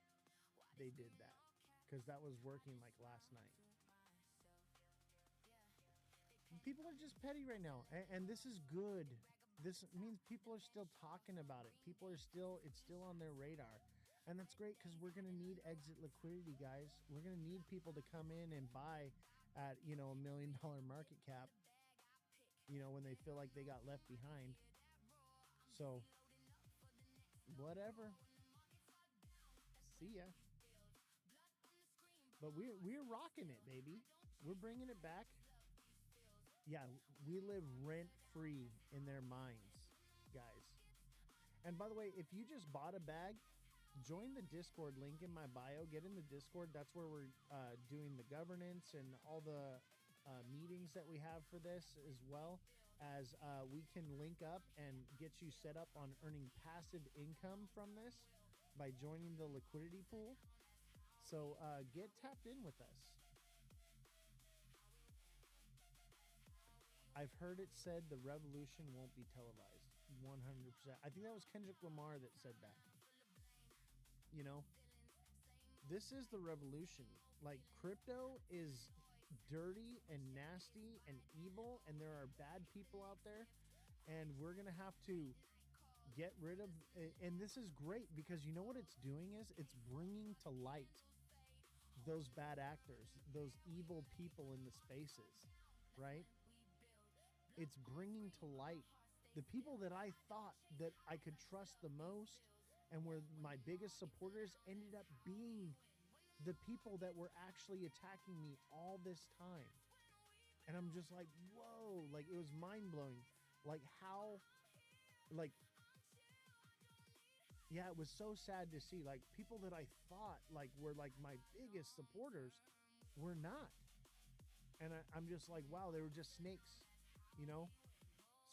they did that, because that was working like last night. People are just petty right now, and this is good. This means people are still talking about it. People are still, it's still on their radar. And that's great, because we're going to need exit liquidity, guys. We're going to need people to come in and buy at, you know, $1 million market cap, you know, when they feel like they got left behind. So, whatever. See ya. But we're rocking it, baby. We're bringing it back. Yeah, we live rent-free in their minds, guys. And by the way, if you just bought a bag, join the Discord link in my bio. Get in the Discord. That's where we're doing the governance and all the meetings that we have for this, as well as we can link up and get you set up on earning passive income from this by joining the liquidity pool. So get tapped in with us. I've heard it said the revolution won't be televised. 100%. I think that was Kendrick Lamar that said that. You know, this is the revolution. Like, crypto is dirty and nasty and evil, and there are bad people out there, and we're going to have to get rid of, and this is great, because you know what it's doing is it's bringing to light those bad actors, those evil people in the spaces, right? It's bringing to light the people that I thought that I could trust the most and were my biggest supporters ended up being the people that were actually attacking me all this time. And I'm just like, whoa, like it was mind blowing. Like how, like, yeah, it was so sad to see, like, people that I thought like were like my biggest supporters were not. And I'm just like, wow, they were just snakes, you know,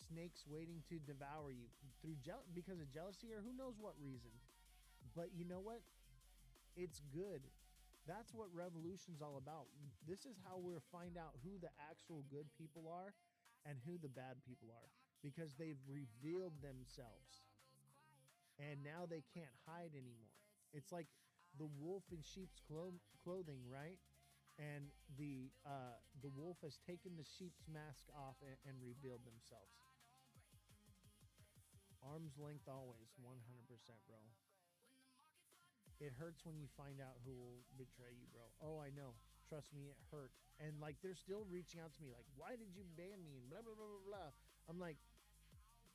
snakes waiting to devour you through because of jealousy or who knows what reason. But you know what? It's good. That's what revolution's all about. This is how we'll find out who the actual good people are and who the bad people are, because they've revealed themselves. And now they can't hide anymore. It's like the wolf in sheep's clothing, right? And the wolf has taken the sheep's mask off and revealed themselves. Arm's length always, 100%, bro. it hurts when you find out who will betray you, bro. Oh, I know. Trust me, it hurt. And like they're still reaching out to me, like, why did you ban me? And blah blah blah blah blah. I'm like,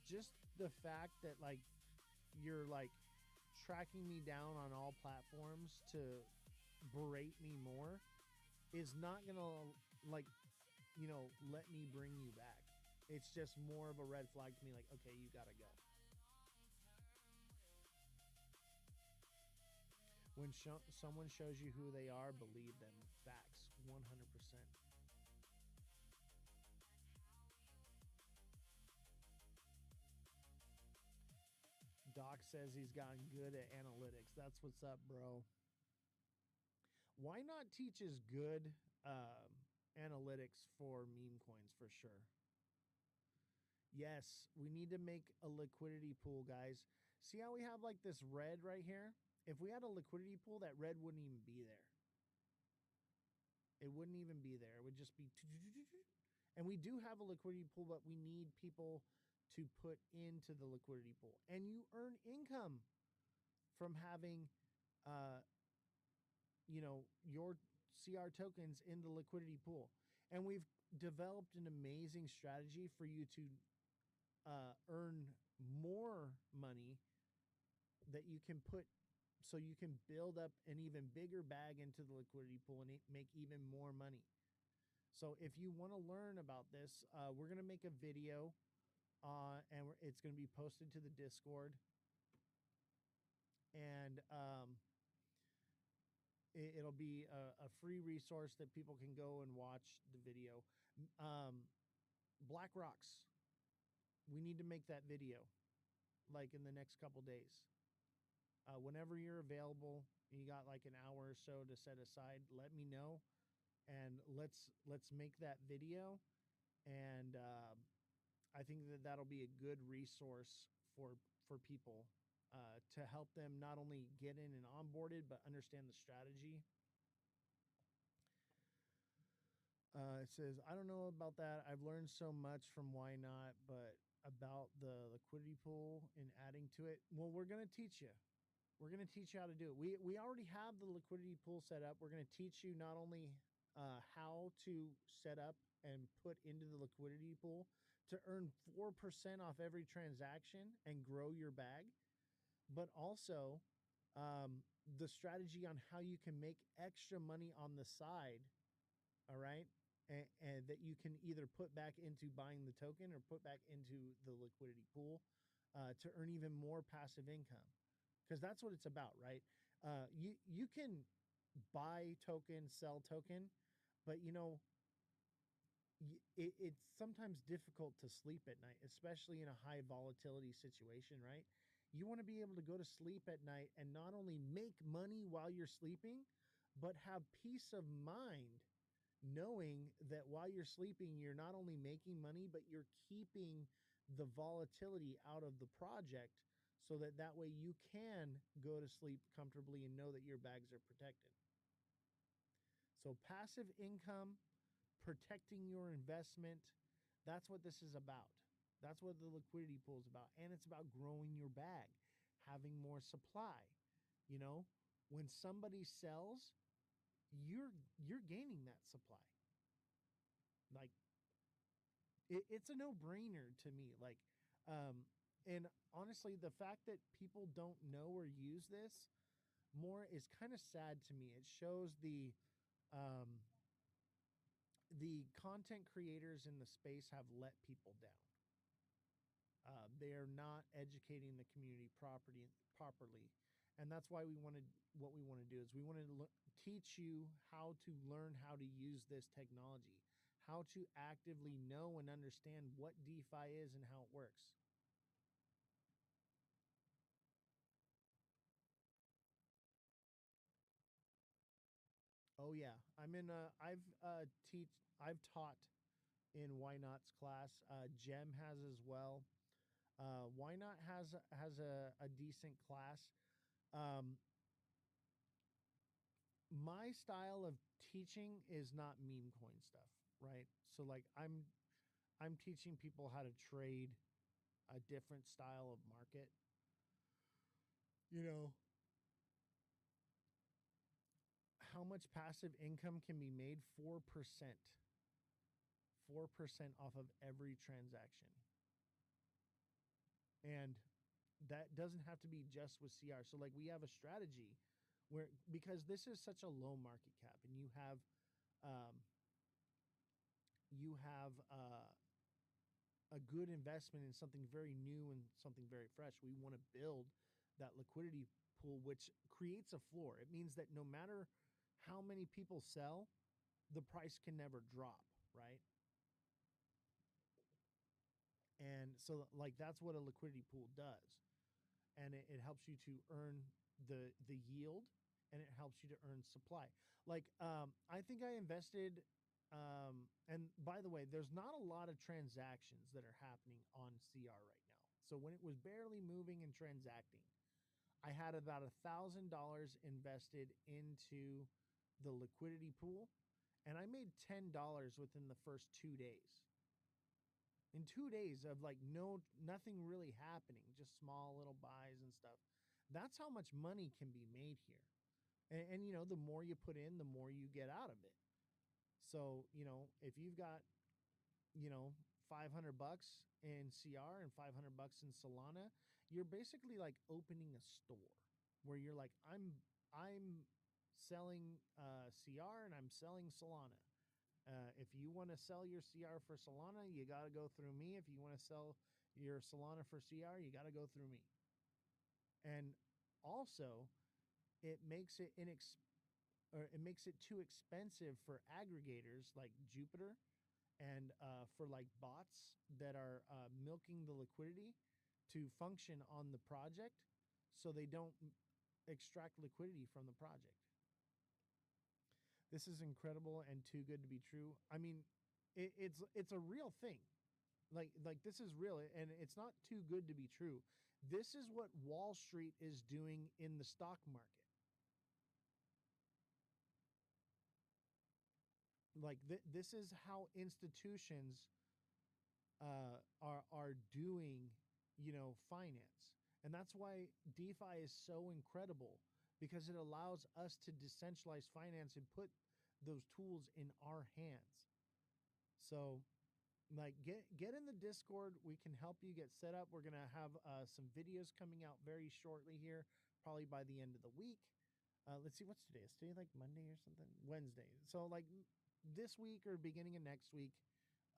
just the fact that like you're like tracking me down on all platforms to berate me more is not gonna like let me bring you back. It's just more of a red flag to me, like, okay, you gotta go. When someone shows you who they are, believe them. Facts, 100%. Doc says he's gotten good at analytics. That's what's up, bro. Why not teach us good analytics for meme coins for sure? Yes, we need to make a liquidity pool, guys. See how we have like this red right here? If we had a liquidity pool, that red wouldn't even be there. It wouldn't even be there. It would just be... And we do have a liquidity pool, but we need people to put into the liquidity pool. And you earn income from having, your CR tokens in the liquidity pool. And we've developed an amazing strategy for you to earn more money that you can put, so you can build up an even bigger bag into the liquidity pool and make even more money. So if you want to learn about this, we're going to make a video and it's going to be posted to the Discord. And it'll be a free resource that people can go and watch the video. Black Rocks, we need to make that video like in the next couple days. Whenever you're available, you got like an hour or so to set aside, let me know, and let's make that video. And I think that that'll be a good resource for people to help them not only get in and onboarded, but understand the strategy. It says, I don't know about that. I've learned so much from Why Not, but about the liquidity pool and adding to it. Well, we're going to teach you. We're going to teach you how to do it. We already have the liquidity pool set up. We're going to teach you not only how to set up and put into the liquidity pool to earn 4% off every transaction and grow your bag, but also the strategy on how you can make extra money on the side, all right? And that you can either put back into buying the token or put back into the liquidity pool to earn even more passive income. Because that's what it's about, right? You can buy token, sell token, but it's sometimes difficult to sleep at night, especially in a high volatility situation, right? You want to be able to go to sleep at night and not only make money while you're sleeping, but have peace of mind knowing that while you're sleeping, you're not only making money, but you're keeping the volatility out of the project, so that way you can go to sleep comfortably and know that your bags are protected. So passive income, protecting your investment, that's what this is about. That's what the liquidity pool is about. And it's about growing your bag, having more supply. When somebody sells, you're gaining that supply. Like, it's a no-brainer to me. Like, and honestly, the fact that people don't know or use this more is kind of sad to me. It shows the content creators in the space have let people down. They are not educating the community properly, and that's why what we want to do is we want to teach you how to learn how to use this technology, how to actively know and understand what DeFi is and how it works. Oh yeah, I've taught in Why Not's class. Gem has as well. Why Not has a decent class. My style of teaching is not meme coin stuff, right? So like I'm teaching people how to trade a different style of market. how much passive income can be made? 4%. 4% off of every transaction. And that doesn't have to be just with CR. So like we have a strategy where, because this is such a low market cap, and you have a good investment in something very new and something very fresh. We want to build that liquidity pool, which creates a floor. It means that no matter how many people sell, the price can never drop, right? And so like that's what a liquidity pool does. And it helps you to earn the yield, and it helps you to earn supply. Like I think I invested and by the way, there's not a lot of transactions that are happening on CR right now. So when it was barely moving and transacting, I had about $1,000 invested into the liquidity pool, and I made $10 within the first 2 days. In 2 days of like nothing really happening, just small little buys and stuff. That's how much money can be made here. And you know, the more you put in, the more you get out of it. So, you know, if you've got, you know, $500 in CR and $500 in Solana, you're basically like opening a store where you're like, I'm selling CR and I'm selling Solana. If you want to sell your CR for Solana, you got to go through me. If you want to sell your Solana for CR, you got to go through me. And also, it makes it too expensive for aggregators like Jupiter and for like bots that are milking the liquidity to function on the project, so they don't extract liquidity from the project. This is incredible and too good to be true. I mean, it's a real thing. Like this is real, and it's not too good to be true. This is what Wall Street is doing in the stock market. Like this is how institutions are doing, you know, finance. And that's why DeFi is so incredible, because it allows us to decentralize finance and put those tools in our hands. So like get in the Discord. We can help you get set up. We're going to have some videos coming out very shortly here, probably by the end of the week. Let's see, what's today? Is today like Monday or something? Wednesday. So like this week or beginning of next week,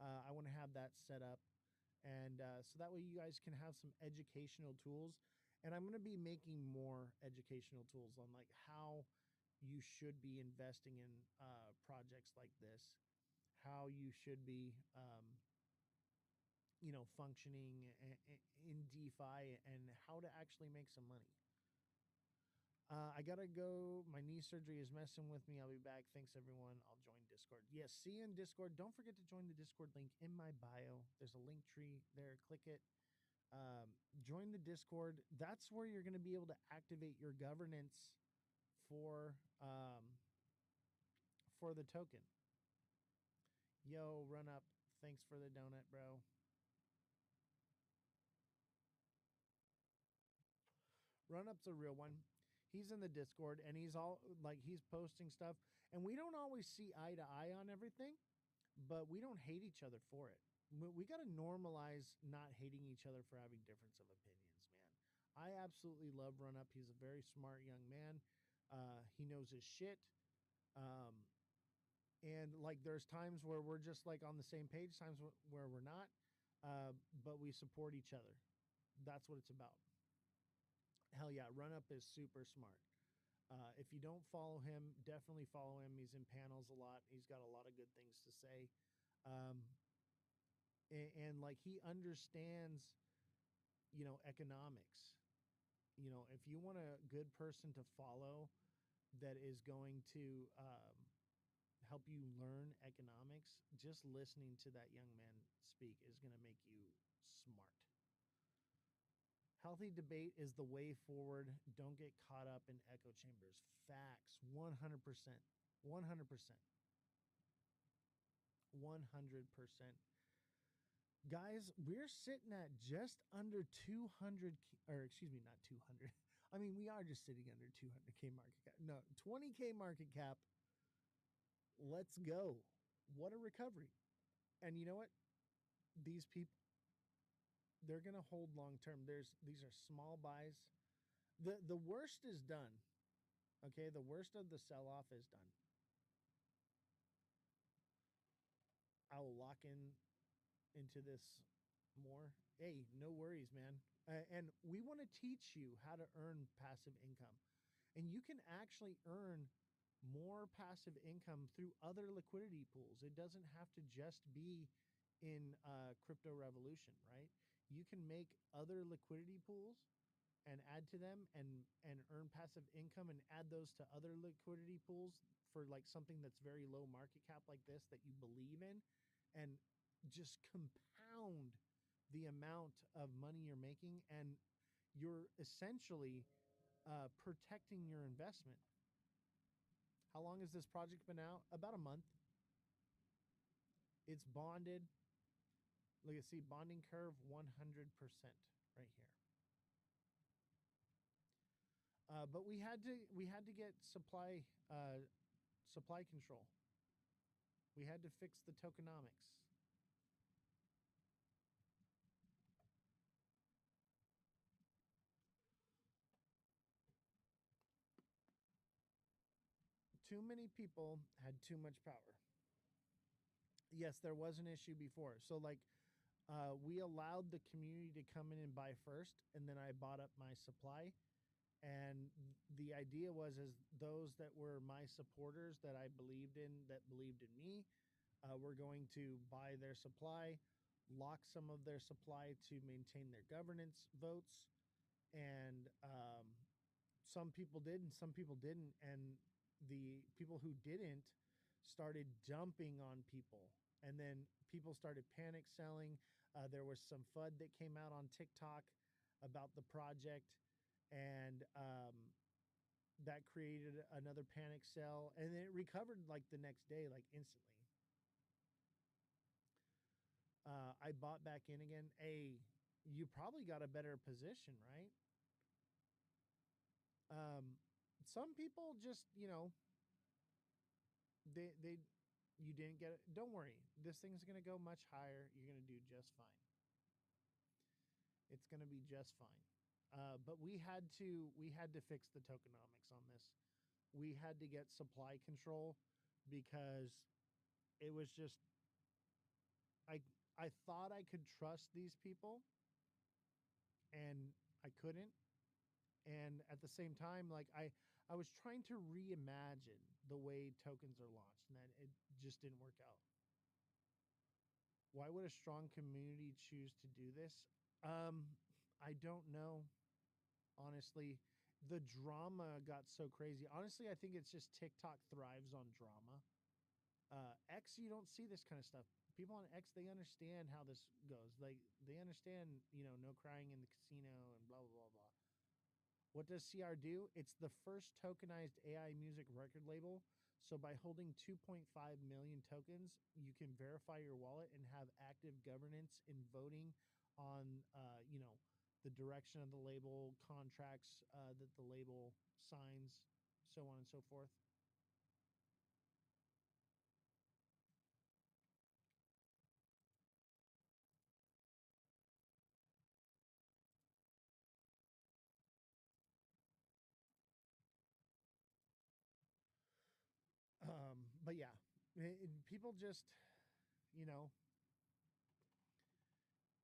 I want to have that set up. And so that way you guys can have some educational tools. And I'm going to be making more educational tools on like how you should be investing in projects like this, how you should be, you know, functioning in DeFi, and how to actually make some money. I gotta go. My knee surgery is messing with me. I'll be back. Thanks, everyone. I'll join Discord. Yes, see you in Discord. Don't forget to join the Discord link in my bio. There's a link tree there. Click it. Join the Discord. That's where you're going to be able to activate your governance for the token. Yo, run up. Thanks for the donut, bro. Run up's a real one. He's in the Discord, and he's all like, he's posting stuff, and we don't always see eye to eye on everything, but we don't hate each other for it. We got to normalize not hating each other for having difference of opinions, man. I absolutely love Run Up. He's a very smart young man. He knows his shit. And like, there's times where we're just like on the same page, times where we're not, but we support each other. That's what it's about. Hell yeah, Run Up is super smart. If you don't follow him, definitely follow him. He's in panels a lot. He's got a lot of good things to say. And like, he understands, you know, economics. You know, if you want a good person to follow that is going to help you learn economics, just listening to that young man speak is going to make you smart. Healthy debate is the way forward. Don't get caught up in echo chambers. Facts. 100%. 100%. 100%. Guys, we're sitting at just under 200, or excuse me, not 200, I mean, we are just sitting under 200K market cap. No, 20K market cap. Let's go. What a recovery. And you know what? These people, they're going to hold long term. These are small buys. The worst is done. Okay, the worst of the sell off is done. I will lock into this more. Hey, no worries, man. And we want to teach you how to earn passive income. And you can actually earn more passive income through other liquidity pools. It doesn't have to just be in crypto revolution, right? You can make other liquidity pools and add to them and earn passive income and add those to other liquidity pools for like something that's very low market cap like this that you believe in, and just compound the amount of money you're making, and you're essentially protecting your investment. How long has this project been out? About a month. It's bonded. Look at, see, bonding curve 100% right here. But we had to get supply control. We had to fix the tokenomics. Too many people had too much power. Yes, there was an issue before. So like we allowed the community to come in and buy first, and then I bought up my supply. And the idea was, as those that were my supporters that I believed in, that believed in me, were going to buy their supply, lock some of their supply to maintain their governance votes. And some people did and some people didn't. And the people who didn't started dumping on people. And then people started panic selling. There was some FUD that came out on TikTok about the project, and that created another panic sell, and it recovered like the next day, like instantly. I bought back in again. You probably got a better position, right? Some people just, they you didn't get it. Don't worry, this thing's gonna go much higher. You're gonna do just fine. It's gonna be just fine. But we had to fix the tokenomics on this. We had to get supply control because it was just, I thought I could trust these people, and I couldn't. And at the same time, like I was trying to reimagine the way tokens are launched, and that it just didn't work out. Why would a strong community choose to do this? I don't know. Honestly, the drama got so crazy. Honestly, I think it's just TikTok thrives on drama. X, you don't see this kind of stuff. People on X, they understand how this goes. Like they understand, no crying in the casino and blah blah blah blah. What does CR do? It's the first tokenized AI music record label. So by holding 2.5 million tokens, you can verify your wallet and have active governance in voting on, the direction of the label, contracts that the label signs, so on and so forth. But yeah, people just, you know,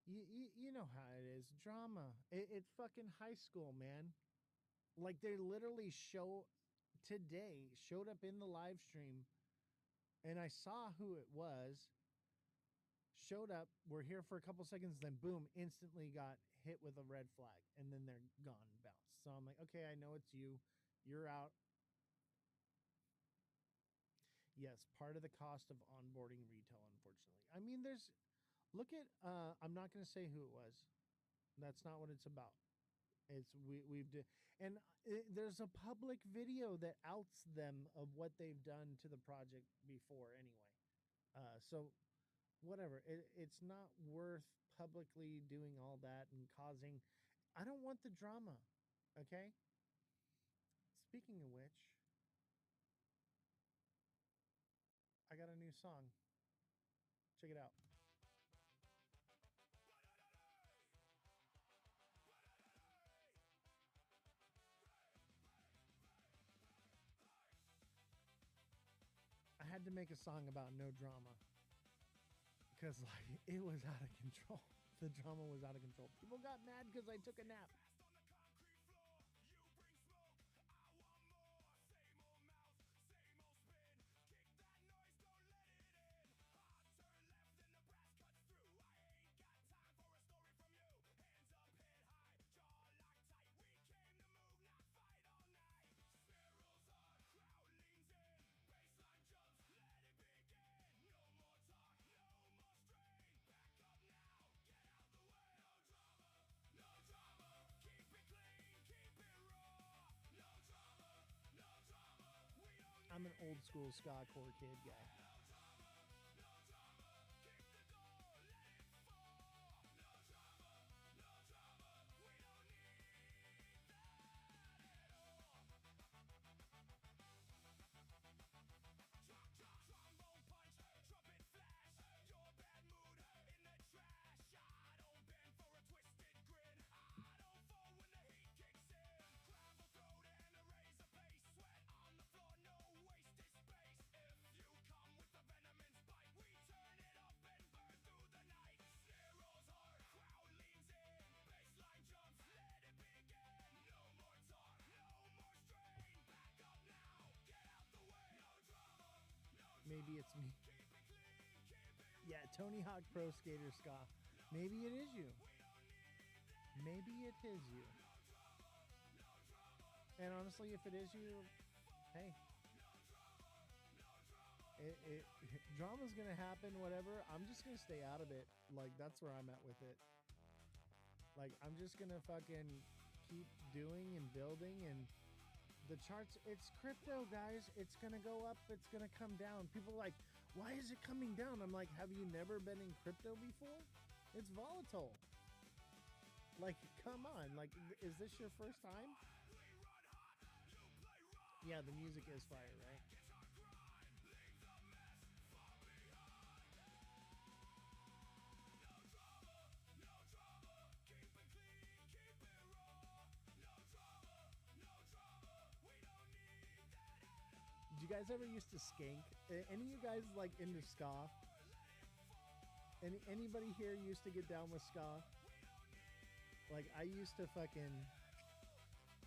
you know how it is. Drama. It's fucking high school, man. Like they literally showed up in the live stream, and I saw who it was. Showed up, we're here for a couple seconds, then boom, instantly got hit with a red flag, and then they're gone, bounced. So I'm like, okay, I know it's you. You're out. Yes, part of the cost of onboarding retail, unfortunately. I mean, look at, I'm not going to say who it was. That's not what it's about. And there's a public video that outs them of what they've done to the project before anyway. So whatever, it's not worth publicly doing all that and causing. I don't want the drama. Okay. Speaking of which, I got a new song. Check it out. I had to make a song about no drama because like it was out of control. The drama was out of control. People got mad because I took a nap. I'm an old school ska core kid guy. Maybe it's me. Yeah, Tony Hawk Pro Skater Ska. Maybe it is you. Maybe it is you. And honestly, if it is you, hey, drama's gonna happen. Whatever. I'm just gonna stay out of it. Like that's where I'm at with it. Like I'm just gonna fucking keep doing and building and. The charts, it's crypto, guys. It's going to go up. It's going to come down. People are like, why is it coming down? I'm like, have you never been in crypto before? It's volatile. Like, come on. Like, is this your first time? Yeah, the music is fire, right? Did you guys ever used to skank? Any of you guys like into ska? Anybody here used to get down with ska? Like I used to fucking.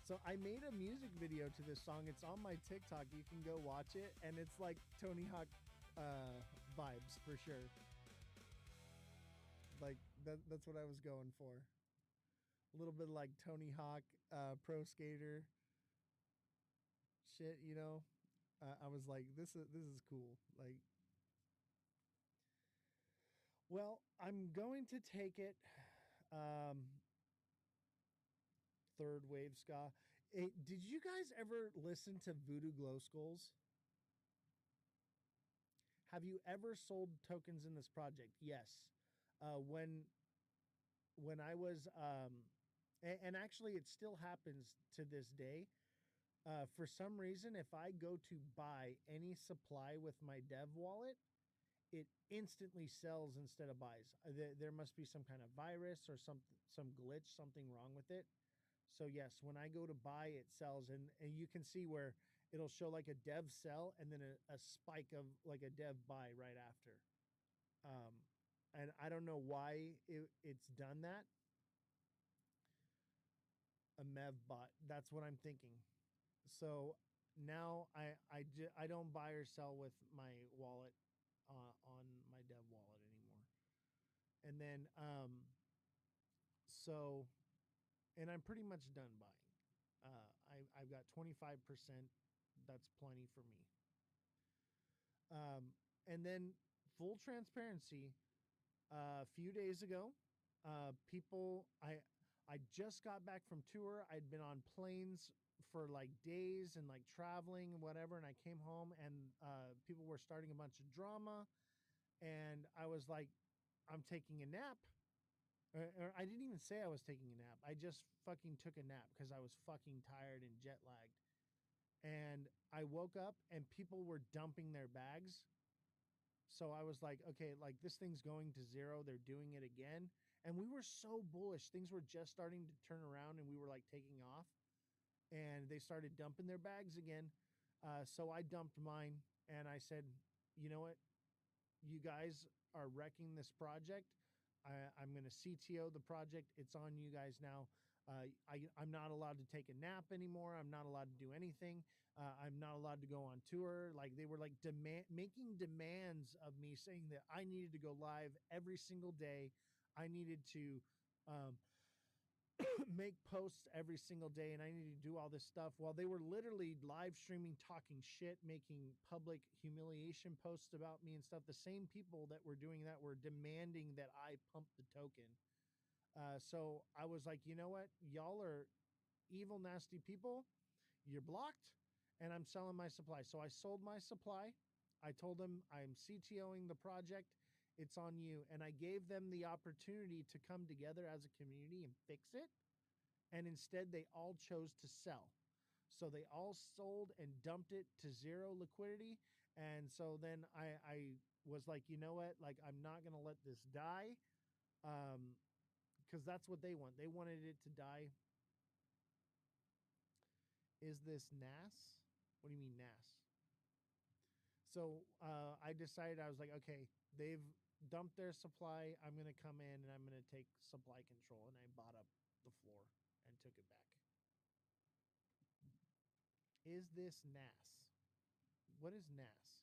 So I made a music video to this song. It's on my TikTok. You can go watch it, and it's like Tony Hawk vibes for sure. Like that's what I was going for. A little bit like Tony Hawk, pro skater shit, you know. I was like, this is cool. Like, well, I'm going to take it. Third wave ska. Did you guys ever listen to Voodoo Glow Skulls? Have you ever sold tokens in this project? Yes. When I was and actually it still happens to this day. For some reason, if I go to buy any supply with my dev wallet, it instantly sells instead of buys. There must be some kind of virus or some glitch, something wrong with it. So yes, when I go to buy, it sells, and you can see where it'll show like a dev sell and then a spike of like a dev buy right after. And I don't know why it's done that. A mev bot. That's what I'm thinking. So now I don't buy or sell with my wallet on my dev wallet anymore. And then so and I'm pretty much done buying. I've got 25%. That's plenty for me. And then full transparency. A few days ago, I just got back from tour. I'd been on planes for like days and like traveling and whatever, and I came home and people were starting a bunch of drama, and I was like, I'm taking a nap. Or I didn't even say I was taking a nap. I just fucking took a nap because I was fucking tired and jet lagged. And I woke up and people were dumping their bags. So I was like, okay, like this thing's going to zero. They're doing it again. And we were so bullish. Things were just starting to turn around and we were like taking off. And they started dumping their bags again. So I dumped mine and I said, you know what? You guys are wrecking this project. I'm going to CTO the project. It's on you guys now. I'm not allowed to take a nap anymore. I'm not allowed to do anything. I'm not allowed to go on tour. Like they were like making demands of me, saying that I needed to go live every single day. I needed to um, make posts every single day, and I needed to do all this stuff while they were literally live streaming, talking shit, making public humiliation posts about me and stuff. The same people that were doing that were demanding that I pump the token. So I was like, you know what? Y'all are evil, nasty people. You're blocked, and I'm selling my supply. So I sold my supply. I told them I'm CTOing the project. It's on you. And I gave them the opportunity to come together as a community and fix it. And instead, they all chose to sell. So they all sold and dumped it to zero liquidity. And so then I was like, you know what? Like, I'm not going to let this die. Because that's what they want. They wanted it to die. Is this NAS? What do you mean NAS? So I decided, I was like, okay, they've dumped their supply. I'm going to come in and I'm going to take supply control. And I bought up the floor and took it back. Is this NAS? What is NAS?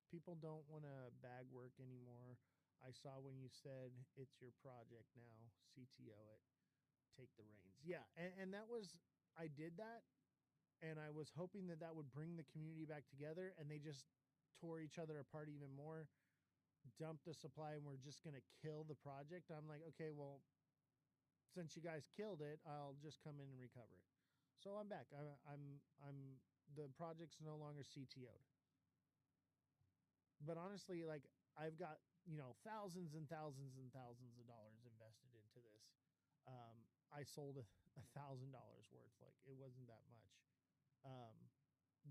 People don't want to bag work anymore. I saw when you said it's your project now, CTO it, take the reins. Yeah, and that was, I did that, and I was hoping that that would bring the community back together, and they just tore each other apart even more, dumped the supply, and we're just going to kill the project. I'm like, okay, well, since you guys killed it, I'll just come in and recover it. So I'm back. I'm the project's no longer CTO'd. But honestly, like I've got, thousands and thousands and thousands of dollars invested into this. I sold $1,000 worth. Like it wasn't that much. Um,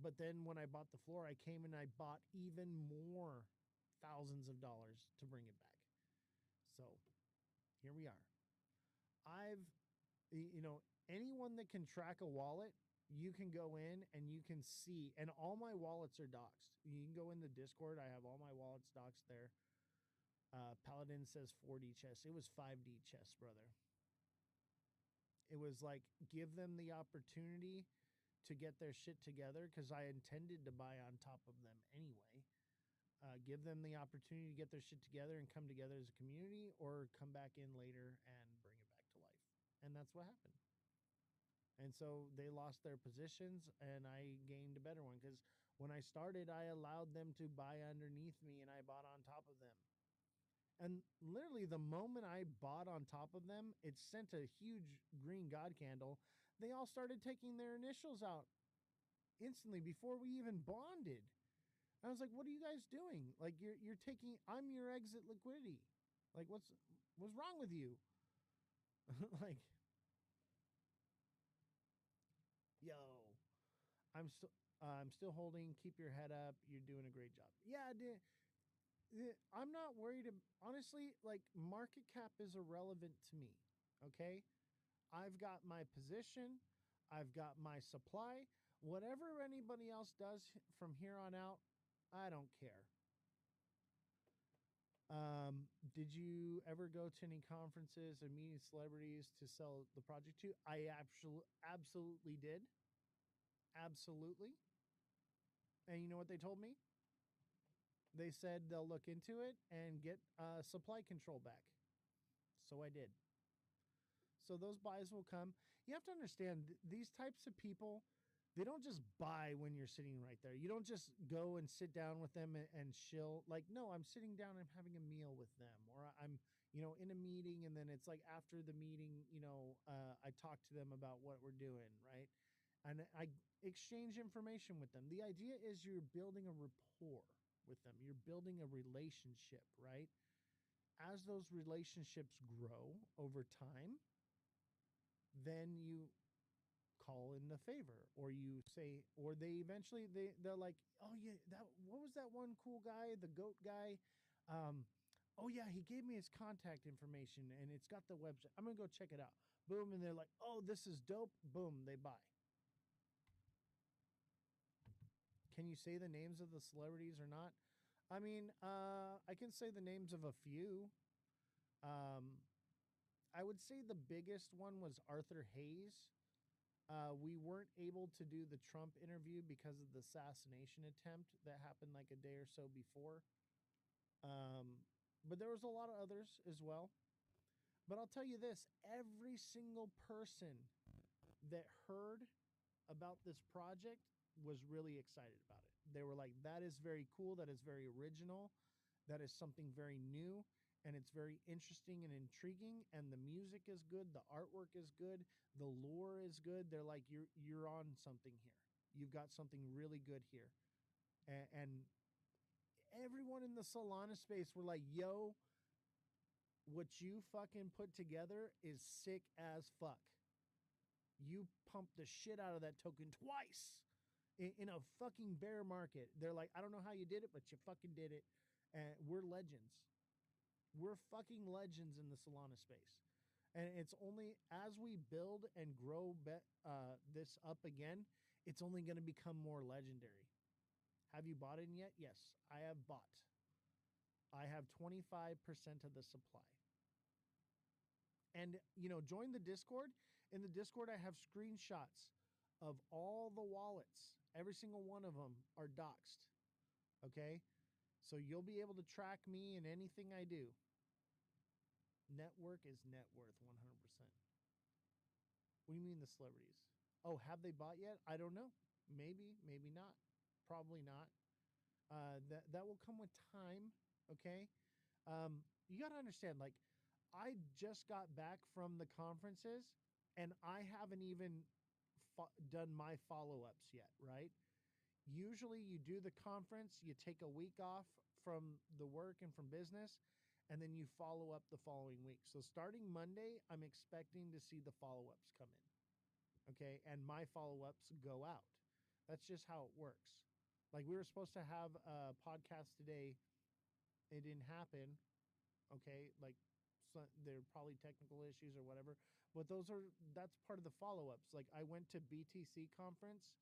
but then when I bought the floor, I came and I bought even more thousands of dollars to bring it back. So here we are. I've, anyone that can track a wallet, you can go in and you can see, and all my wallets are doxed. You can go in the Discord. I have all my wallets doxed there. Paladin says 4D chess. It was 5D chess, brother. It was like, give them the opportunity to get their shit together because I intended to buy on top of them anyway. Give them the opportunity to get their shit together and come together as a community, or come back in later and bring it back to life. And that's what happened. And so they lost their positions and I gained a better one because when I started, I allowed them to buy underneath me and I bought on top of them. And literally, the moment I bought on top of them, it sent a huge green God candle. They all started taking their initials out instantly before we even bonded. I was like, "What are you guys doing? Like, you're taking. I'm your exit liquidity. Like, what's wrong with you? Like, yo, I'm still holding. Keep your head up. You're doing a great job. Yeah, I'm not worried. Honestly, like market cap is irrelevant to me. Okay, I've got my position. I've got my supply. Whatever anybody else does from here on out, I don't care. Did you ever go to any conferences and meet celebrities to sell the project to? I absolutely did. Absolutely. And you know what they told me? They said they'll look into it and get supply control back. So I did. So those buys will come. You have to understand these types of people, they don't just buy when you're sitting right there. You don't just go and sit down with them and chill. Like, no, I'm sitting down and I'm having a meal with them, or I'm, in a meeting, and then it's like after the meeting, I talk to them about what we're doing, right? and I exchange information with them. The idea is you're building a rapport with them. You're building a relationship, right? As those relationships grow over time, then you call in the favor, or you say, or they eventually they're like, oh yeah, that, what was that one cool guy, the goat guy, um oh yeah, he gave me his contact information and it's got the website, I'm gonna go check it out. Boom, and they're like, oh, this is dope. Boom, they buy. Can you say the names of the celebrities or not? I mean, I can say the names of a few. um I would say the biggest one was Arthur Hayes. We weren't able to do the Trump interview because of the assassination attempt that happened like a day or so before. Um, but there was a lot of others as well. But I'll tell you this, every single person that heard about this project was really excited about it. They were like, that is very cool. That is very original. That is something very new. And it's very interesting and intriguing. And the music is good. The artwork is good. The lore is good. They're like, you're on something here. You've got something really good here. And everyone in the Solana space were like, yo, what you fucking put together is sick as fuck. You pumped the shit out of that token twice in a fucking bear market. They're like, I don't know how you did it, but you fucking did it. And we're legends. We're fucking legends in the Solana space. And it's only as we build and grow this up again, it's only going to become more legendary. Have you bought in yet? Yes, I have bought. I have 25% of the supply. And, you know, join the Discord. In the Discord, I have screenshots of all the wallets. Every single one of them are doxed. Okay? So you'll be able to track me in anything I do. Network is net worth 100%. What do you mean the celebrities? Oh, have they bought yet? I don't know. Maybe, maybe not. Probably not. That will come with time. Okay? You got to understand, like, I just got back from the conferences and I haven't even done my follow-ups yet, right? Usually you do the conference, you take a week off from the work and from business, and then you follow up the following week. So starting Monday, I'm expecting to see the follow-ups come in. Okay? And my follow-ups go out. That's just how it works. Like, we were supposed to have a podcast today. It didn't happen. Okay? Like, so there are probably technical issues or whatever. But that's part of the follow-ups. Like, I went to BTC conference.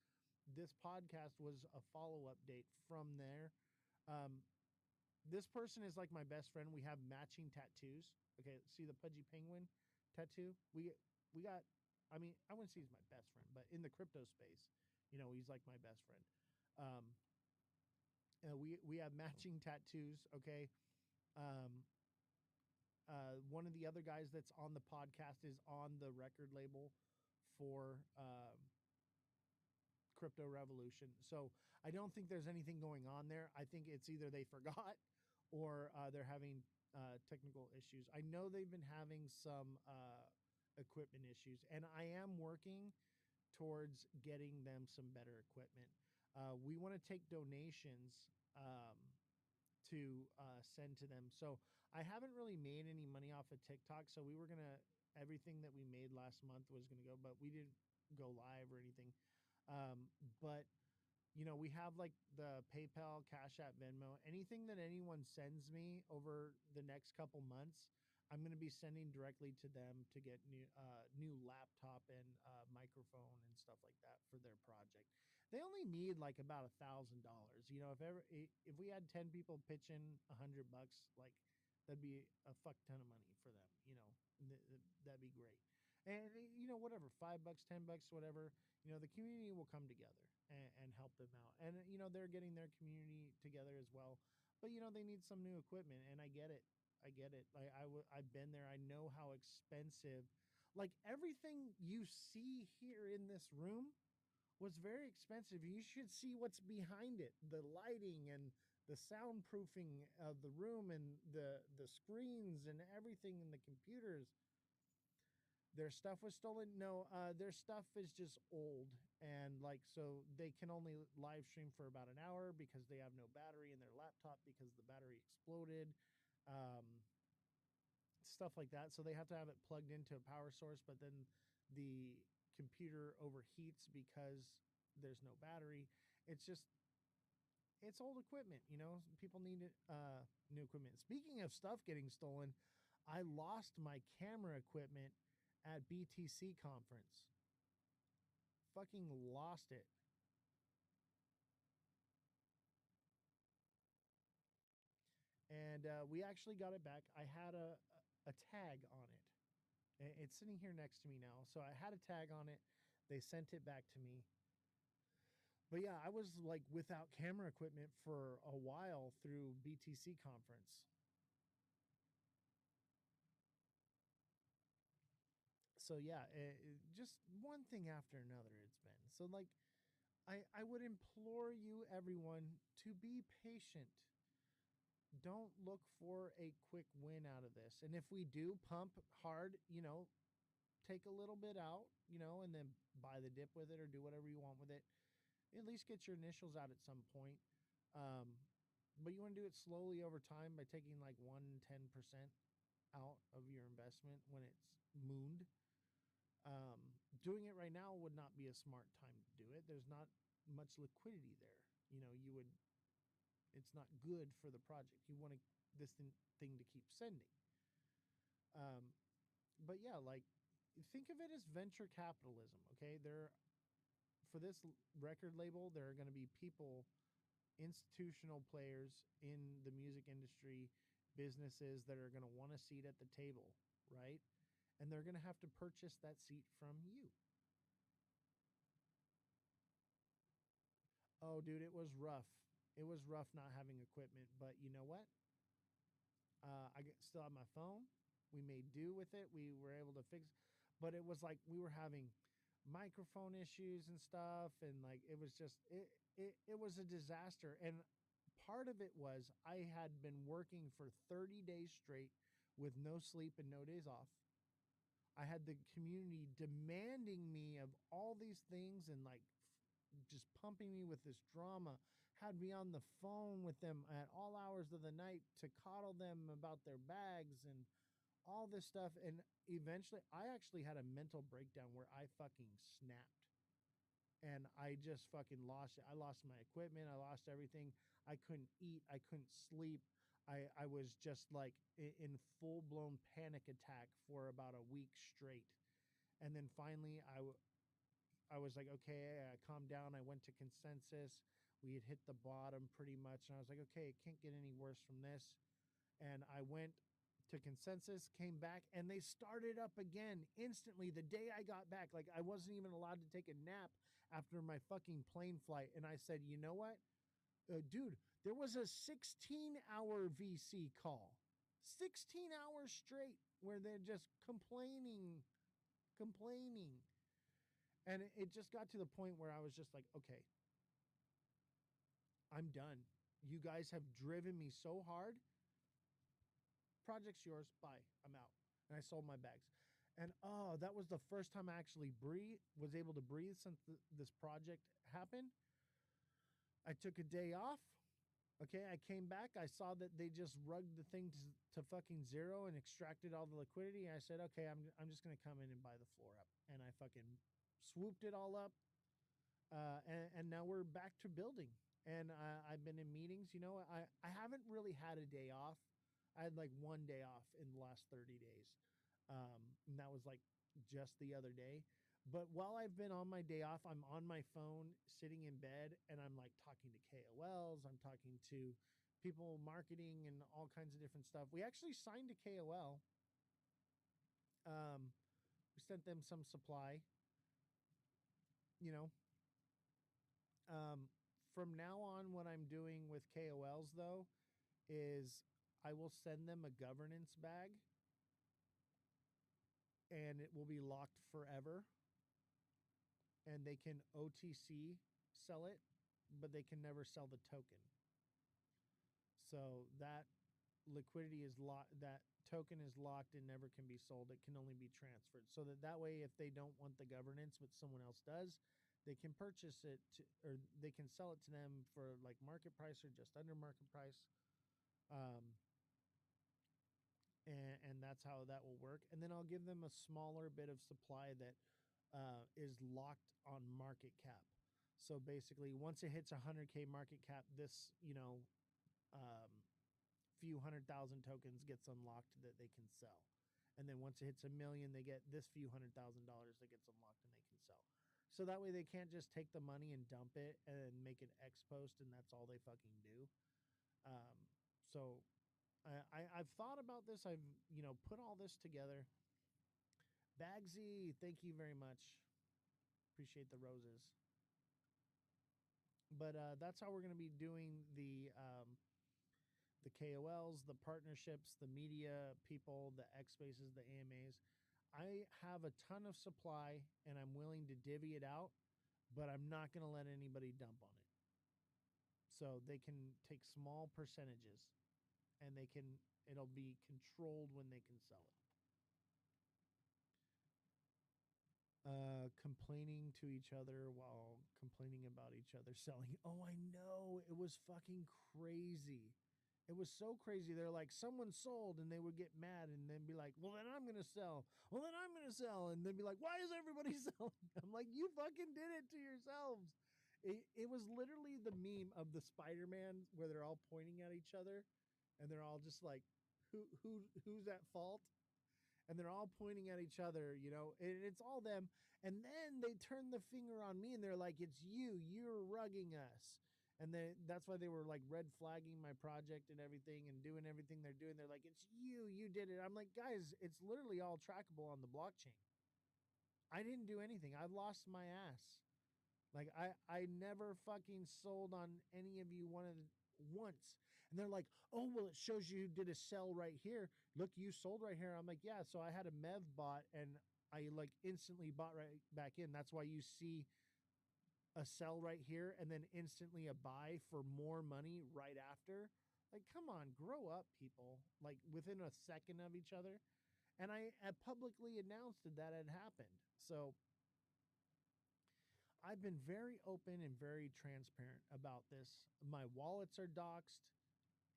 This podcast was a follow-up date from there. This person is like my best friend. We have matching tattoos. Okay, see the pudgy penguin tattoo? We got, I mean, I wouldn't say he's my best friend, but in the crypto space, you know, he's like my best friend. We have matching tattoos, okay? One of the other guys that's on the podcast is on the record label for Crypto Revolution. So I don't think there's anything going on there. I think it's either they forgot or they're having technical issues. I know they've been having some equipment issues, and I am working towards getting them some better equipment. We want to take donations to send to them. So I haven't really made any money off of TikTok. So we were going to, everything that we made last month was going to go, but we didn't go live or anything. But you know, we have like the PayPal, Cash App, Venmo, anything that anyone sends me over the next couple months, I'm going to be sending directly to them to get new laptop and microphone and stuff like that for their project. They only need like about $1,000. You know, if we had 10 people pitch in $100, like that'd be a fuck ton of money for them. You know, that'd be great. And you know, whatever, $5, $10, whatever. You know, the community will come together and help them out. And you know, they're getting their community together as well. But you know, they need some new equipment, and I get it. I get it. Like I've been there. I know how expensive. Like everything you see here in this room was very expensive. You should see what's behind it. The lighting and the soundproofing of the room and the screens and everything and the computers. Their stuff was stolen. No, their stuff is just old, and like so they can only live stream for about an hour because they have no battery in their laptop because the battery exploded. Um, Stuff like that. So they have to have it plugged into a power source, but then the computer overheats because there's no battery. It's just it's old equipment, you know. People need new equipment. Speaking of stuff getting stolen, I lost my camera equipment at BTC conference. Fucking lost it. And we actually got it back. I had a tag on it. It's sitting here next to me now. So I had a tag on it. They sent it back to me. But yeah, I was like without camera equipment for a while through BTC conference. So yeah, just one thing after another it's been. So like I would implore you everyone to be patient. Don't look for a quick win out of this. And if we do pump hard, you know, take a little bit out, you know, and then buy the dip with it or do whatever you want with it. At least get your initials out at some point. Um, but you want to do it slowly over time by taking like 1-10% out of your investment when it's mooned. Doing it right now would not be a smart time to do it. There's not much liquidity there. You know, you would. It's not good for the project. You want this thing to keep sending. Um, but yeah, like think of it as venture capitalism. Okay, there for this record label, there are going to be people, institutional players in the music industry, businesses that are going to want a seat at the table, right? And they're going to have to purchase that seat from you. Oh, dude, it was rough. It was rough not having equipment, but you know what? Still have my phone. We made do with it. We were able to fix, but it was like we were having microphone issues and stuff, and like it was just it was a disaster. And part of it was I had been working for 30 days straight with no sleep and no days off. I had the community demanding me of all these things and like just pumping me with this drama, had me on the phone with them at all hours of the night to coddle them about their bags and all this stuff. And eventually, I actually had a mental breakdown where I fucking snapped. And I just fucking lost it. I lost my equipment. I lost everything. I couldn't eat. I couldn't sleep. I was just like in full blown panic attack for about a week straight. And then finally, I was like, okay, I calmed down. I went to consensus. We had hit the bottom pretty much. And I was like, okay, it can't get any worse from this. And I went to consensus, came back, and they started up again instantly the day I got back. Like, I wasn't even allowed to take a nap after my fucking plane flight. And I said, you know what? Dude, there was a 16-hour VC call, 16 hours straight where they're just complaining. And it just got to the point where I was just like, okay, I'm done. You guys have driven me so hard. Project's yours. Bye. I'm out. And I sold my bags. And oh, that was the first time I actually was able to breathe since this project happened. I took a day off. Okay, I came back. I saw that they just rugged the thing to fucking zero and extracted all the liquidity. I said, okay, I'm just going to come in and buy the floor up. And I fucking swooped it all up. And now we're back to building. And I've been in meetings. You know, I haven't really had a day off. I had like one day off in the last 30 days. And that was like just the other day. But while I've been on my day off, I'm on my phone sitting in bed and I'm like talking to KOLs. I'm talking to people marketing and all kinds of different stuff. We actually signed a KOL. We sent them some supply, you know. From now on, what I'm doing with KOLs though is I will send them a governance bag and it will be locked forever. And they can OTC sell it, but they can never sell the token. So that liquidity is that token is locked and never can be sold. It can only be transferred. So that way, if they don't want the governance, but someone else does, they can purchase it or they can sell it to them for like market price or just under market price. Um, and that's how that will work. And then I'll give them a smaller bit of supply that is locked on market cap. So basically, once it hits 100K market cap, this few 100,000 tokens gets unlocked that they can sell. And then once it hits 1,000,000, they get this few $100,000 that gets unlocked and they can sell. So that way they can't just take the money and dump it and make an X post and that's all they fucking do. So I've thought about this. I've put all this together. Bagsy, thank you very much. Appreciate the roses. But that's how we're going to be doing the KOLs, the partnerships, the media people, the X spaces, the AMAs. I have a ton of supply and I'm willing to divvy it out, but I'm not going to let anybody dump on it. So they can take small percentages and it'll be controlled when they can sell it. Complaining to each other while complaining about each other selling. Oh, I know. It was fucking crazy. It was so crazy. They're like, someone sold, and they would get mad and then be like, well, then I'm going to sell. Well, then I'm going to sell. And then be like, why is everybody selling? I'm like, you fucking did it to yourselves. It was literally the meme of the Spider-Man where they're all pointing at each other and they're all just like, who's at fault? And they're all pointing at each other, and it's all them. And then they turn the finger on me and they're like, it's you, you're rugging us. And then that's why they were like red flagging my project and everything and doing everything they're doing. They're like, it's you did it. I'm like, guys, it's literally all trackable on the blockchain. I didn't do anything. I lost my ass. Like I never fucking sold on any of you once. And they're like, oh, well, it shows you did a sell right here. Look, you sold right here. I'm like, yeah. So I had a MEV bot and I like instantly bought right back in. That's why you see a sell right here and then instantly a buy for more money right after. Like, come on, grow up, people. Like within a second of each other. And I publicly announced that had happened. So I've been very open and very transparent about this. My wallets are doxed.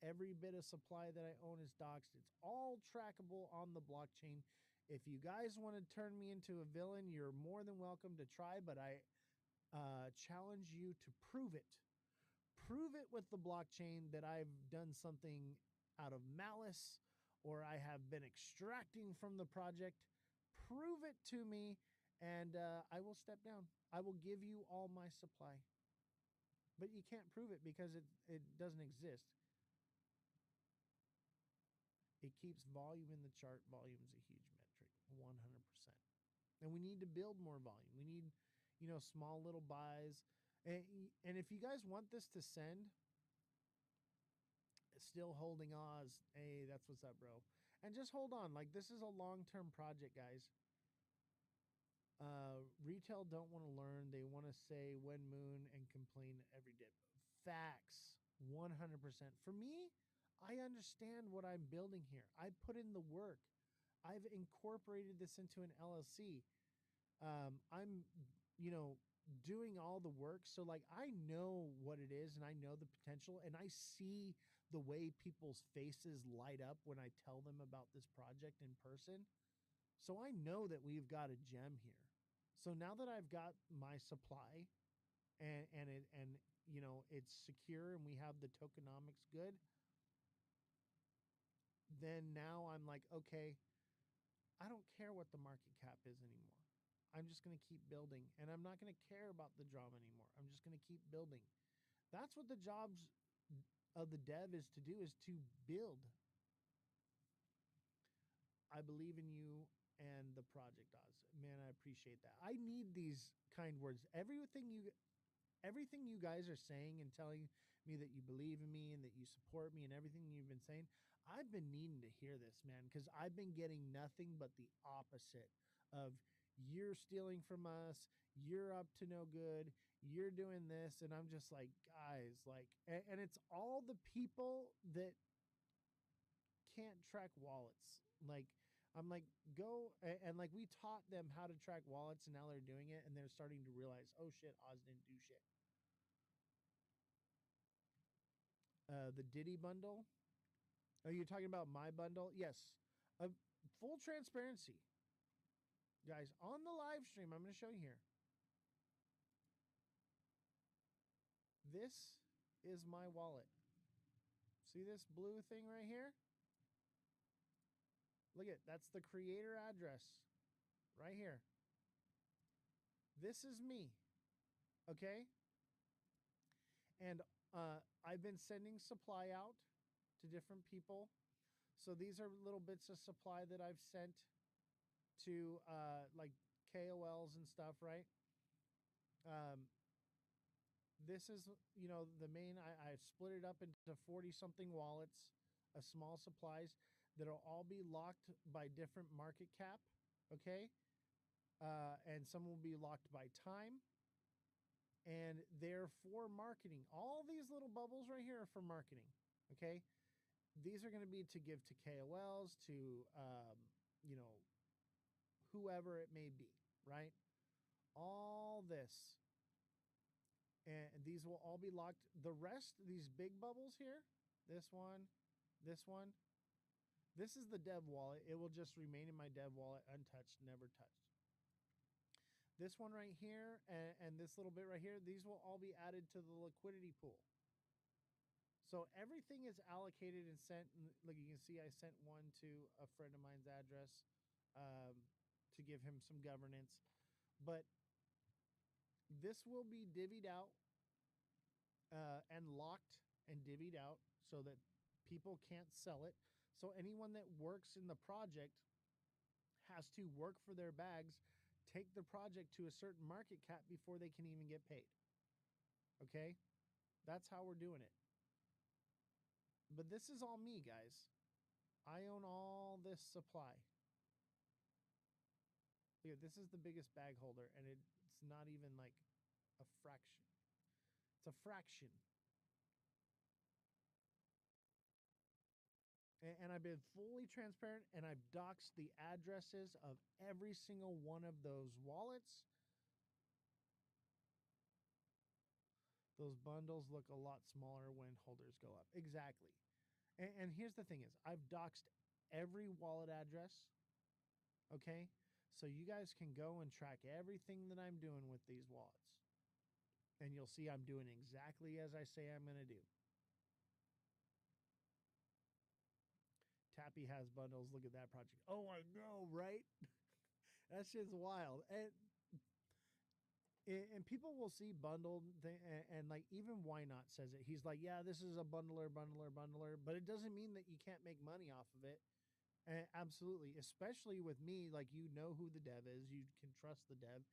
Every bit of supply that I own is doxed. It's all trackable on the blockchain. If you guys want to turn me into a villain, you're more than welcome to try, but I challenge you to prove it. Prove it with the blockchain that I've done something out of malice or I have been extracting from the project. Prove it to me and I will step down. I will give you all my supply. But you can't prove it because it doesn't exist. It keeps volume in the chart. Volume is a huge metric, 100%. And we need to build more volume. We need, small little buys. And if you guys want this to send, still holding Oz. Hey, that's what's up, bro. And just hold on. Like, this is a long-term project, guys. Retail don't want to learn. They want to say when moon and complain every day. Facts, 100%. For me, I understand what I'm building here. I put in the work. I've incorporated this into an LLC. I'm, doing all the work. So like, I know what it is and I know the potential and I see the way people's faces light up when I tell them about this project in person. So I know that we've got a gem here. So now that I've got my supply and it's secure and we have the tokenomics good, then now I'm like, okay, I don't care what the market cap is anymore. I'm just going to keep building and I'm not going to care about the drama anymore. I'm just going to keep building. That's what the jobs of the dev is to do, is to build. I believe in you and the project, Oz. Man, I appreciate that. I need these kind words. Everything you guys are saying and telling me that you believe in me and that you support me and everything you've been saying, I've been needing to hear this, man, because I've been getting nothing but the opposite of you're stealing from us, you're up to no good, you're doing this. And I'm just like, guys, like, and it's all the people that can't track wallets. Like, I'm like, go and like we taught them how to track wallets, and now they're doing it, and they're starting to realize, oh shit, Oz didn't do shit. The Diddy bundle. Are you talking about my bundle? Yes. Full transparency, guys. On the live stream, I'm going to show you here. This is my wallet. See this blue thing right here? Look at, that's the creator address right here. This is me. Okay? And I've been sending supply out to different people. So these are little bits of supply that I've sent to like KOLs and stuff, right? This is, you know, the main, I split it up into 40 something wallets of small supplies that'll all be locked by different market cap. Okay. And some will be locked by time, and they're for marketing. All these little bubbles right here are for marketing. Okay. These are going to be to give to KOLs, to, you know, whoever it may be, right? All this. And these will all be locked. The rest, these big bubbles here, this one, this one, this is the dev wallet. It will just remain in my dev wallet untouched, never touched. This one right here and this little bit right here, these will all be added to the liquidity pool. So everything is allocated and sent. Like you can see, I sent one to a friend of mine's address to give him some governance. But this will be divvied out and locked and divvied out so that people can't sell it. So anyone that works in the project has to work for their bags, take the project to a certain market cap before they can even get paid. Okay? That's how we're doing it. But this is all me, guys. I own all this supply. Look, this is the biggest bag holder, and it's not even like a fraction. It's a fraction. And I've been fully transparent, and I've doxed the addresses of every single one of those wallets. Those bundles look a lot smaller when holders go up. Exactly. And here's the thing is, I've doxed every wallet address. Okay? So you guys can go and track everything that I'm doing with these wallets. And you'll see I'm doing exactly as I say I'm going to do. Tappy has bundles. Look at that project. Oh, I know, right? That shit's wild. And people will see bundled and like even Why Not says it. He's like, yeah, this is a bundler, but it doesn't mean that you can't make money off of it. And absolutely, especially with me, like, you know who the dev is. You can trust the dev.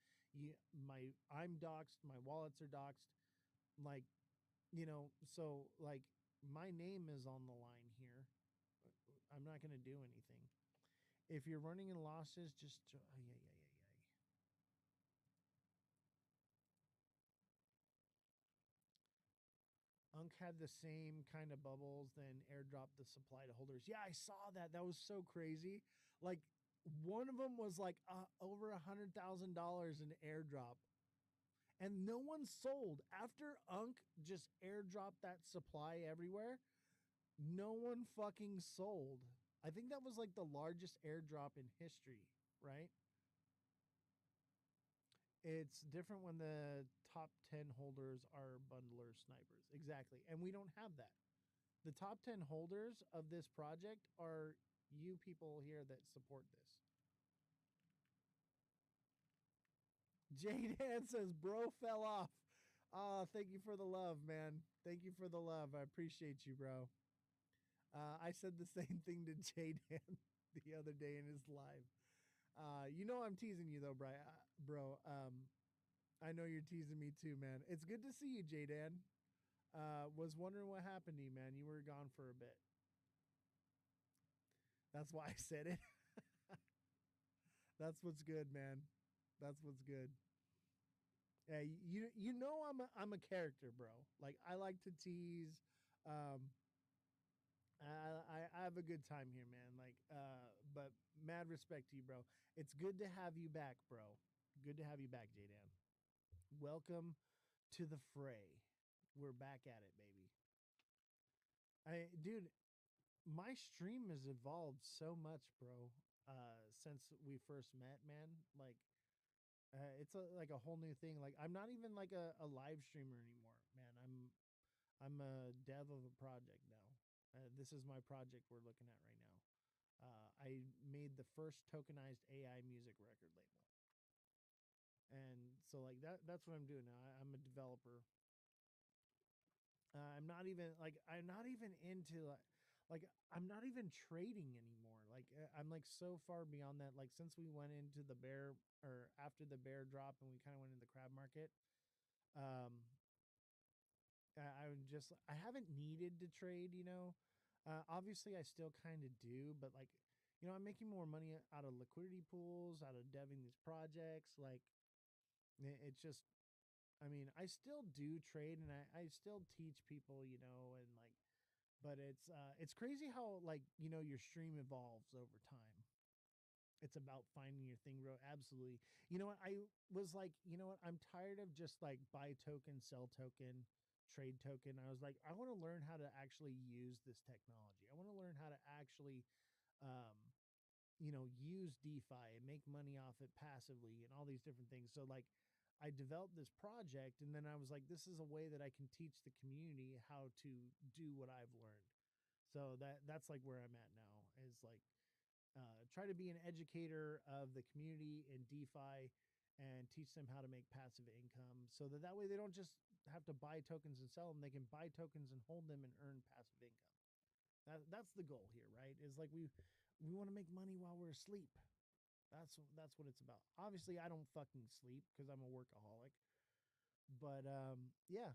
I'm doxed. My wallets are doxed. Like, you know, so like my name is on the line here. I'm not going to do anything. If you're running in losses, just Unk had the same kind of bubbles, then airdropped the supply to holders. Yeah, I saw that. That was so crazy. Like, one of them was like over $100,000 in airdrop, and no one sold. After Unk just airdropped that supply everywhere, no one fucking sold. I think that was like the largest airdrop in history, right? It's different when the top 10 holders are bundler snipers. Exactly. And we don't have that. The top 10 holders of this project are you people here that support this. J-Dan says, bro fell off. Oh, thank you for the love, man. Thank you for the love. I appreciate you, bro. I said the same thing to J-Dan the other day in his live. You know I'm teasing you, though, bro. I know you're teasing me, too, man. It's good to see you, J-Dan. Was wondering what happened to you, man. You were gone for a bit. That's why I said it. That's what's good, man. That's what's good. Yeah, you know I'm a character, bro. Like, I like to tease. I have a good time here, man. Like, but mad respect to you, bro. It's good to have you back, bro. Good to have you back, J-Dan. Welcome to the fray. We're back at it, baby. Dude, my stream has evolved so much, bro. Since we first met, man. Like, it's like a whole new thing. Like, I'm not even like a live streamer anymore, man. I'm a dev of a project now. This is my project we're looking at right now. I made the first tokenized AI music record label, and so like that's what I'm doing now. I'm a developer. I'm not even like I'm not even into like I'm not even trading anymore. Like I'm like so far beyond that. Like since we went into the bear or after the bear drop and we kind of went into the crab market, um, I haven't needed to trade, you know. Obviously, I still kind of do, but like, you know, I'm making more money out of liquidity pools, out of deving these projects. Like, it's just, I mean, I still do trade and I still teach people, you know, and like, but it's crazy how like you know your stream evolves over time. It's about finding your thing, bro. Absolutely. You know what? I was like, you know what? I'm tired of just like buy token, sell token, trade token. I was like, I want to learn how to actually use this technology. I want to learn how to actually, um, you know, use DeFi and make money off it passively and all these different things. So like, I developed this project, and then I was like, this is a way that I can teach the community how to do what I've learned. So that's like where I'm at now. Is like try to be an educator of the community in DeFi and teach them how to make passive income so that way they don't just have to buy tokens and sell them. They can buy tokens and hold them and earn passive income. That's the goal here, right? Is like we want to make money while we're asleep. That's what it's about. Obviously, I don't fucking sleep because I'm a workaholic. But yeah,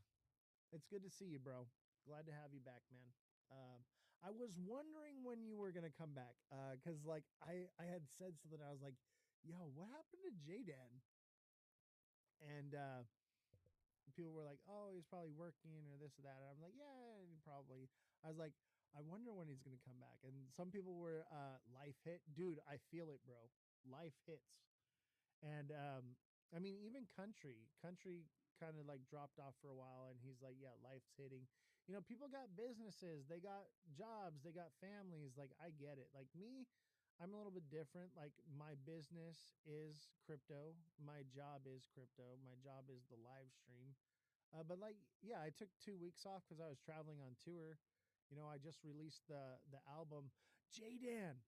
it's good to see you, bro. Glad to have you back, man. I was wondering when you were gonna come back, because like I had said something. I was like, "Yo, what happened to J-Dan?" And people were like, "Oh, he's probably working or this or that." And I'm like, "Yeah, probably." I was like, "I wonder when he's gonna come back." And some people were life hit, dude. I feel it, bro. Life hits. And I mean, even country kind of like dropped off for a while, and he's like, yeah, life's hitting. You know, people got businesses, they got jobs, they got families. Like, I get it. Like me, I'm a little bit different. Like, my business is crypto, my job is crypto, my job is the live stream. But like, yeah, I took 2 weeks off because I was traveling on tour. You know, I just released the album. J-Dan,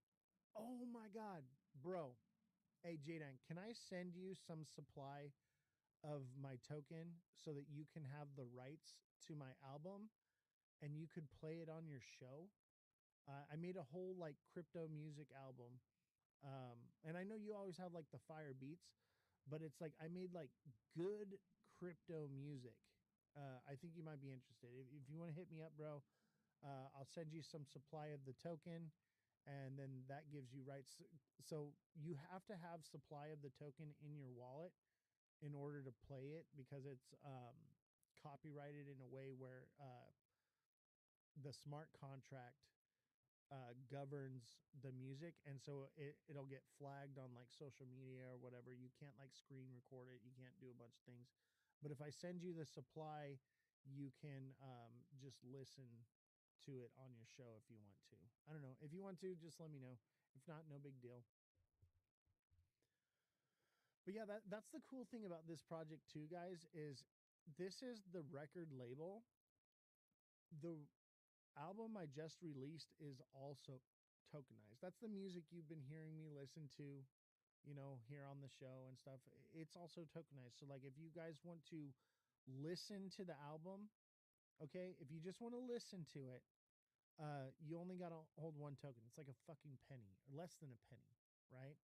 oh my god, bro. Hey, Jaden, can I send you some supply of my token so that you can have the rights to my album and you could play it on your show? I made a whole like crypto music album. And I know you always have like the fire beats, but it's like I made like good crypto music. I think you might be interested. If you want to hit me up, bro, I'll send you some supply of the token, and then that gives you rights. So you have to have supply of the token in your wallet in order to play it because it's copyrighted in a way where the smart contract governs the music, and so it'll get flagged on like social media or whatever. You can't like screen record it. You can't do a bunch of things. But if I send you the supply, you can just listen to it on your show if you want to. I don't know. If you want to, just let me know. If not, no big deal. But yeah, that's the cool thing about this project too, guys, is this is the record label. The album I just released is also tokenized. That's the music you've been hearing me listen to, you know, here on the show and stuff. It's also tokenized. So like if you guys want to listen to the album, okay, if you just want to listen to it, you only got to hold one token. It's like a fucking penny, or less than a penny, right?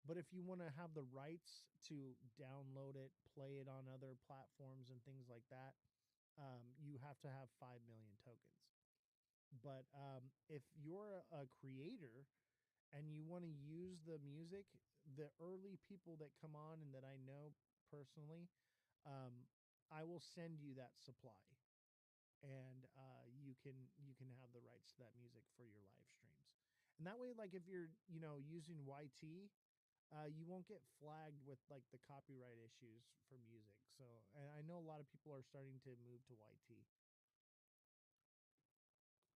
But if you want to have the rights to download it, play it on other platforms and things like that, you have to have 5 million tokens. But if you're a creator and you want to use the music, the early people that come on and that I know personally, I will send you that supply. and you can have the rights to that music for your live streams. And that way, like if you're using YT, you won't get flagged with like the copyright issues for music. So, and I know a lot of people are starting to move to YT.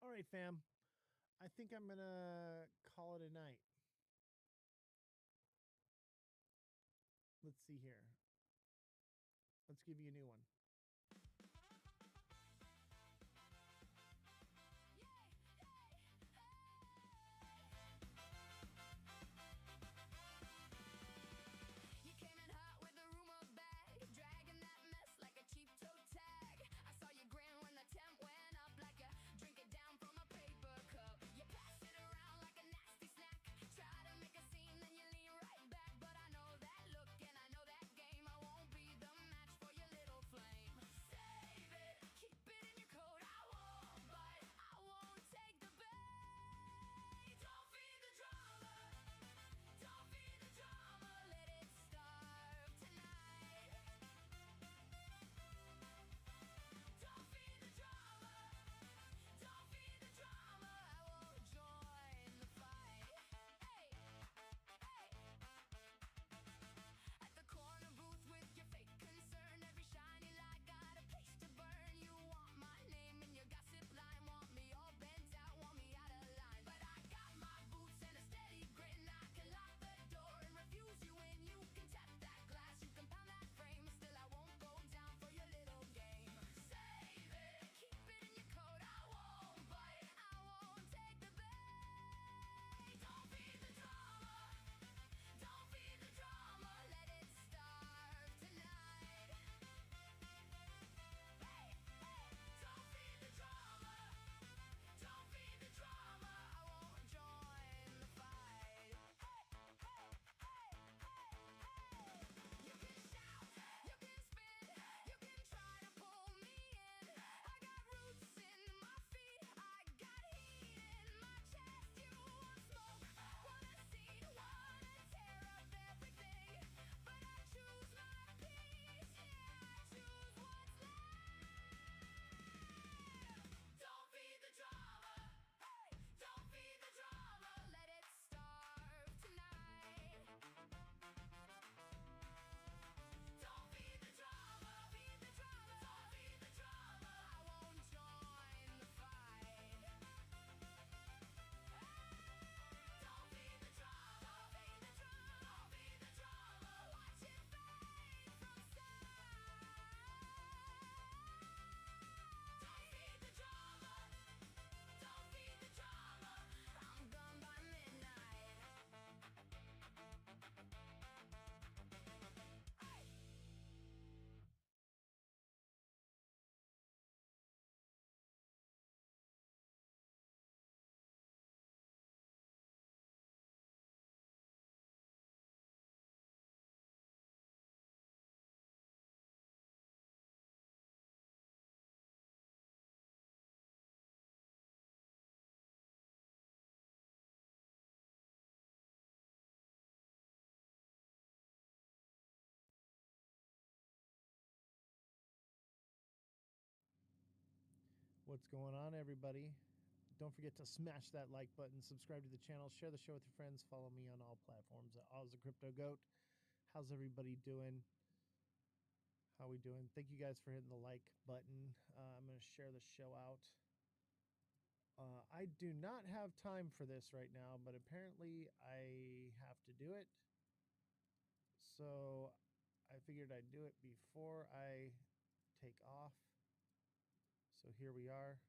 All right, fam. I think I'm gonna call it a night. Let's see here. Let's give you a new one. You came in hot with a rumor bag, dragging that mess like a cheap toe tag. I saw you grin when the temp went up, like you drink it down from a paper cup. You pass it around like a nasty snack, try to make a scene, then you lean right back. But I know that look and I know that game. I won't be the match for your little flame. Save it, keep it in your coat. I won't bite, I won't take the bait. Don't feed the drama, don't feed the drama, let it starve tonight. Don't feed the drama, don't feed the drama, I won't join the fight. Hey, hey. At the corner booth with your fake concern, every shiny light got a place to burn. You want my name in your gossip line, want me all bent out, want me out of line. But I got my boots and a steady grin. I can lock the door and refuse you in. You can tap that glass, you can pound that frame, still I won't go down for your little game. Save it, keep it in your coat. I won't bite, I won't take the bait. Don't feed the drama, don't feed the drama, let it starve tonight. Hey, hey, don't feed the drama, don't feed the drama, I won't join the fight. Hey, hey, hey, hey, hey. You can shout, you can spin, you can try to pull me in. I got roots in my feet, I got heat in my chest. You want smoke, wanna see, wanna tear up everything. But I choose my peace, yeah, I choose what's left. Don't feed the drama, hey, don't feed the drama, let it starve tonight. Don't feed the drama, feed the drama, don't feed the drama, I won't join the fight. Don't feed the drama, feed the drama, feed the drama, watch it fade from sight. Don't feed the drama, don't feed the drama, I'm gone by midnight. Hey. What's going on, everybody? Don't forget to smash that like button, subscribe to the channel, share the show with your friends, follow me on all platforms at Ozthecryptogoat. How's everybody doing? How we doing? Thank you guys for hitting the like button. I'm going to share the show out. I do not have time for this right now, but apparently I have to do it. So I figured I'd do it before I take off. So here we are.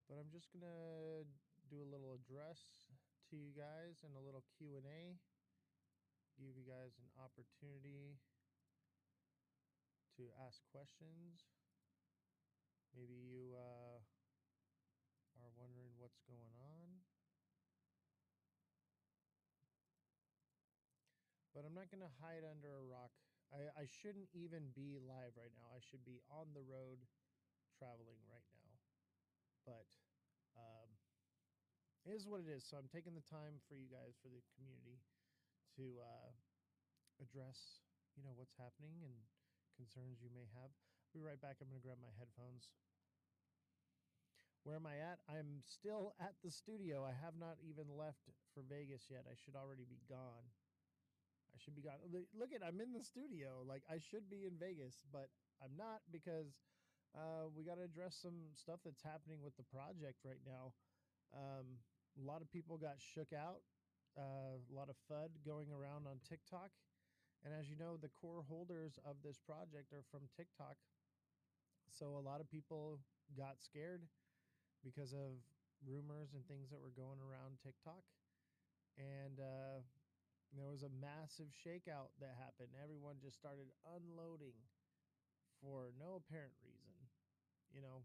But I'm just gonna do a little address to you guys and a little Q&A. Give you guys an opportunity to ask questions. Maybe you are wondering what's going on. But I'm not gonna hide under a rock. I shouldn't even be live right now. I should be on the road traveling right now. But it is what it is. So I'm taking the time for you guys, for the community, to address, what's happening and concerns you may have. I'll be right back. I'm going to grab my headphones. Where am I at? I'm still at the studio. I have not even left for Vegas yet. I should already be gone. I should be gone. Look at, I'm in the studio. Like, I should be in Vegas, but I'm not, because we got to address some stuff that's happening with the project right now. A lot of people got shook out. A lot of FUD going around on TikTok. And as you know, the core holders of this project are from TikTok. So a lot of people got scared because of rumors and things that were going around TikTok. And there was a massive shakeout that happened. Everyone just started unloading for no apparent reason. You know,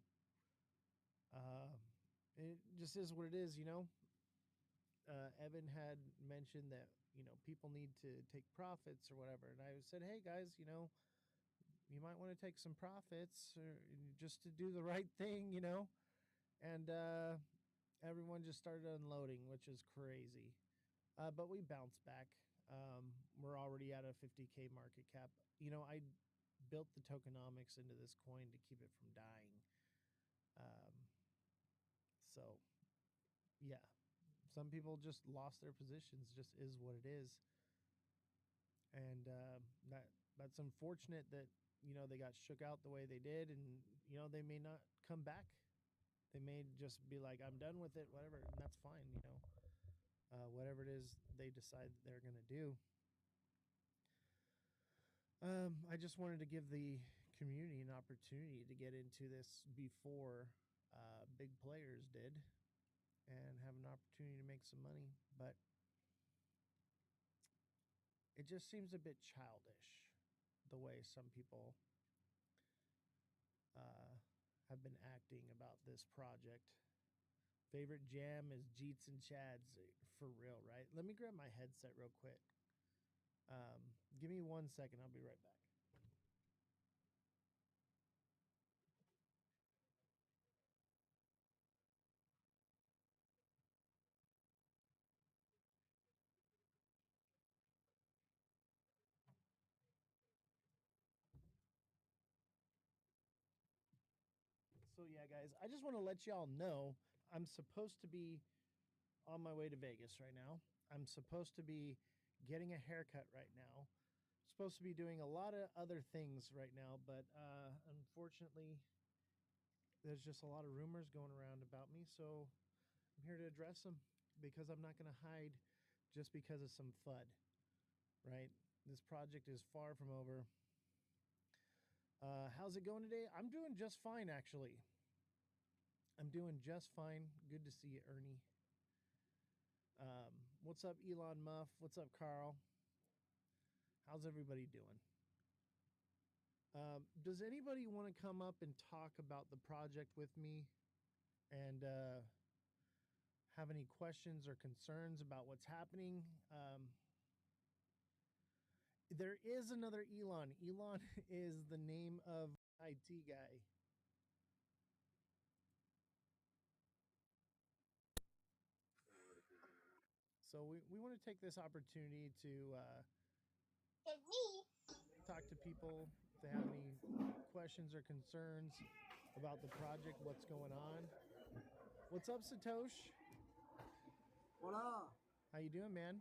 it just is what it is, Evan had mentioned that, people need to take profits or whatever. And I said, hey, guys, you might want to take some profits or just to do the right thing, And everyone just started unloading, which is crazy. But we bounced back. We're already at a 50K market cap. I built the tokenomics into this coin to keep it from dying. So, yeah. Some people just lost their positions, just is what it is. And that's unfortunate that, they got shook out the way they did, and, they may not come back. They may just be like, I'm done with it, whatever, and that's fine, whatever it is they decide they're going to do. I just wanted to give the community an opportunity to get into this before big players did and have an opportunity to make some money. But it just seems a bit childish the way some people have been acting about this project. Favorite jam is Jeets and Chads, for real, right? Let me grab my headset real quick. Give me 1 second. I'll be right back. So yeah, guys, I just want to let y'all know I'm supposed to be on my way to Vegas right now. I'm supposed to be getting a haircut right now. Supposed to be doing a lot of other things right now, but unfortunately, there's just a lot of rumors going around about me. So I'm here to address them because I'm not going to hide just because of some FUD, right? This project is far from over. How's it going today? I'm doing just fine, actually. I'm doing just fine. Good to see you, Ernie. What's up, Elon Muff? What's up, Carl? How's everybody doing? Does anybody want to come up and talk about the project with me and have any questions or concerns about what's happening? There is another Elon. Elon is the name of IT guy. So we want to take this opportunity to talk to people if they have any questions or concerns about the project, what's going on. What's up, Satosh? What up? How you doing, man?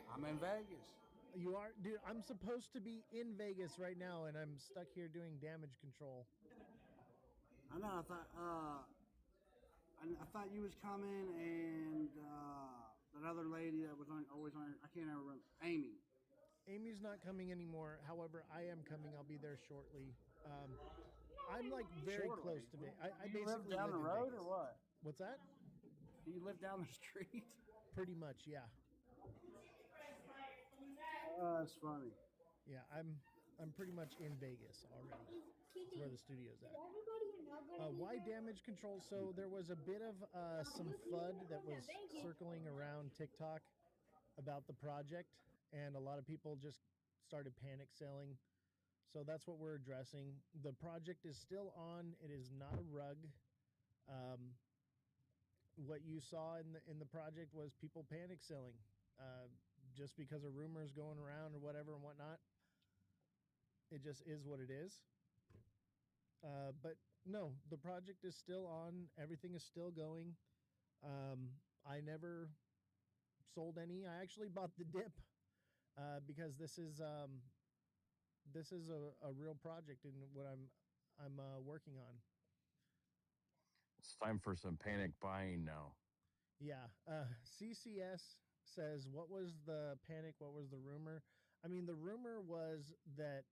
I'm in Vegas. You are, dude. I'm supposed to be in Vegas right now, and I'm stuck here doing damage control. I know. I thought you was coming, and that other lady that was always on. I can't ever remember. Amy. Amy's not coming anymore. However, I am coming. I'll be there shortly. I'm like very Shortly. close to Vegas. I Do you basically live down the in road Vegas. or what? What's that? Do you live down the street? Pretty much, yeah. That's funny. Yeah, I'm pretty much in Vegas already. That's where the studio's at. Why damage control? So there was a bit of some FUD that was circling around TikTok about the project, and a lot of people just started panic selling. So that's what we're addressing. The project is still on. It is not a rug. what you saw in the project was people panic selling, just because of rumors going around or whatever and whatnot. It just is what it is. But no, the project is still on. Everything is still going. I never sold any. I actually bought the dip, because this is a real project and what I'm working on. It's time for some panic buying now. Yeah. CCS says, what was the panic? What was the rumor? I mean, the rumor was that,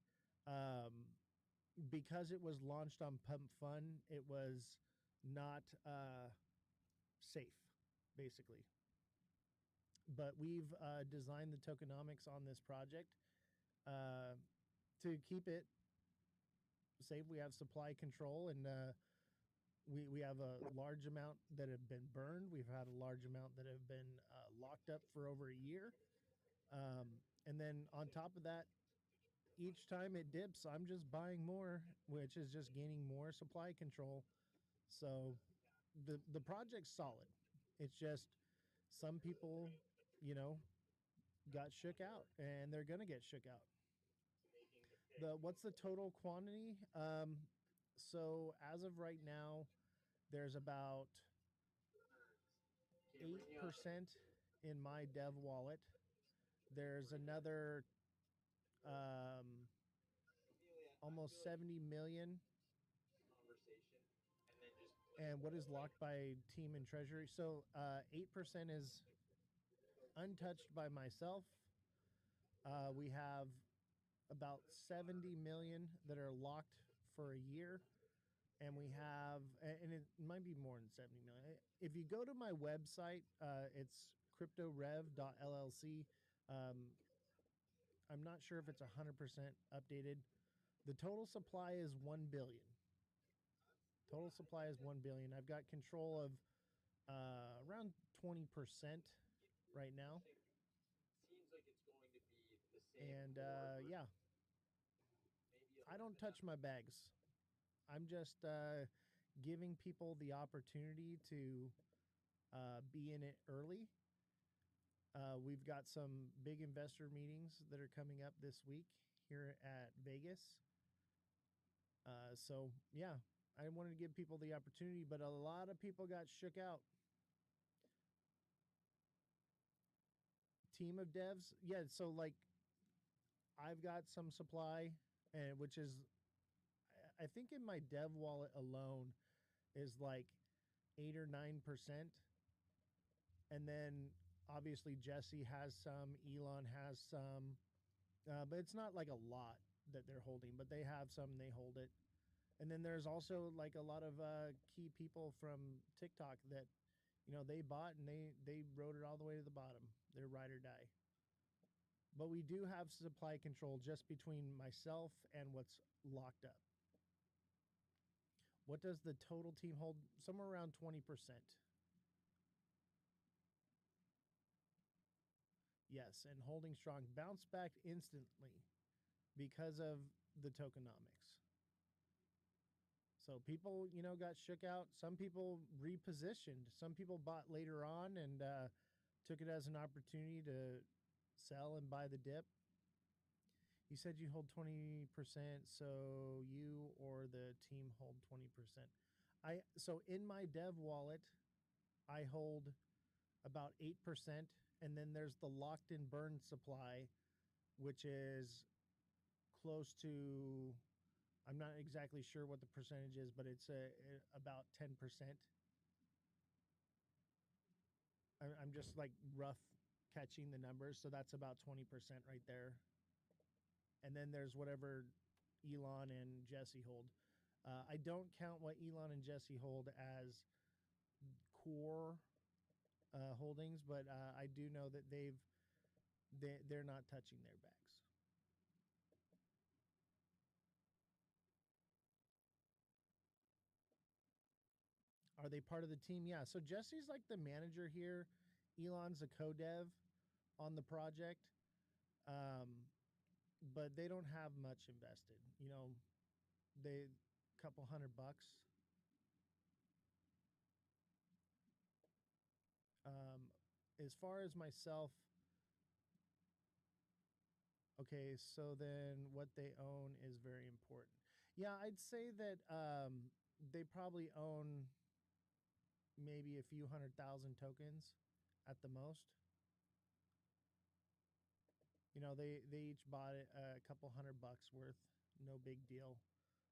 because it was launched on Pump Fun, it was not safe, basically. But we've designed the tokenomics on this project to keep it safe. We have supply control, and we have a large amount that have been burned. We've had a large amount that have been locked up for over a year. And then on top of that, each time it dips, I'm just buying more, which is just gaining more supply control. So the project's solid. It's just some people, you know, got shook out, and they're gonna get shook out. What's the total quantity? So as of right now, there's about 8% in my dev wallet. There's another almost 70 million. And what is locked by team and treasury? So 8% is untouched by myself. We have about 70 million that are locked for a year. And we have, and it might be more than 70 million. If you go to my website, it's cryptorev.llc. I'm not sure if it's 100% updated. The total supply is 1 billion. Total supply is 1 billion. I've got control of around 20% right now. And yeah, I don't touch my bags. I'm just giving people the opportunity to be in it early. We've got some big investor meetings that are coming up this week here at Vegas. So yeah, I wanted to give people the opportunity, but a lot of people got shook out. Team of devs, yeah. So like, I've got some supply, and which is, I think in my dev wallet alone is like 8 or 9%, and then obviously Jesse has some, Elon has some, but it's not like a lot that they're holding, but they have some, they hold it. And then there's also like a lot of key people from TikTok that, you know, they bought and they rode it all the way to the bottom. They're ride or die. But we do have supply control just between myself and what's locked up. What does the total team hold? Somewhere around 20%. Yes, and holding strong. Bounce back instantly because of the tokenomics. So people, you know, got shook out. Some people repositioned. Some people bought later on and took it as an opportunity to sell and buy the dip. You said you hold 20%, so you or the team hold 20%. So in my dev wallet, I hold about 8%, and then there's the locked in burn supply, which is close to, I'm not exactly sure what the percentage is, but it's about 10%. I'm just like rough catching the numbers, so that's about 20% right there. And then there's whatever Elon and Jesse hold. I don't count what Elon and Jesse hold as core holdings, but I do know that they're not touching their bags. Are they part of the team? Yeah. So Jesse's like the manager here. Elon's a co-dev on the project. But they don't have much invested. You know, they couple $100. as far as myself, okay, so then what they own is very important. Yeah, I'd say that they probably own maybe a few 100,000 tokens at the most. You know, they each bought it a couple $100 worth, no big deal.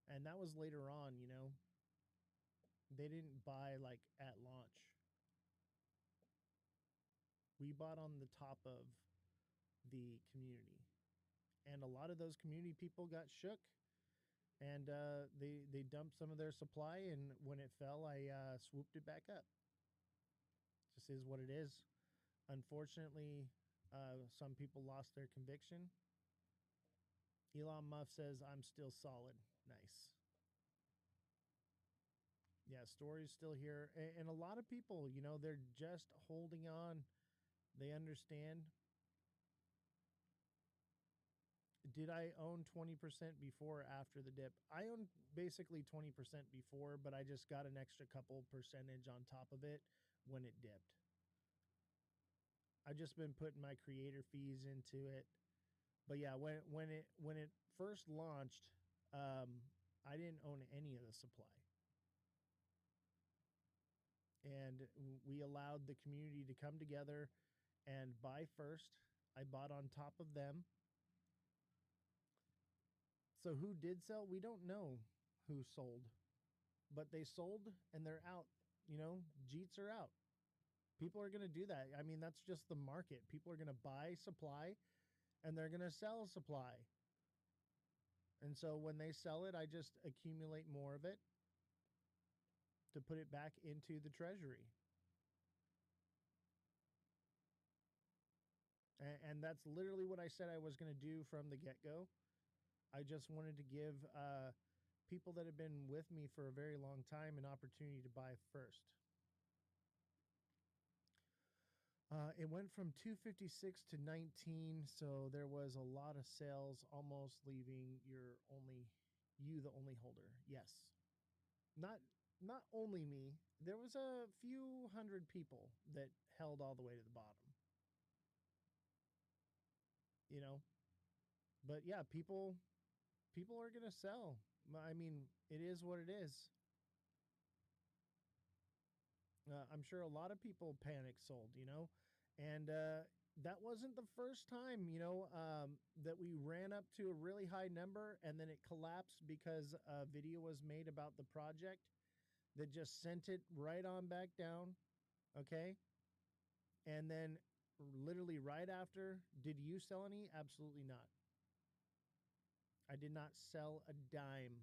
And that was later on, you know. They didn't buy like at launch. We bought on the top of the community. And a lot of those community people got shook, and they dumped some of their supply, and when it fell, I swooped it back up. Just is what it is. Unfortunately, some people lost their conviction. Elon Musk says, I'm still solid. Nice. Yeah, story's still here. And a lot of people, you know, they're just holding on. They understand. Did I own 20% before or after the dip? I owned basically 20% before, but I just got an extra couple percentage on top of it when it dipped. I've just been putting my creator fees into it. But yeah, when it first launched, I didn't own any of the supply. And we allowed the community to come together and buy first. I bought on top of them. So who did sell? We don't know who sold, but they sold and they're out. You know, Jeets are out. People are going to do that. I mean, that's just the market. People are going to buy supply and they're going to sell supply. And so when they sell it, I just accumulate more of it to put it back into the treasury. And that's literally what I said I was going to do from the get-go. I just wanted to give people that have been with me for a very long time an opportunity to buy first. It went from 256 to 19, so there was a lot of sales, almost leaving you the only holder. Yes, not only me. There was a few hundred people that held all the way to the bottom. You know, but yeah, people are gonna sell. I mean, it is what it is. I'm sure a lot of people panic sold, you know, and that wasn't the first time, you know, that we ran up to a really high number and then it collapsed because a video was made about the project that just sent it right on back down. Okay. And then literally right after, did you sell any? Absolutely not. I did not sell a dime.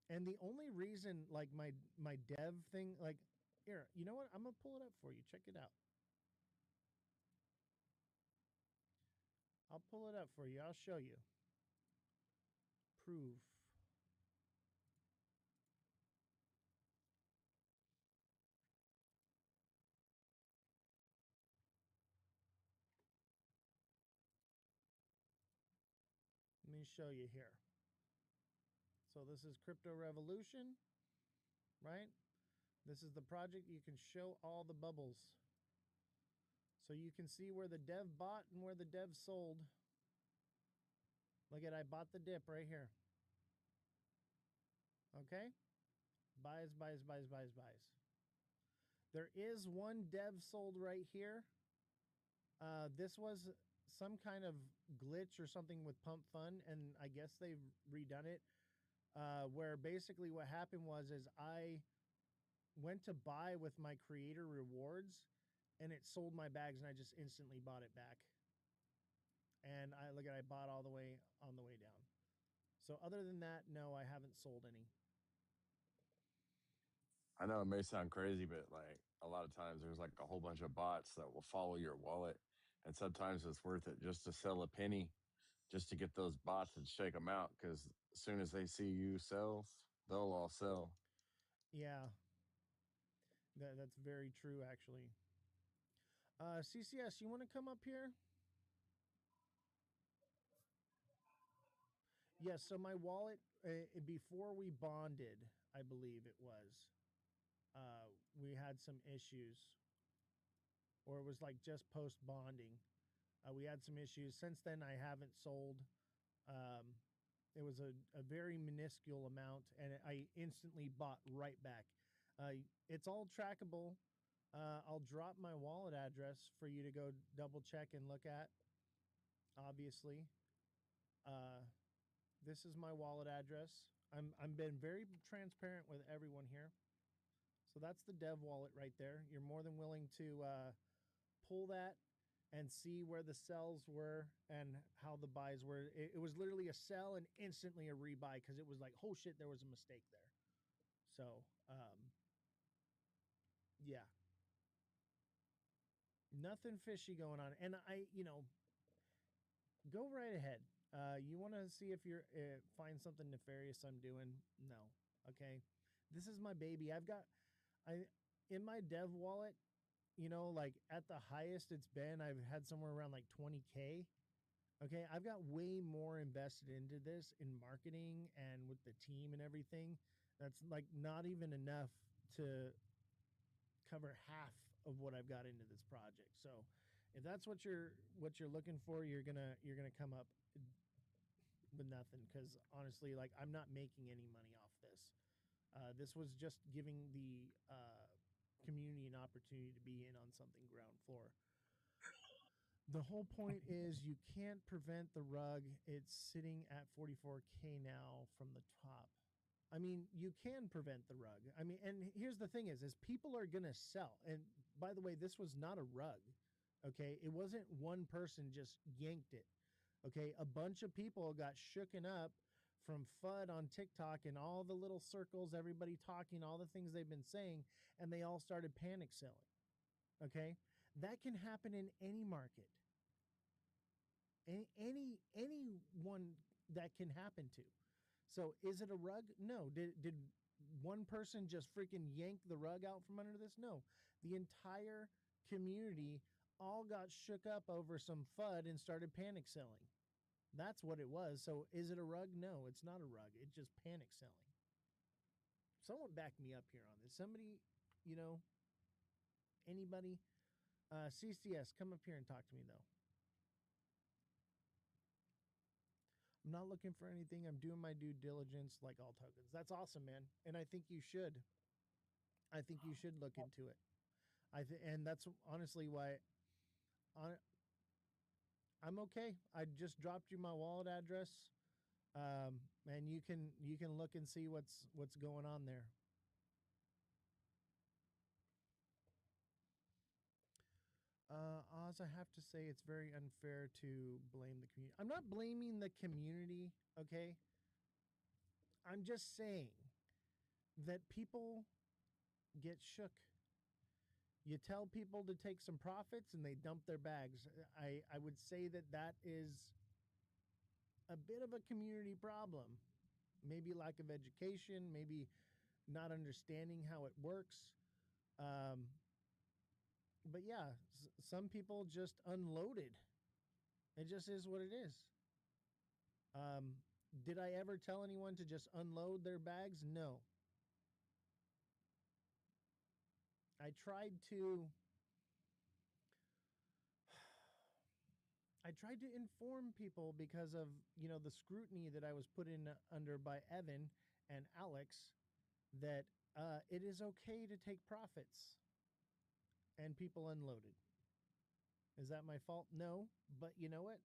And the only reason, like my dev thing, like, here, you know what? I'm gonna pull it up for you. Check it out. I'll pull it up for you. I'll show you. Proof. Let me show you here. So this is Crypto Revolution, right? This is the project. You can show all the bubbles. So you can see where the dev bought and where the dev sold. Look at, I bought the dip right here. Okay? Buys, buys, buys, buys, buys. There is one dev sold right here. This was some kind of glitch or something with Pump Fund, and I guess they've redone it. Where basically what happened was I went to buy with my creator rewards, and it sold my bags, and I just instantly bought it back. And I bought all the way on the way down. So other than that, no, I haven't sold any. I know it may sound crazy, but like a lot of times there's like a whole bunch of bots that will follow your wallet. And sometimes it's worth it just to sell a penny just to get those bots and shake them out. Because as soon as they see you sell, they'll all sell. Yeah, that's very true, actually. CCS, you want to come up here? Yes, so my wallet, before we bonded, I believe it was. we had some issues, or it was like just post bonding. We had some issues. Since then, I haven't sold. Um, it was a very minuscule amount, and I instantly bought right back. It's all trackable. I'll drop my wallet address for you to go double check and look at. Obviously, uh, this is my wallet address. I'm been very transparent with everyone here. So that's the dev wallet right there. You're more than willing to pull that and see where the sells were and how the buys were. It was literally a sell and instantly a rebuy because it was like, oh shit, there was a mistake there. So, yeah, nothing fishy going on. And go right ahead. You want to see if you're find something nefarious I'm doing? No. Okay. This is my baby. I in my dev wallet, like at the highest it's been, I've had somewhere around like 20K. Okay, I've got way more invested into this in marketing and with the team and everything. That's like not even enough to cover half of what I've got into this project. So, if that's what you're looking for, you're gonna come up with nothing because honestly, like I'm not making any money off this. This was just giving the community an opportunity to be in on something ground floor. The whole point is you can't prevent the rug. It's sitting at 44K now from the top. I mean, you can prevent the rug. I mean, and here's the thing is people are going to sell. And by the way, this was not a rug. Okay? It wasn't one person just yanked it. Okay? A bunch of people got shooken up from FUD on TikTok and all the little circles, everybody talking, all the things they've been saying, and they all started panic selling. Okay? That can happen in any market. Anyone that can happen to. So is it a rug? No. Did one person just freaking yank the rug out from under this? No. The entire community all got shook up over some FUD and started panic selling. That's what it was. So is it a rug? No, it's not a rug. It's just panic selling. Someone back me up here on this. Somebody, anybody? CCS, come up here and talk to me though. I'm not looking for anything. I'm doing my due diligence like all tokens. That's awesome, man. And I think you should. I think you should look into it. And that's honestly why I'm okay. I just dropped you my wallet address. And you can look and see what's going on there. Oz, I have to say it's very unfair to blame the community. I'm not blaming the community, okay? I'm just saying that people get shook. You tell people to take some profits and they dump their bags. I would say that is a bit of a community problem. Maybe lack of education, maybe not understanding how it works. But yeah, some people just unloaded. It just is what it is. Did I ever tell anyone to just unload their bags? No. I tried to inform people because of, the scrutiny that I was put in under by Evan and Alex that it is okay to take profits. And people unloaded. Is that my fault? No, but you know what?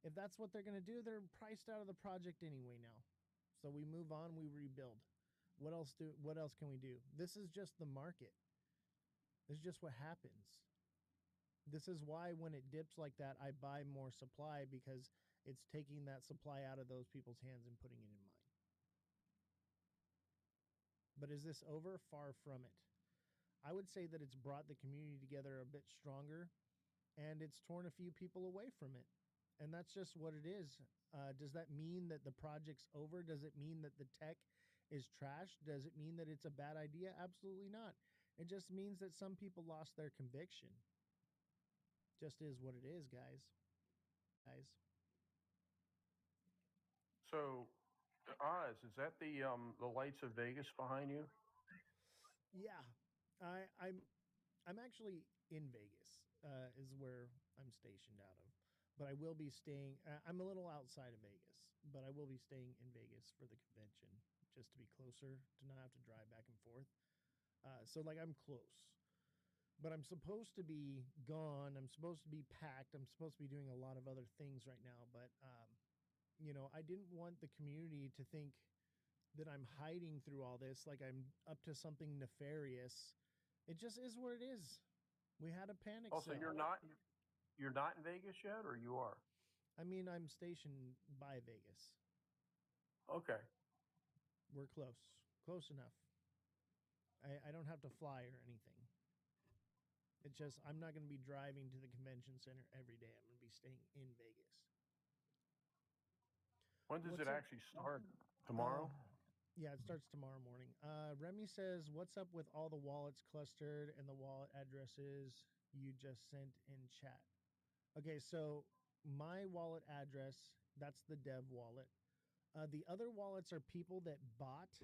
If that's what they're going to do, they're priced out of the project anyway now. So we move on, we rebuild. What else can we do? This is just the market. This is just what happens. This is why when it dips like that, I buy more supply because it's taking that supply out of those people's hands and putting it in mine. But is this over? Far from it. I would say that it's brought the community together a bit stronger, and it's torn a few people away from it. And that's just what it is. Does that mean that the project's over? Does it mean that the tech is trash? Does it mean that it's a bad idea? Absolutely not. It just means that some people lost their conviction. Just is what it is, guys. So, Oz, is that the lights of Vegas behind you? Yeah, I'm actually in Vegas. Is where I'm stationed out of, but I will be staying. I'm a little outside of Vegas, but I will be staying in Vegas for the convention, just to be closer to not have to drive back and forth. So like I'm close, but I'm supposed to be gone. I'm supposed to be packed. I'm supposed to be doing a lot of other things right now, but I didn't want the community to think that I'm hiding through all this, like I'm up to something nefarious. It just is what it is. We had a panic Also, sale. you're not in Vegas yet, or you are? I mean, I'm stationed by Vegas. Okay. We're close enough. I don't have to fly or anything. It's just I'm not going to be driving to the convention center every day. I'm going to be staying in Vegas. When does What's it up? actually start? Tomorrow? Yeah, it starts tomorrow morning. Remy says, "What's up with all the wallets clustered and the wallet addresses you just sent in chat?" Okay, so my wallet address, that's the dev wallet. The other wallets are people that bought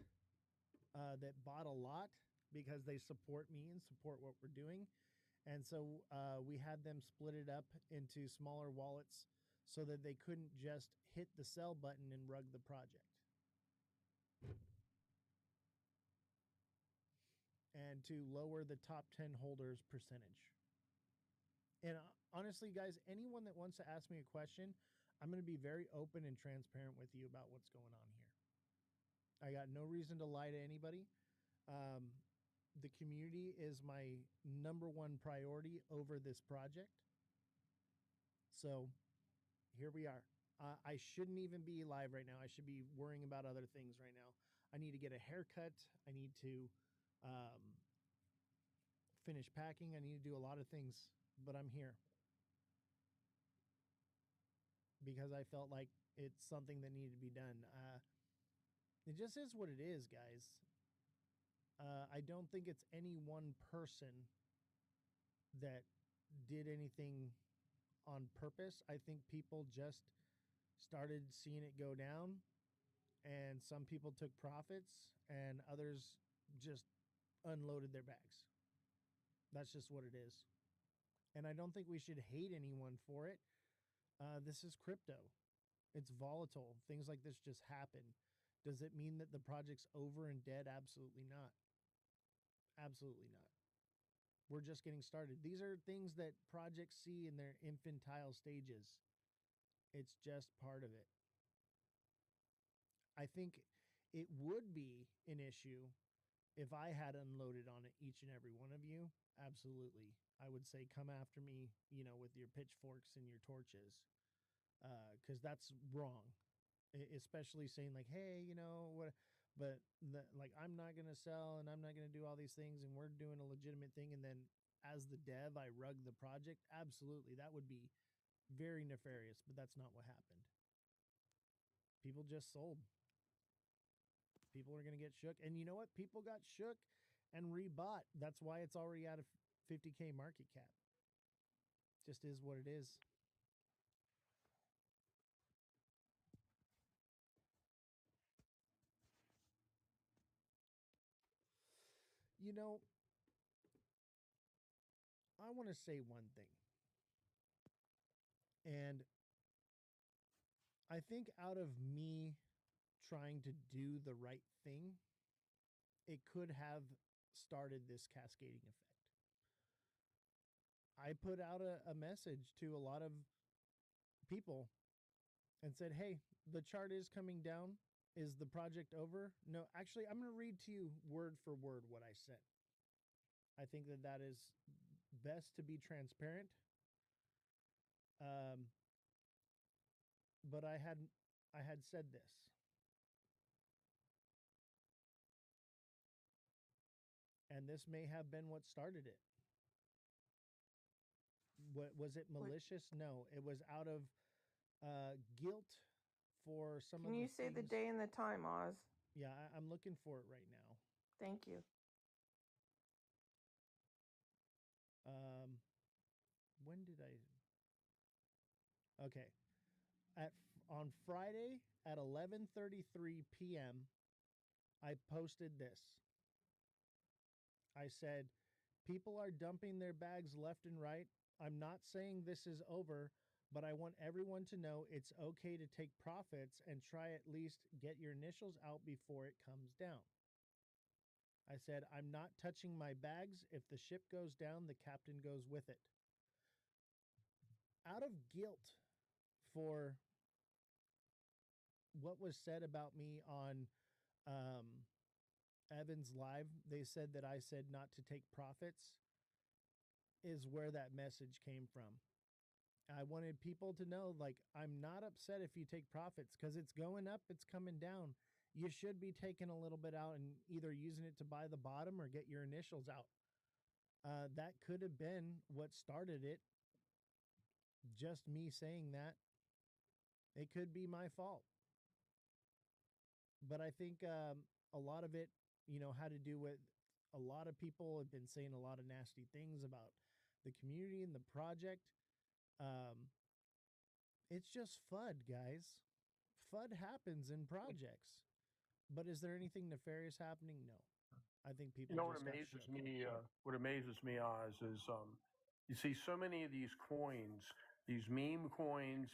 a lot because they support me and support what we're doing. And so we had them split it up into smaller wallets so that they couldn't just hit the sell button and rug the project. And to lower the top 10 holders percentage. And honestly, guys, anyone that wants to ask me a question, I'm going to be very open and transparent with you about what's going on here. I got no reason to lie to anybody. The community is my number one priority over this project. So here we are. I shouldn't even be live right now. I should be worrying about other things right now. I need to get a haircut. I need to finish packing. I need to do a lot of things, but I'm here because I felt like it's something that needed to be done. It just is what it is, guys. I don't think it's any one person that did anything on purpose. I think people just started seeing it go down, and some people took profits, and others just unloaded their bags. That's just what it is. And I don't think we should hate anyone for it. This is crypto. It's volatile. Things like this just happen. Does it mean that the project's over and dead? Absolutely not. Absolutely not. We're just getting started. These are things that projects see in their infantile stages. It's just part of it. I think it would be an issue if I had unloaded on it, each and every one of you. Absolutely. I would say come after me, with your pitchforks and your torches, because that's wrong. Especially saying like, hey, what, but like I'm not gonna sell and I'm not gonna do all these things and we're doing a legitimate thing, and then as the dev I rug the project. Absolutely, that would be very nefarious, but that's not what happened. People just sold. People are gonna get shook, and you know what? People got shook and rebought. That's why it's already at a 50K market cap. Just is what it is. I want to say one thing. And I think out of me trying to do the right thing, it could have started this cascading effect. I put out a message to a lot of people and said, hey, the chart is coming down. Is the project over? No, actually, I'm going to read to you word for word what I said. I think that is best to be transparent. But I had said this. And this may have been what started it. What was it, malicious? No, it was out of guilt for some of Can the you say the things. day and the time, Oz? Yeah, I'm looking for it right now. Thank you. When did I? Okay, on Friday at 11:33 p.m. I posted this. I said, people are dumping their bags left and right. I'm not saying this is over, but I want everyone to know it's okay to take profits and try at least get your initials out before it comes down. I said, I'm not touching my bags. If the ship goes down, the captain goes with it. Out of guilt for what was said about me on Evan's Live, they said that I said not to take profits, is where that message came from. I wanted people to know, like, I'm not upset if you take profits because it's going up, it's coming down. You should be taking a little bit out and either using it to buy the bottom or get your initials out. That could have been what started it. Just me saying that. It could be my fault. But I think a lot of it, had to do with a lot of people have been saying a lot of nasty things about the community and the project. It's just FUD, guys. FUD happens in projects. But is there anything nefarious happening? No. I think people You know what just got amazes shook. me? What amazes me, Oz, is you see so many of these coins, these meme coins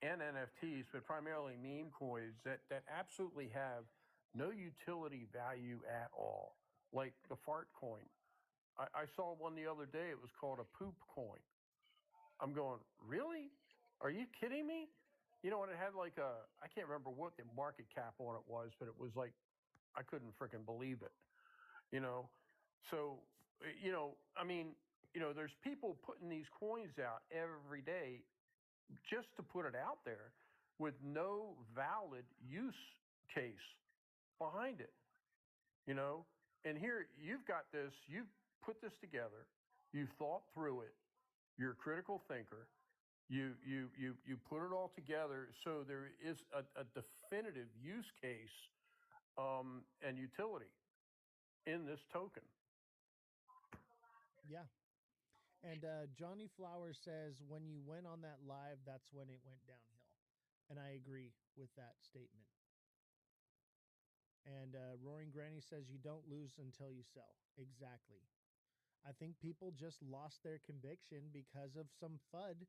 and NFTs, but primarily meme coins that absolutely have no utility value at all. Like the fart coin. I saw one the other day. It was called a poop coin. I'm going, really? Are you kidding me? You know, and it had like I can't remember what the market cap on it was, but it was like, I couldn't freaking believe it, you know? So, I mean, there's people putting these coins out every day just to put it out there with no valid use case behind it, you know? And here you've got this, you've put this together, you've thought through it, you're a critical thinker, you put it all together so there is a definitive use case and utility in this token. Yeah. And Johnny Flowers says, when you went on that live, that's when it went downhill. And I agree with that statement. And Roaring Granny says, you don't lose until you sell. Exactly. I think people just lost their conviction because of some FUD,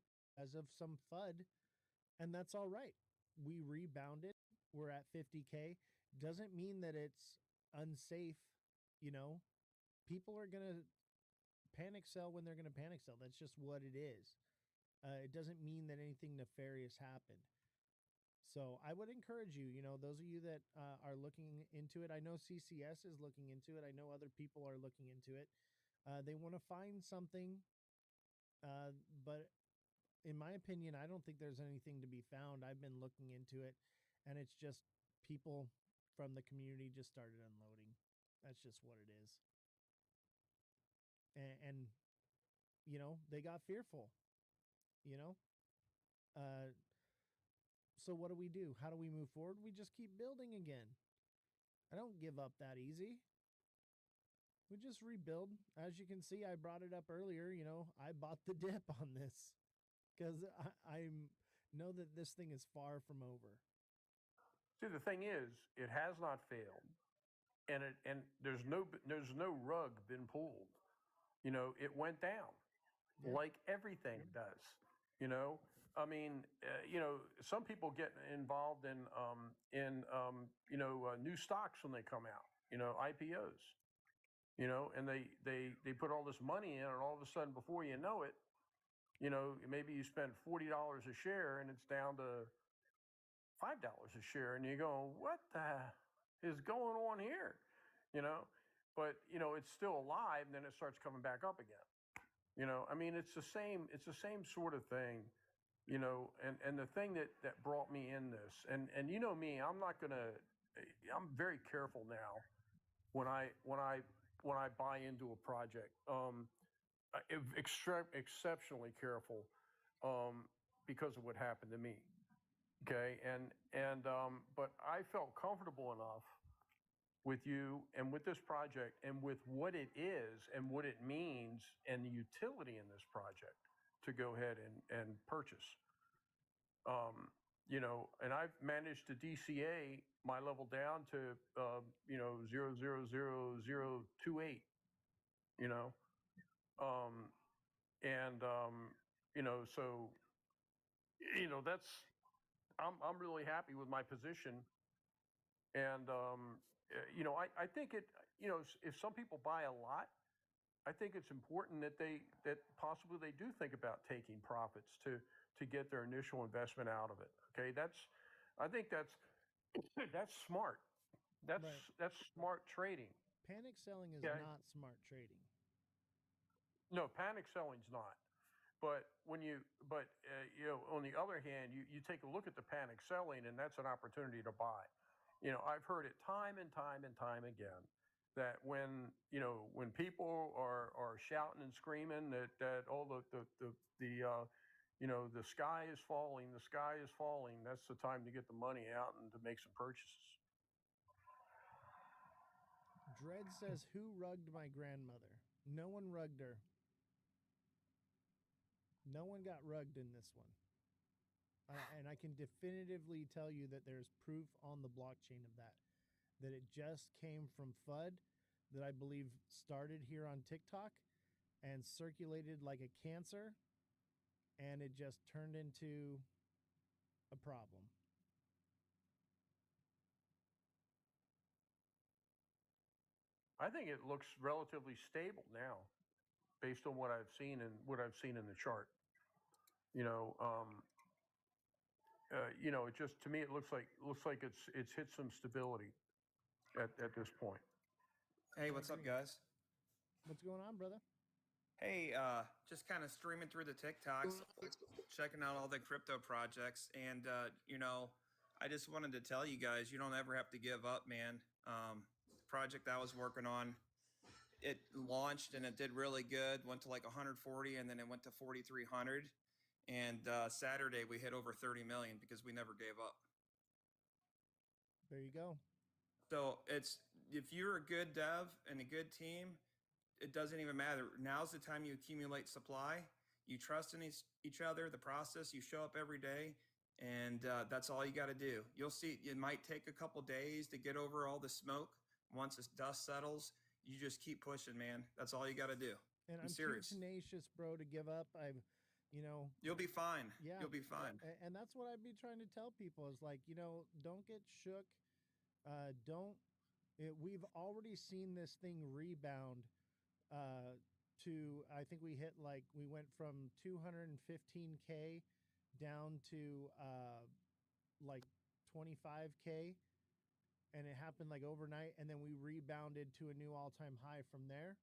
and that's all right. We rebounded. We're at 50K. Doesn't mean that it's unsafe. You know, people are going to panic sell when they're going to panic sell. That's just what it is. It doesn't mean that anything nefarious happened. So I would encourage you, those of you that are looking into it. I know CCS is looking into it. I know other people are looking into it. They want to find something, but in my opinion, I don't think there's anything to be found. I've been looking into it, and it's just people from the community just started unloading. That's just what it is. And they got fearful, you know? So what do? How do we move forward? We just keep building again. I don't give up that easy. We just rebuild. As you can see, I brought it up earlier. I bought the dip on this because I know that this thing is far from over. See, the thing is, it has not failed, and there's no rug been pulled. It went down, like everything does. I mean, some people get involved in new stocks when they come out. IPOs. And they put all this money in, and all of a sudden, before you know it, maybe you spend $40 a share, and it's down to $5 a share, and you go, what the is going on here? But it's still alive, and then it starts coming back up again. I mean, it's the same sort of thing. And the thing that brought me in this, and me, I'm very careful now when I buy into a project. Exceptionally careful because of what happened to me. Okay, but I felt comfortable enough with you and with this project and with what it is and what it means and the utility in this project to go ahead and purchase. And I've managed to DCA my level down to 0.00028. you know, um, and so that's I'm really happy with my position, and I think if some people buy a lot, I think it's important that possibly they do think about taking profits to get their initial investment out of it. Okay, I think that's smart. Right. That's smart trading. Panic selling is Okay. not smart trading. No, panic selling's not. But on the other hand, you take a look at the panic selling, and that's an opportunity to buy. I've heard it time and time and time again that when people are shouting and screaming that all the sky is falling, the sky is falling, that's the time to get the money out and to make some purchases. Dread says, "Who rugged my grandmother? No one rugged her. No one got rugged in this one." And I can definitively tell you that there's proof on the blockchain of that. That it just came from FUD that I believe started here on TikTok and circulated like a cancer, and it just turned into a problem. I think it looks relatively stable now, based on what I've seen and what I've seen in the chart. It just to me it looks like it's hit some stability at this point. Hey, what's up, guys? What's going on, brother? Hey, just kind of streaming through the TikToks, checking out all the crypto projects, and I just wanted to tell you guys, you don't ever have to give up, man. The project I was working on, it launched and it did really good. Went to like 140, and then it went to 4,300. And Saturday we hit over 30 million because we never gave up. There you go. So if you're a good dev and a good team, it doesn't even matter. Now's the time you accumulate supply. You trust in each other, the process. You show up every day, and that's all you got to do. You'll see. It might take a couple days to get over all the smoke. Once the dust settles, you just keep pushing, man. That's all you got to do. And I'm serious. too tenacious, bro, to give up. You'll be fine. Yeah, You'll be fine. And that's what I'd be trying to tell people is like, don't get shook. We've already seen this thing rebound to, I think we went from 215K down to like 25K, and it happened like overnight, and then we rebounded to a new all-time high from there.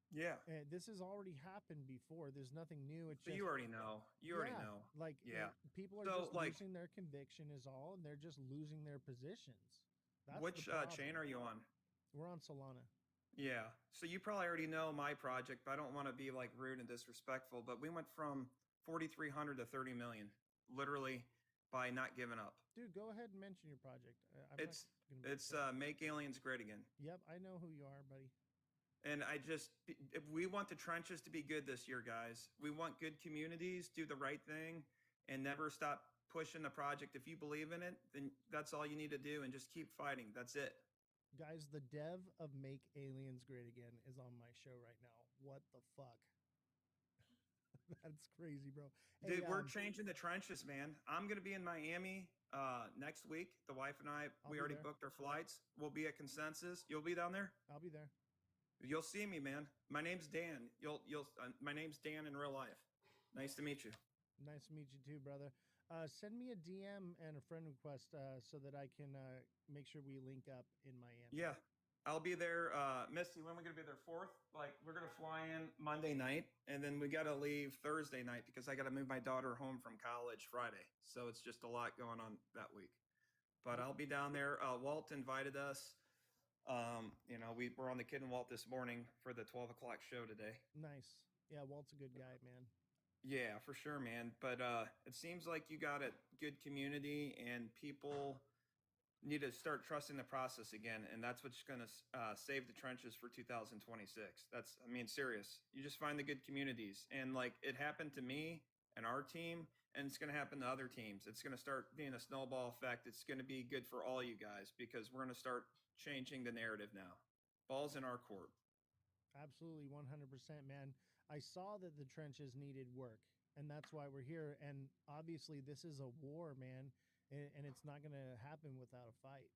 Yeah. And this has already happened before. There's nothing new. It's But just, you already know. You already know. Like, yeah. People are just losing their conviction is all, and they're just losing their positions. That's which chain are you on? We're on Solana. Yeah. So you probably already know my project, but I don't want to be like rude and disrespectful, but we went from 4,300 to 30 million, literally by not giving up. Dude, go ahead and mention your project. It's Make Aliens Great Again. Yep, I know who you are, buddy. And we want the trenches to be good this year, guys. We want good communities, do the right thing, and never stop pushing the project. If you believe in it, then that's all you need to do, and just keep fighting. That's it. Guys, the dev of Make Aliens Great Again is on my show right now. What the fuck? That's crazy, bro. Dude, we're changing the trenches, man. I'm going to be in Miami next week. The wife and we already booked our flights. We'll be at Consensus. You'll be down there? I'll be there. You'll see me, man. My name's Dan. My name's Dan in real life. Nice to meet you. Nice to meet you too, brother. Send me a DM and a friend request so that I can make sure we link up in Miami. Yeah, I'll be there. Misty, when are we going to be there? 4th? Like, we're going to fly in Monday night, and then we got to leave Thursday night because I got to move my daughter home from college Friday. So it's just a lot going on that week. But I'll be down there. Walt invited us. We're on the Kid and Walt this morning for the 12 o'clock show today. Nice. Yeah, Walt's a good guy, man. Yeah, for sure, man. But it seems like you got a good community, and people need to start trusting the process again, and that's what's going to save the trenches for 2026. Serious. You just find the good communities, and like it happened to me and our team, and it's going to happen to other teams. It's going to start being a snowball effect. It's going to be good for all you guys because we're going to start changing the narrative now. Ball's in our court. Absolutely 100%, man. I saw that the trenches needed work, and that's why we're here. And obviously, this is a war, man, and it's not going to happen without a fight.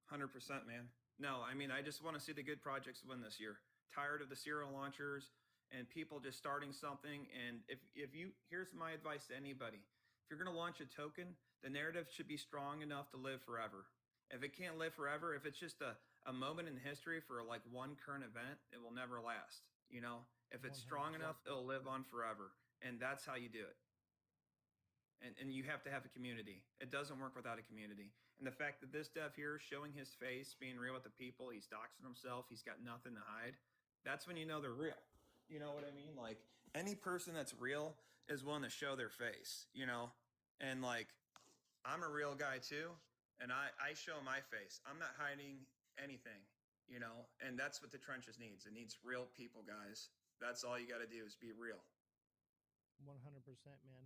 100%, man. No, I mean, I just want to see the good projects win this year. Tired of the serial launchers and people just starting something. And if you, here's my advice to anybody: if you're going to launch a token, the narrative should be strong enough to live forever. If it can't live forever, if it's just a moment in history for like one current event, it will never last. You know, if it's strong 100%. enough, it'll live on forever. And that's how you do it. And you have to have a community. It doesn't work without a community. And the fact that this dev here is showing his face, being real with the people, he's doxing himself, he's got nothing to hide. That's when you know they're real. You know what I mean? Like any person that's real is willing to show their face, you know? And like I'm a real guy too, and I show my face. I'm not hiding anything, you know, and that's what the trenches needs. It needs real people, guys. That's all you got to do is be real. 100%, man.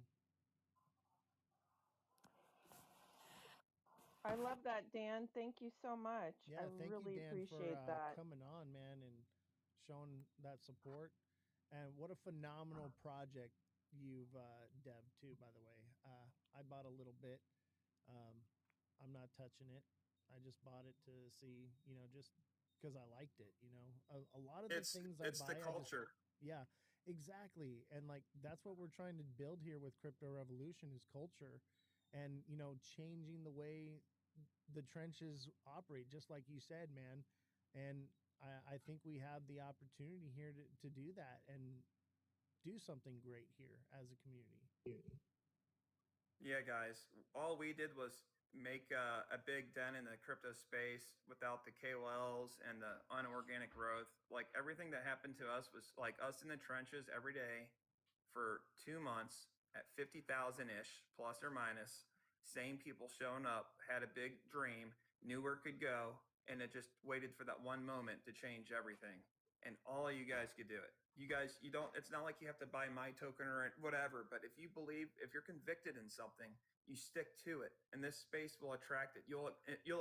I love that, Dan. Thank you so much. Yeah, I thank you, really Dan, for appreciate that. coming on, man, and showing that support. And what a phenomenal project you've dev too, by the way. I bought a little bit. Um, I'm not touching it. I just bought it to see, just because I liked it. A lot of the things I It's buy, the culture. yeah, exactly. And like that's what we're trying to build here with Crypto Revolution is culture, and changing the way the trenches operate, just like you said, man. And I think we have the opportunity here to do that and do something great here as a community. Yeah, guys. All we did was make a big dent in the crypto space without the KOLs and the unorganic growth. Like everything that happened to us was like us in the trenches every day for 2 months at 50,000 ish, plus or minus. Same people showing up, had a big dream, knew where it could go, and it just waited for that one moment to change everything. And all of you guys could do it. You guys, you don't, it's not like you have to buy my token or whatever, but if you believe, if you're convicted in something, you stick to it, and this space will attract it. You'll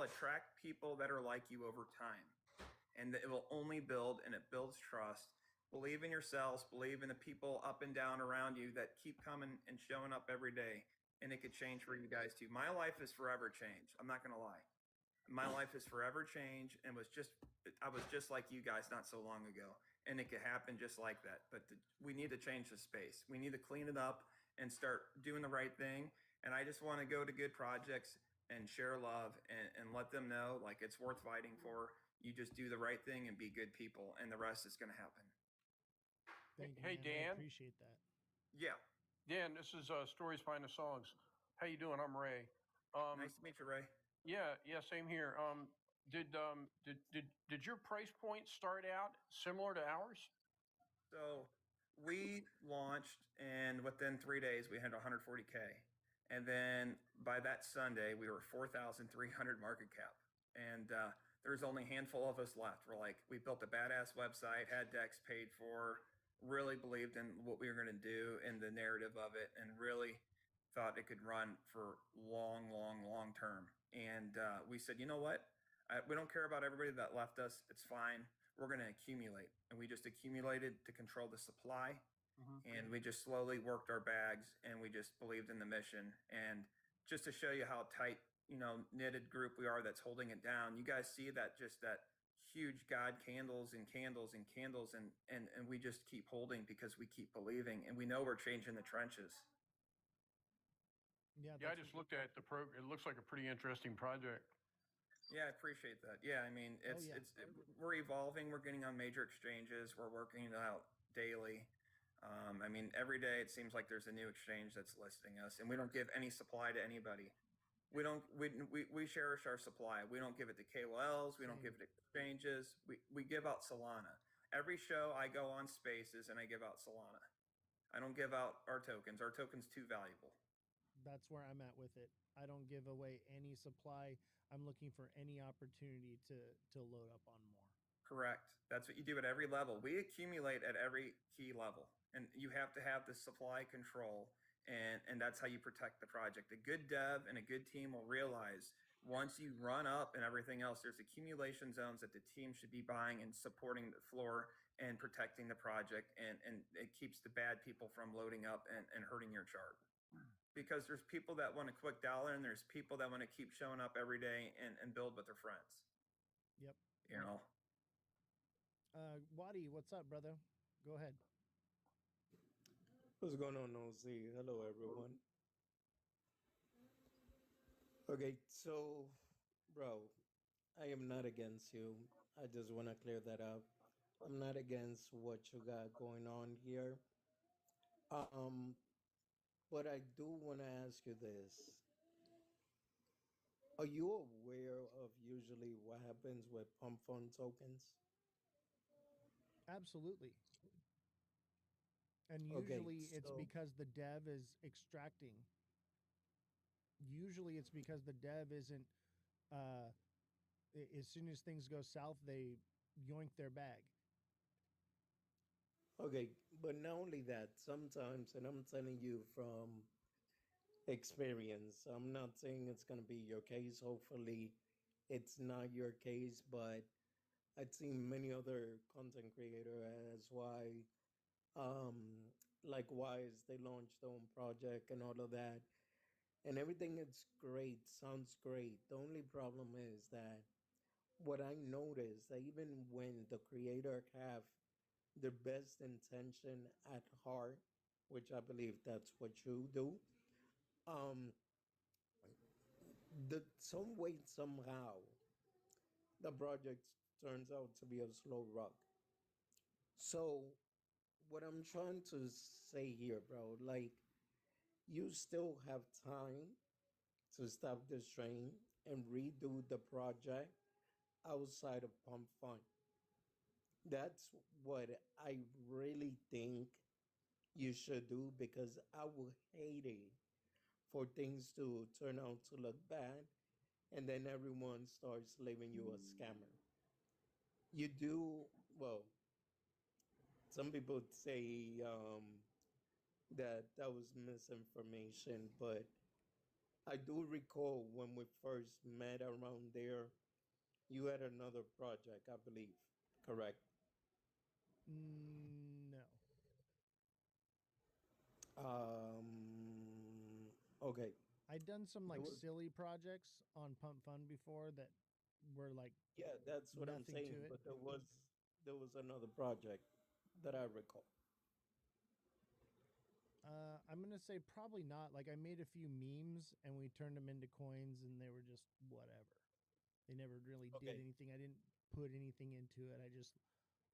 attract people that are like you over time, and it will only build, and it builds trust. Believe in yourselves, believe in the people up and down around you that keep coming and showing up every day, and it could change for you guys too. My life is forever changed. I'm not going to lie. My life is forever changed, and I was just like you guys not so long ago, and it could happen just like that. But we need to change the space. We need to clean it up and start doing the right thing. And I just want to go to good projects and share love and let them know like it's worth fighting for. You just do the right thing and be good people, and the rest is going to happen. Thank you, Hey, man. I Dan. appreciate that. Yeah. Dan, this is Stories Behind the Songs. How you doing? I'm Ray. Nice to meet you, Ray. Yeah, same here. Did your price point start out similar to ours? So we launched, and within 3 days, we had 140K. And then by that Sunday, we were 4,300 market cap. And there's only a handful of us left. We built a badass website, had decks paid for, really believed in what we were going to do and the narrative of it, and really thought it could run for long term. And we said, you know what? We don't care about everybody that left us. It's fine. We're going to accumulate. And we just accumulated to control the supply. And we just slowly worked our bags, and we just believed in the mission. And just to show you how tight, knitted group we are that's holding it down, you guys see that huge God candles and candles and candles, and we just keep holding because we keep believing, and we know we're changing the trenches. Yeah, I just looked at the program. It looks like a pretty interesting project. Yeah, I appreciate that. Yeah, I mean, we're evolving. We're getting on major exchanges. We're working it out daily. I mean, every day it seems like there's a new exchange that's listing us, and we don't give any supply to anybody. We cherish our supply. We don't give it to KOLs. We don't give it to exchanges. We give out Solana. Every show I go on Spaces and I give out Solana. I don't give out our tokens. Our tokens too valuable. That's where I'm at with it. I don't give away any supply. I'm looking for any opportunity to load up on more. Correct. That's what you do at every level. We accumulate at every key level, and you have to have the supply control, and that's how you protect the project. A good dev and a good team will realize once you run up and everything else, there's accumulation zones that the team should be buying and supporting the floor and protecting the project, and it keeps the bad people from loading up and hurting your chart. Because there's people that want a quick dollar, and there's people that want to keep showing up every day and build with their friends. Yep. You know, Waddy, what's up, brother? Go ahead. What's going on, OZ? Hello, everyone. Okay, so, bro, I am not against you. I just want to clear that up. I'm not against what you got going on here. Um, but I do want to ask you this. Are you aware of usually what happens with pump fund tokens? Absolutely. And Okay, usually it's so, because the dev is extracting. Usually it's because the dev isn't. Uh, as soon as things go south, they yoink their bag. okay, but not only that, sometimes, and I'm telling you from experience. I'm not saying it's going to be your case. Hopefully, it's not your case, but I've seen many other content creator as why, um, likewise, they launched their own project and all of that, and everything is great, sounds great. The only problem is that what I noticed that even when the creator have the best intention at heart, which I believe that's what you do, um, the some way somehow the project turns out to be a slow rock. So what I'm trying to say here, bro, like you still have time to stop this train and redo the project outside of Pump Fun. That's what I really think you should do because I would hate it for things to turn out to look bad and then everyone starts leaving you a scammer. You do well. Some people say that that was misinformation, but I do recall when we first met around there, you had another project, I believe. Correct. No. Okay. I'd done some There like was, silly projects on Pump Fun before that were like yeah, that's what I'm nothing to saying. it. But there was another project that I recall. I'm gonna say probably not. Like I made a few memes and we turned them into coins, and they were just whatever. They never really did Okay. anything. I didn't put anything into it. I just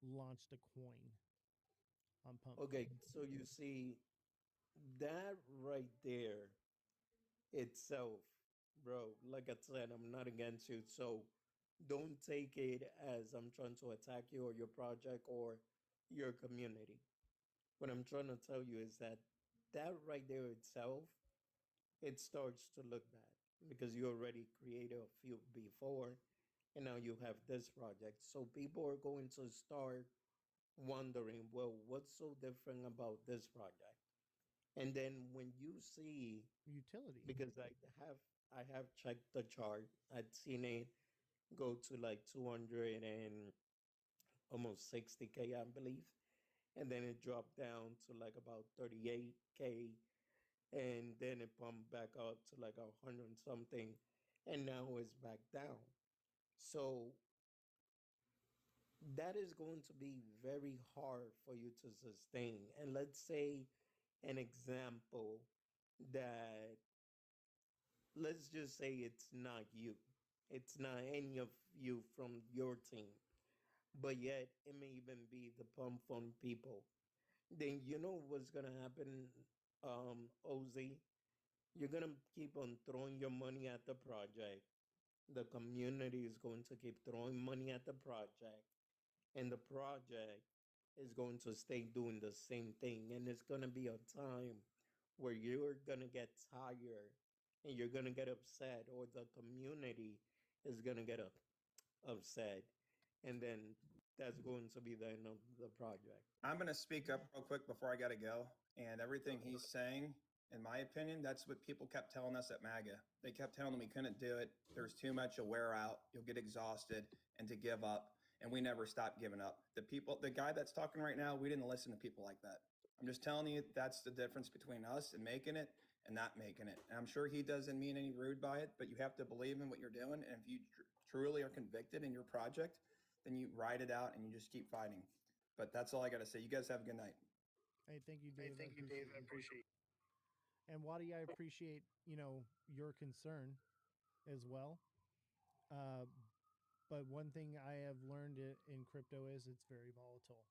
launched a coin on Pump Fun. Okay. So you see that right there itself, bro. Like I said, I'm not against you. So don't take it as I'm trying to attack you or your project or your community. What I'm trying to tell you is that that right there itself, it starts to look bad because you already created a few before and now you have this project. So people are going to start wondering, well, what's so different about this project? And then when you see, Utility. because I have checked the chart, I'd seen it go to like 200 and almost 60K, I believe. And then it dropped down to like about 38K. And then it pumped back up to like 100 and something. And now it's back down. So that is going to be very hard for you to sustain. And let's say an example that, let's just say it's not you, it's not any of you from your team, but yet it may even be the pump fund people. Then you know what's gonna happen, OZ? You're gonna keep on throwing your money at the project. The community is going to keep throwing money at the project, and the project is going to stay doing the same thing. And it's gonna be a time where you're gonna get tired and you're gonna get upset, or the community is gonna get upset, and then that's going to be the end of the project. I'm going to speak up real quick before I got to go. And everything he's saying, in my opinion, that's what people kept telling us at MAGA. They kept telling them we couldn't do it. There's too much, you'll wear out, you'll get exhausted, and to give up. and we never stopped giving up. The guy that's talking right now, we didn't listen to people like that. I'm just telling you, that's the difference between us and making it and not making it. And I'm sure he doesn't mean any rude by it, but you have to believe in what you're doing. And if you truly are convicted in your project, then you ride it out and you just keep fighting. But that's all I got to say. You guys have a good night. Hey, thank you, Dave. Thank you, Dave. I appreciate it. And Waddy, I appreciate your concern as well. Uh, but one thing I have learned in crypto is it's very volatile.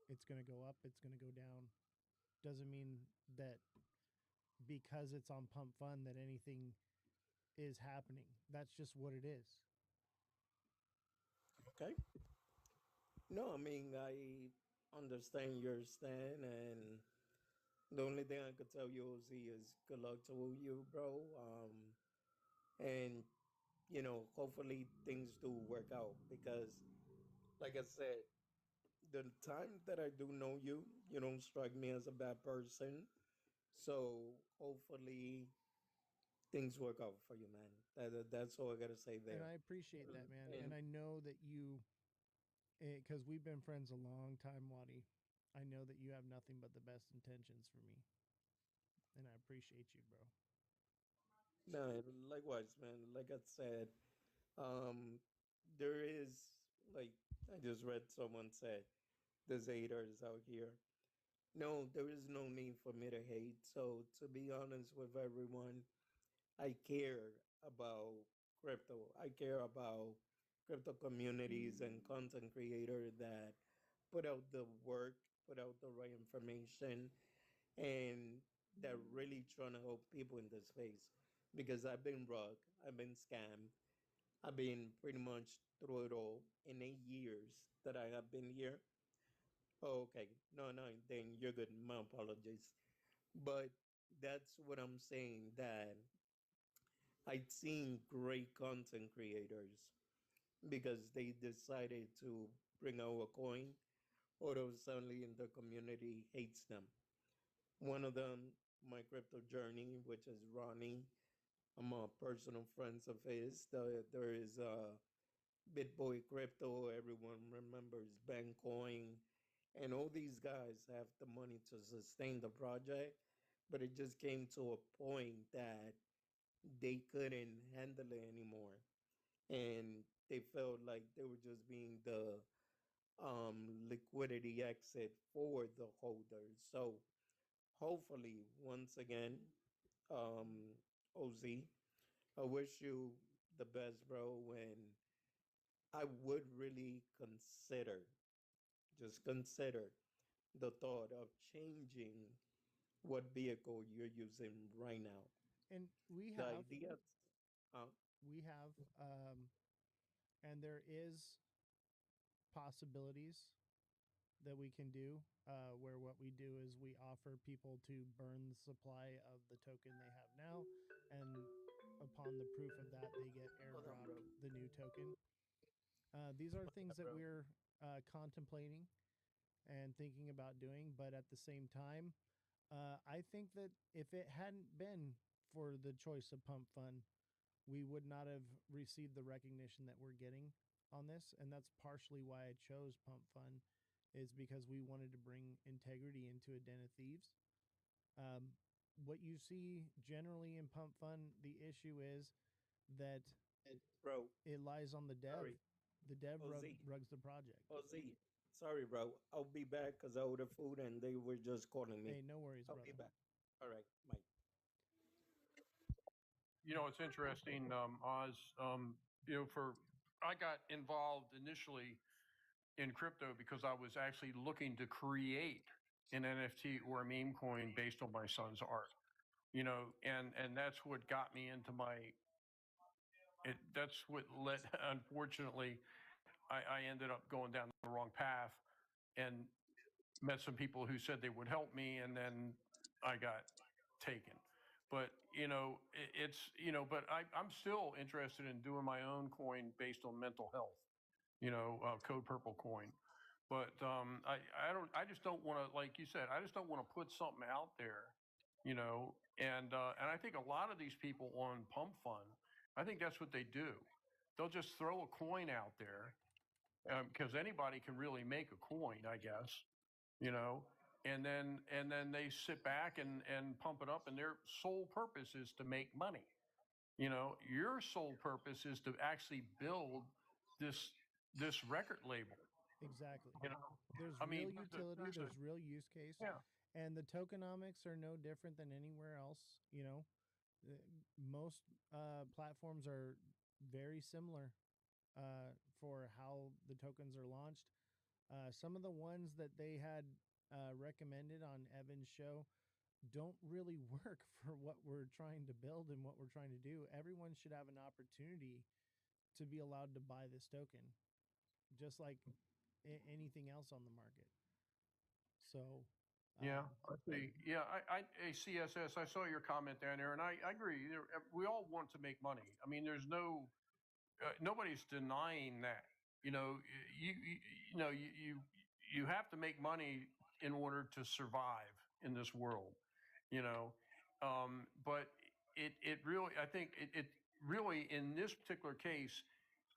It's going to go up. It's going to go down. Doesn't mean that because it's on Pump Fund that anything is happening. That's just what it is. Okay. No, I mean, I understand your stand, and the only thing I could tell you, Ozzy, is good luck to you, bro. And, hopefully things do work out because, like I said, the time that I do know you, you don't strike me as a bad person. So hopefully things work out for you, man. That's all I gotta say And there. I appreciate that, man. And And I know that you, because we've been friends a long time, Waddy. I know that you have nothing but the best intentions for me. And I appreciate you, bro. no, likewise, man. Like I said, um, there is like I just read someone said there's haters out here. No, there is no need for me to hate. So to be honest with everyone, I care about crypto. I care about crypto communities and content creators that put out the work, put out the right information, and that really trying to help people in this space. Because I've been robbed, I've been scammed, I've been pretty much through it all in 8 years that I have been here. Oh, okay, no, no, then you're good. My apologies. But that's what I'm saying. That I'd seen great content creators because they decided to bring out a coin, or suddenly in the community hates them. One of them, my crypto journey, which is Ronnie. I'm a personal friends of his. There is BitBoy Crypto. Everyone remembers Bancoin, and all these guys have the money to sustain the project, but it just came to a point that they couldn't handle it anymore, and they felt like they were just being the liquidity exit for the holders. So hopefully, once again, um, OZ, I wish you the best, bro. And I would really consider, just consider the thought of changing what vehicle you're using right now. And we The have, idea, uh, we have, and there is possibilities that we can do where what we do is we offer people to burn the supply of the token they have now, and upon the proof of that, they get hold on, bro. airdropped the new token. These are things that Bro. we're contemplating and thinking about doing, but at the same time, I think that if it hadn't been for the choice of Pump Fund, we would not have received the recognition that we're getting on this. And that's partially why I chose Pump Fund, is because we wanted to bring integrity into a den of thieves. Um, what you see generally in Pump Fund, the issue is that Bro, it lies on the dev. sorry. The dev OZ. rugs the project. OZ. Sorry, bro. I'll be back because I ordered food and they were just calling me. Hey, no worries, I'll brother. be back. All right, Mike. It's interesting, Oz. I got involved initially in crypto because I was actually looking to create an NFT or a meme coin based on my son's art. And that's what got me into that's what led, unfortunately, I ended up going down the wrong path and met some people who said they would help me, and then I got taken. But but I'm still interested in doing my own coin based on mental health. Code Purple coin. But I just don't want to, like you said, I just don't want to put something out there, and I think a lot of these people on Pump Fund, I think that's what they do. They'll just throw a coin out there, because anybody can really make a coin, I guess, you know, and then they sit back and pump it up, and their sole purpose is to make money. You know, your sole purpose is to actually build this this record label. Exactly. You know, There's I mean, real utility, there's a there's real use case, yeah, and the tokenomics are no different than anywhere else. You know, Uh, most platforms are very similar for how the tokens are launched. Some of the ones that they had recommended on Evan's show don't really work for what we're trying to build and what we're trying to do. Everyone should have an opportunity to be allowed to buy this token, just like anything else on the market. So, yeah. um, I see. Yeah, CSS. I saw your comment down there, and I agree. We all want to make money. I mean, there's nobody's denying that. You know, you know, you have to make money in order to survive in this world. You know, but it really, I think it really, in this particular case,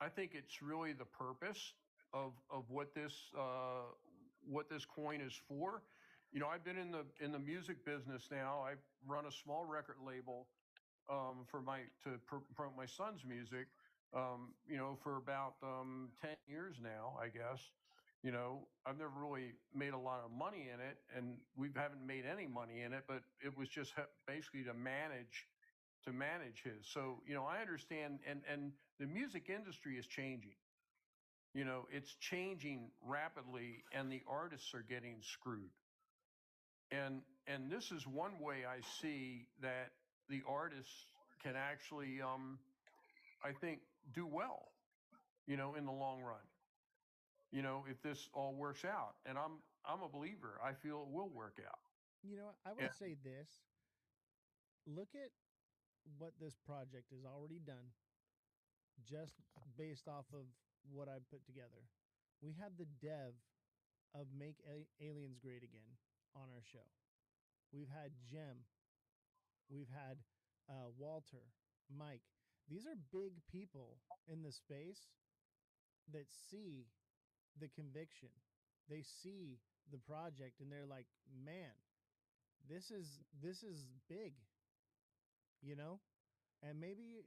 I think it's really the purpose of what this coin is for. You know, I've been in the music business now. I run a small record label for promote my son's music. You know, for about 10 years now, I guess. You know, I've never really made a lot of money in it, and we haven't made any money in it. But it was just basically to manage his. So you know, I understand, and the music industry is changing. You know, it's changing rapidly, and the artists are getting screwed. And this is one way I see that the artists can actually, I think, do well. You know, in the long run. You know, if this all works out, and I'm a believer. I feel it will work out. you know, I Yeah. would say this: look at what this project has already done, just based off of what I put together. We had the dev of Make Aliens Great Again on our show. We've had Jem. We've had Walter, Mike. These are big people in the space that see the conviction. They see the project and they're like, "Man, this is big," you know? And maybe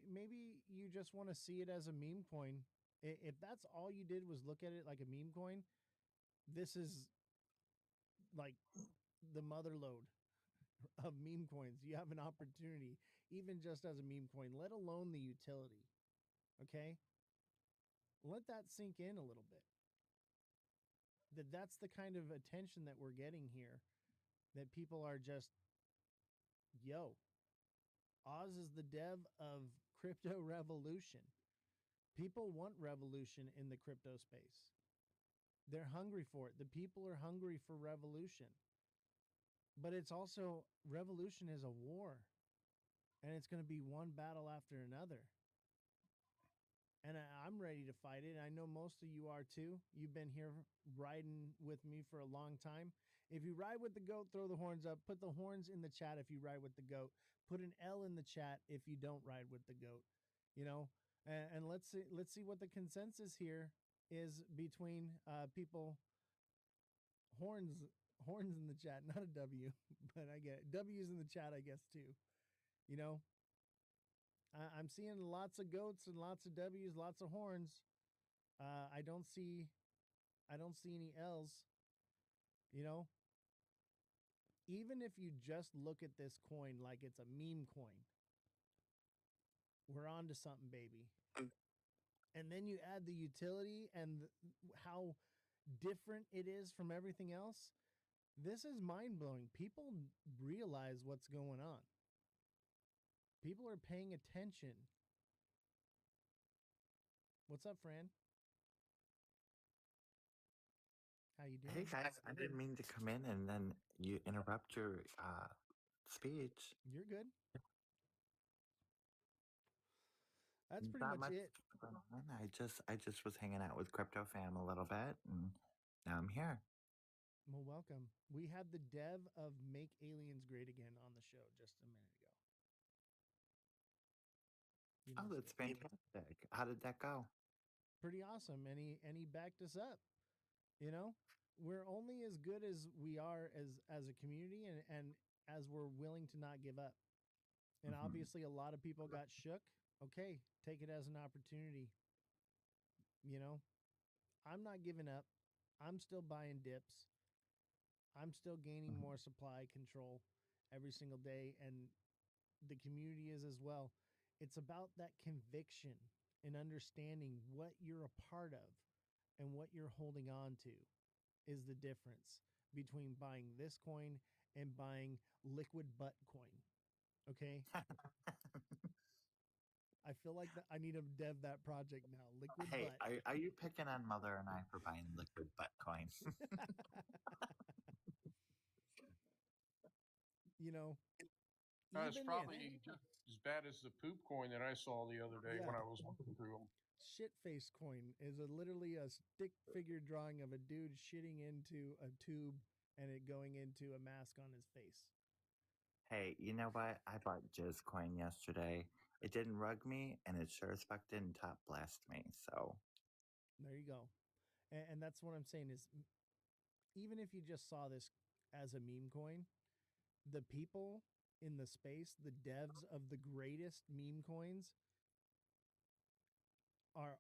you just want to see it as a meme coin. If that's all you did was look at it like a meme coin, this is like the mother lode of meme coins. You have an opportunity, even just as a meme coin, let alone the utility. Okay? Let that sink in a little bit. That's the kind of attention that we're getting here. That people are just, yo, Oz is the dev of crypto revolution. People want revolution in the crypto space. They're hungry for it. The people are hungry for revolution. But it's also, revolution is a war, and it's going to be one battle after another. And I'm ready to fight it. I know most of you are too. You've been here riding with me for a long time. If you ride with the goat, throw the horns up. Put the horns in the chat if you ride with the goat. Put an L in the chat if you don't ride with the goat. You know, and let's see what the consensus here is between people. Horns in the chat, not a W, but I get it. W's in the chat, I guess too. You know, I'm seeing lots of goats and lots of W's, lots of horns. I don't see any L's. You know, even if you just look at this coin like it's a meme coin, we're on to something, baby. And then you add the utility and how different it is from everything else. This is mind blowing. People realize what's going on. People are paying attention. What's up, Fran? How you doing? Hey guys, I didn't mean to come in and then you interrupt your speech. You're good. That's pretty Not much much it. going on. I just was hanging out with Crypto Fam a little bit, and now I'm here. Well, welcome. We had the dev of Make Aliens Great Again on the show just a minute ago. You Oh, missed that's it. fantastic. How did that go? pretty awesome, and he backed us up. You know, we're only as good as we are as a community, and as we're willing to not give up. And Mhm. obviously, a lot of people got shook. Okay, take it as an opportunity. You know, I'm not giving up. I'm still buying dips. I'm still gaining Mhm. more supply control every single day, and the community is as well. It's about that conviction and understanding what you're a part of and what you're holding on to is the difference between buying this coin and buying liquid butt coin. Okay? I feel like that I need to dev that project now. Liquid Hey, butt. are you picking on Mother and I for buying liquid butt coin? You know, It's even if probably just as bad as the poop coin that I saw the other day yeah, when I was looking through them. shit face coin is literally a stick figure drawing of a dude shitting into a tube and it going into a mask on his face. Hey, you know what? I bought Jizz coin yesterday. It didn't rug me, and it sure as fuck didn't top blast me. So, There you go. And that's what I'm saying is even if you just saw this as a meme coin, the people in the space, the devs of the greatest meme coins are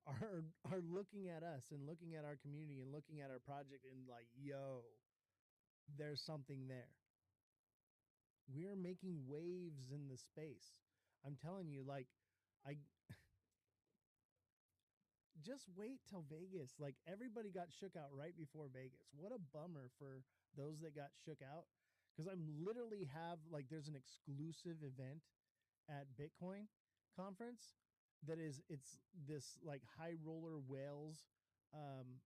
looking at us and looking at our community and looking at our project and like, yo, there's something there. We're making waves in the space. I'm telling you, like, I just wait till Vegas. Like everybody got shook out right before Vegas. What a bummer for those that got shook out. Because I'm literally have like there's an exclusive event at Bitcoin conference that is it's this like high roller whales um,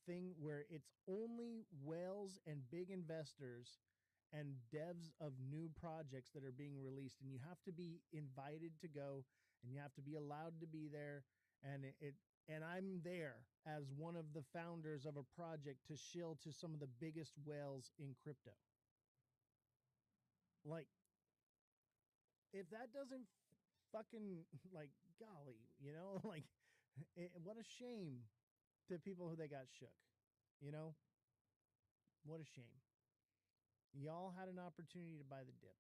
thing where it's only whales and big investors and devs of new projects that are being released, and you have to be invited to go and you have to be allowed to be there, and and I'm there as one of the founders of a project to shill to some of the biggest whales in crypto. Like if that doesn't fucking like golly, you know, like what a shame to people who they got shook, you know? What a shame. Y'all had an opportunity to buy the dip.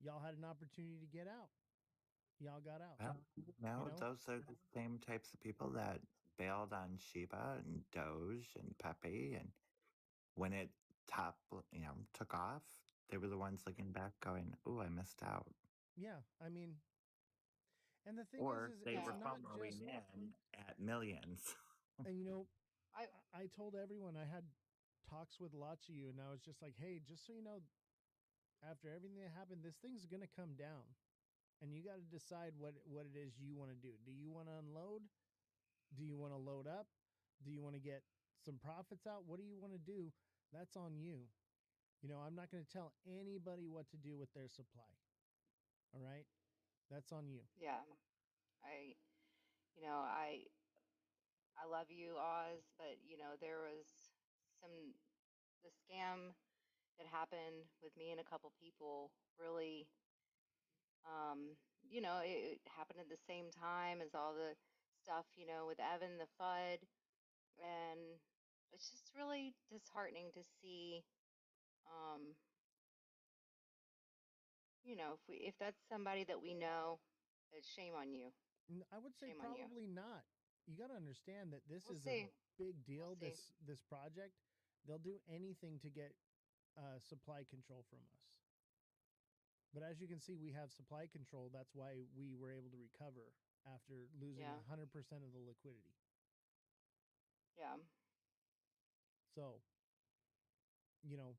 Y'all had an opportunity to get out. Y'all got out. well, You no, know? those are the same types of people that bailed on Shiba and Doge and Pepe. And when it took off, they were the ones looking back going, "Ooh, I missed out." Yeah. I mean, and the thing Or is they it's were Yeah. not FOMOing just, in at millions. and you know, I I told everyone I had talks with lots of you, and I was just like, hey, just so you know, after everything that happened, this thing's gonna come down, and you got to decide what it is you want to do. Do you want to unload? Do you want to load up? Do you want to get some profits out? What do you want to do? That's on you. You know, I'm not going to tell anybody what to do with their supply. All right? That's on you. yeah. I you know, I love you, Oz, but there was some the scam that happened with me and a couple people really it happened at the same time as all the stuff, with Evan the FUD, and it's just really disheartening to see um if that's somebody that we know, it's shame on you. I would say Shame on you. probably not. You got to understand that this We'll is a see. big We'll deal. see. This project, they'll do anything to get supply control from us. But as you can see, we have supply control. That's why we were able to recover after losing Yeah. 100% of the liquidity. Yeah. So, you know,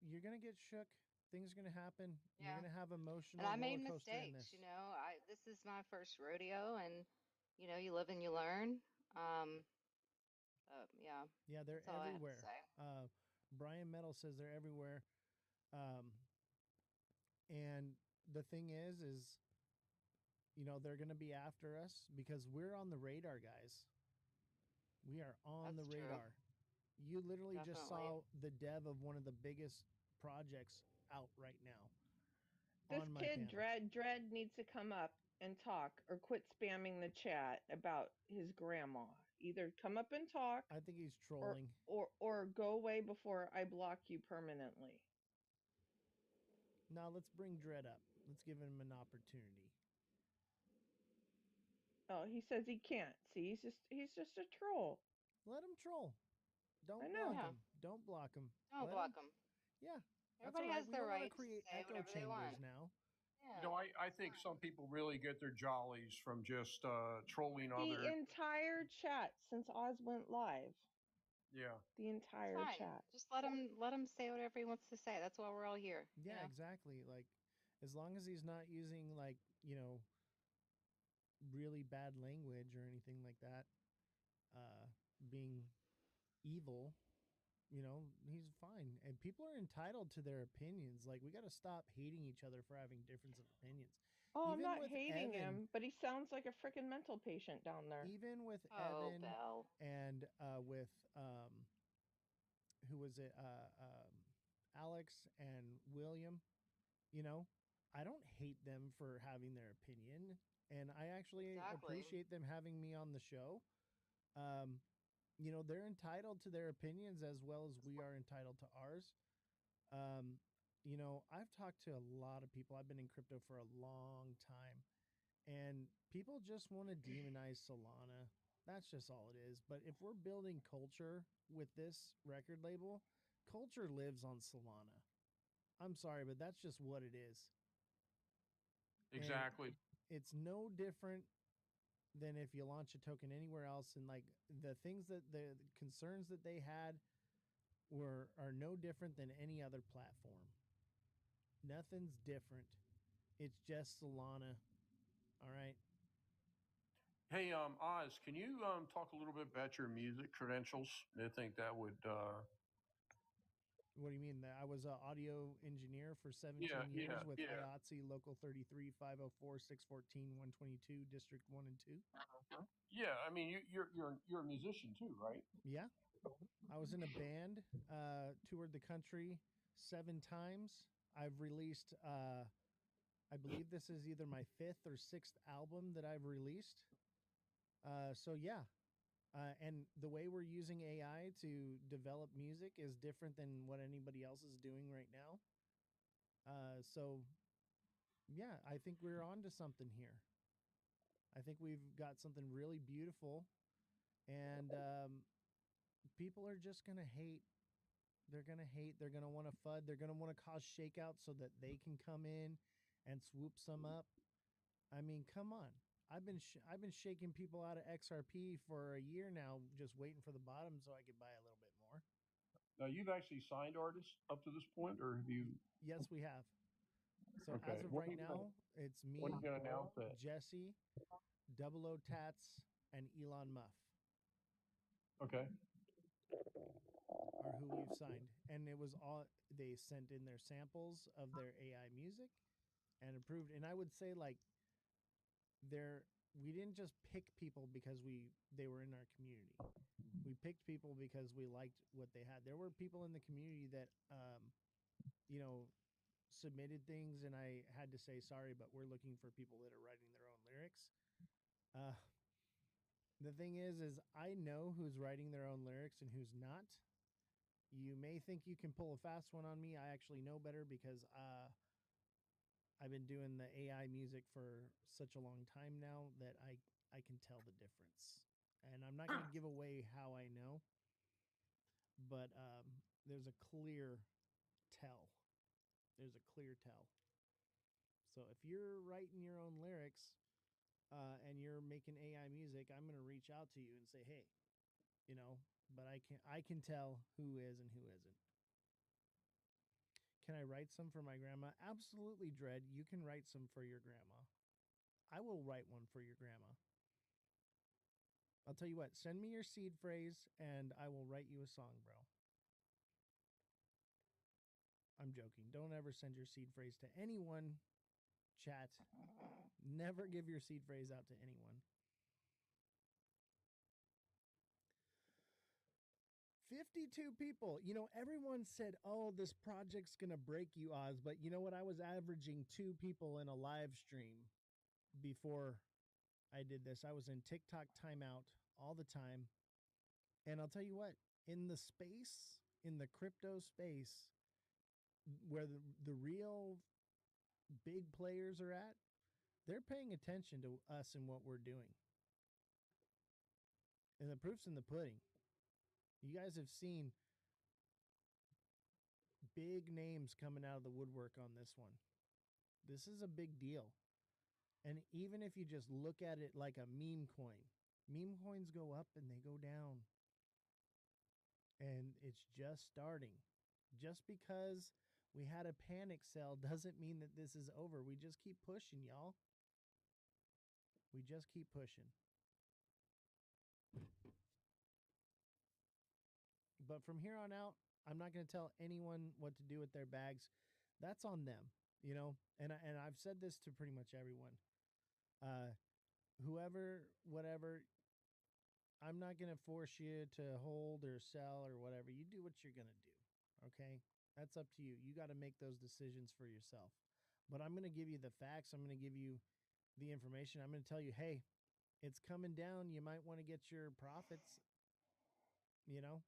you're going to get shook. Things are going to happen. You're Yeah. going to have And emotional I made roller coaster in mistakes, this. this is my first rodeo, and you live and you learn. Yeah. Yeah, they're That's all I have to everywhere. say. Brian Metal says they're everywhere. Um, and the thing is, they're going to be after us because we're on the radar, guys. We are on That's the true. radar. You literally just Definitely. saw the dev of one of the biggest projects out right now This on my kid panel. Dread needs to come up. and talk, or quit spamming the chat about his grandma. Either come up and talk, I think he's or trolling. or go away before I block you permanently. Now let's bring Dread up. Let's give him an opportunity. Oh, he says he can't. See, he's just a troll. Let him troll. Don't I know. block Yeah. him. Don't block him. Don't Let block him. them. Yeah, that's Everybody all right. has We their don't want to right to create say echo whatever they chambers want. now. Yeah. I think some people really get their jollies from just trolling The other. entire chat since Oz went live. Yeah. The It's entire fine. chat. Just let him say whatever he wants to say. That's why we're all here. Yeah, You know? exactly. Like, as long as he's not using like really bad language or anything like that, being evil, he's fine. And people are entitled to their opinions. Like, we got to stop hating each other for having difference of opinions. Oh, I'm Even not with hating Evan, him, but he sounds like a freaking mental patient down there. even with Oh, Evan Belle. and with who was it? Alex and William. You know, I don't hate them for having their opinion, and I actually Exactly. appreciate them having me on the show. Um, they're entitled to their opinions as well as we are entitled to ours. I've talked to a lot of people. I've been in crypto for a long time, and people just want to demonize Solana. That's just all it is. But if we're building culture with this record label, culture lives on Solana. I'm sorry, but that's just what it is. And Exactly. it's no different than if you launch a token anywhere else. And like the things that the concerns that they had are no different than any other platform. Nothing's different. It's just Solana. All right. Hey, Oz, can you talk a little bit about your music credentials? I think that would. What do you mean? That I was an audio engineer for 17 Yeah, years yeah, with yeah. IATSE Local 33, 504, 614, 122, District 1 and 2. Yeah, I mean, you're a musician too, right? Yeah. I was in a band, toured the country 7 times. I've released, I believe this is either my 5th or 6th album that I've released. So yeah. And the way we're using AI to develop music is different than what anybody else is doing right now. So yeah, I think we're on to something here. I think we've got something really beautiful, and people are just gonna hate. They're gonna hate. They're gonna want to FUD. They're gonna want to cause shakeouts so that they can come in and swoop some up. I mean, come on. I've been shaking people out of XRP for a year now, just waiting for the bottom so I could buy a little bit more. Now, you've actually signed artists up to this point, or have you? Yes, we have. So Okay. as of When right are you now, it's when are me, you gonna announce that? Jesse, Double O Tats, and Elon Muff Okay. are who we've signed. And it was all they sent in their samples of their AI music and approved. And I would say like we didn't just pick people because they were in our community. We picked people because we liked what they had. There were people in the community that you know submitted things, and I had to say sorry, but we're looking for people that are writing their own lyrics. Uh, the thing is I know who's writing their own lyrics and who's not. You may think you can pull a fast one on me. I actually know better because I've been doing the AI music for such a long time now that I can tell the difference. And I'm not going to give away how I know, but there's a clear tell. There's a clear tell. So if you're writing your own lyrics and you're making AI music, I'm going to reach out to you and say, hey, but I can tell who is and who isn't. Can I write some for my grandma? Absolutely, Dread. You can write some for your grandma. I will write one for your grandma. I'll tell you what, send me your seed phrase and I will write you a song, bro. I'm joking. Don't ever send your seed phrase to anyone, chat. Never give your seed phrase out to anyone. 52 people. Everyone said, oh, this project's going to break you, Oz. But you know what? I was averaging 2 people in a live stream before I did this. I was in TikTok timeout all the time. And I'll tell you what, in the space, in the crypto space, where the real big players are at, they're paying attention to us and what we're doing. And the proof's in the pudding. You guys have seen big names coming out of the woodwork on this one. This is a big deal. And even if you just look at it like a meme coins go up and they go down. And it's just starting. Just because we had a panic sell doesn't mean that this is over. We just keep pushing, y'all. We just keep pushing. But from here on out, I'm not going to tell anyone what to do with their bags. That's on them, you know. And I've said this to pretty much everyone. Whoever, whatever, I'm not going to force you to hold or sell or whatever. You do what you're going to do, okay? That's up to you. You got to make those decisions for yourself. But I'm going to give you the facts. I'm going to give you the information. I'm going to tell you, hey, it's coming down. You might want to get your profits, you know,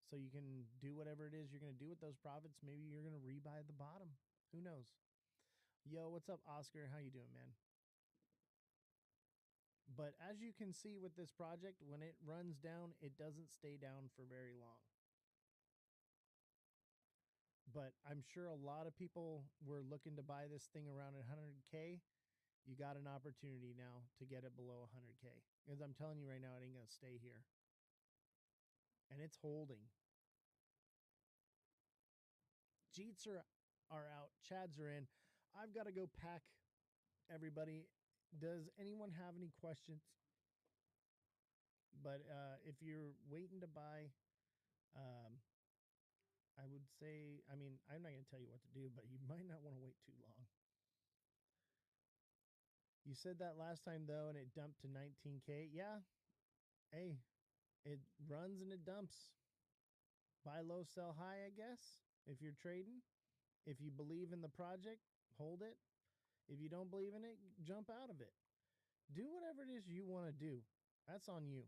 so you can do whatever it is you're going to do with those profits. Maybe you're going to rebuy the bottom. Who knows? Yo, what's up, Oscar? How you doing, man? But as you can see with this project, when it runs down, it doesn't stay down for very long. But I'm sure a lot of people were looking to buy this thing around 100K. You got an opportunity now to get it below 100K. Because I'm telling you right now, it ain't going to stay here. And it's holding. Jeets are out. Chads are in. I've got to go pack everybody. Does anyone have any questions? But if you're waiting to buy, I would say, I mean, I'm not going to tell you what to do, but you might not want to wait too long. You said that last time, though, and it dumped to 19K. Yeah. Hey, it runs and it dumps. Buy low, sell high, I guess, if you're trading. If you believe in the project, hold it. If you don't believe in it, jump out of it. Do whatever it is you want to do. That's on you.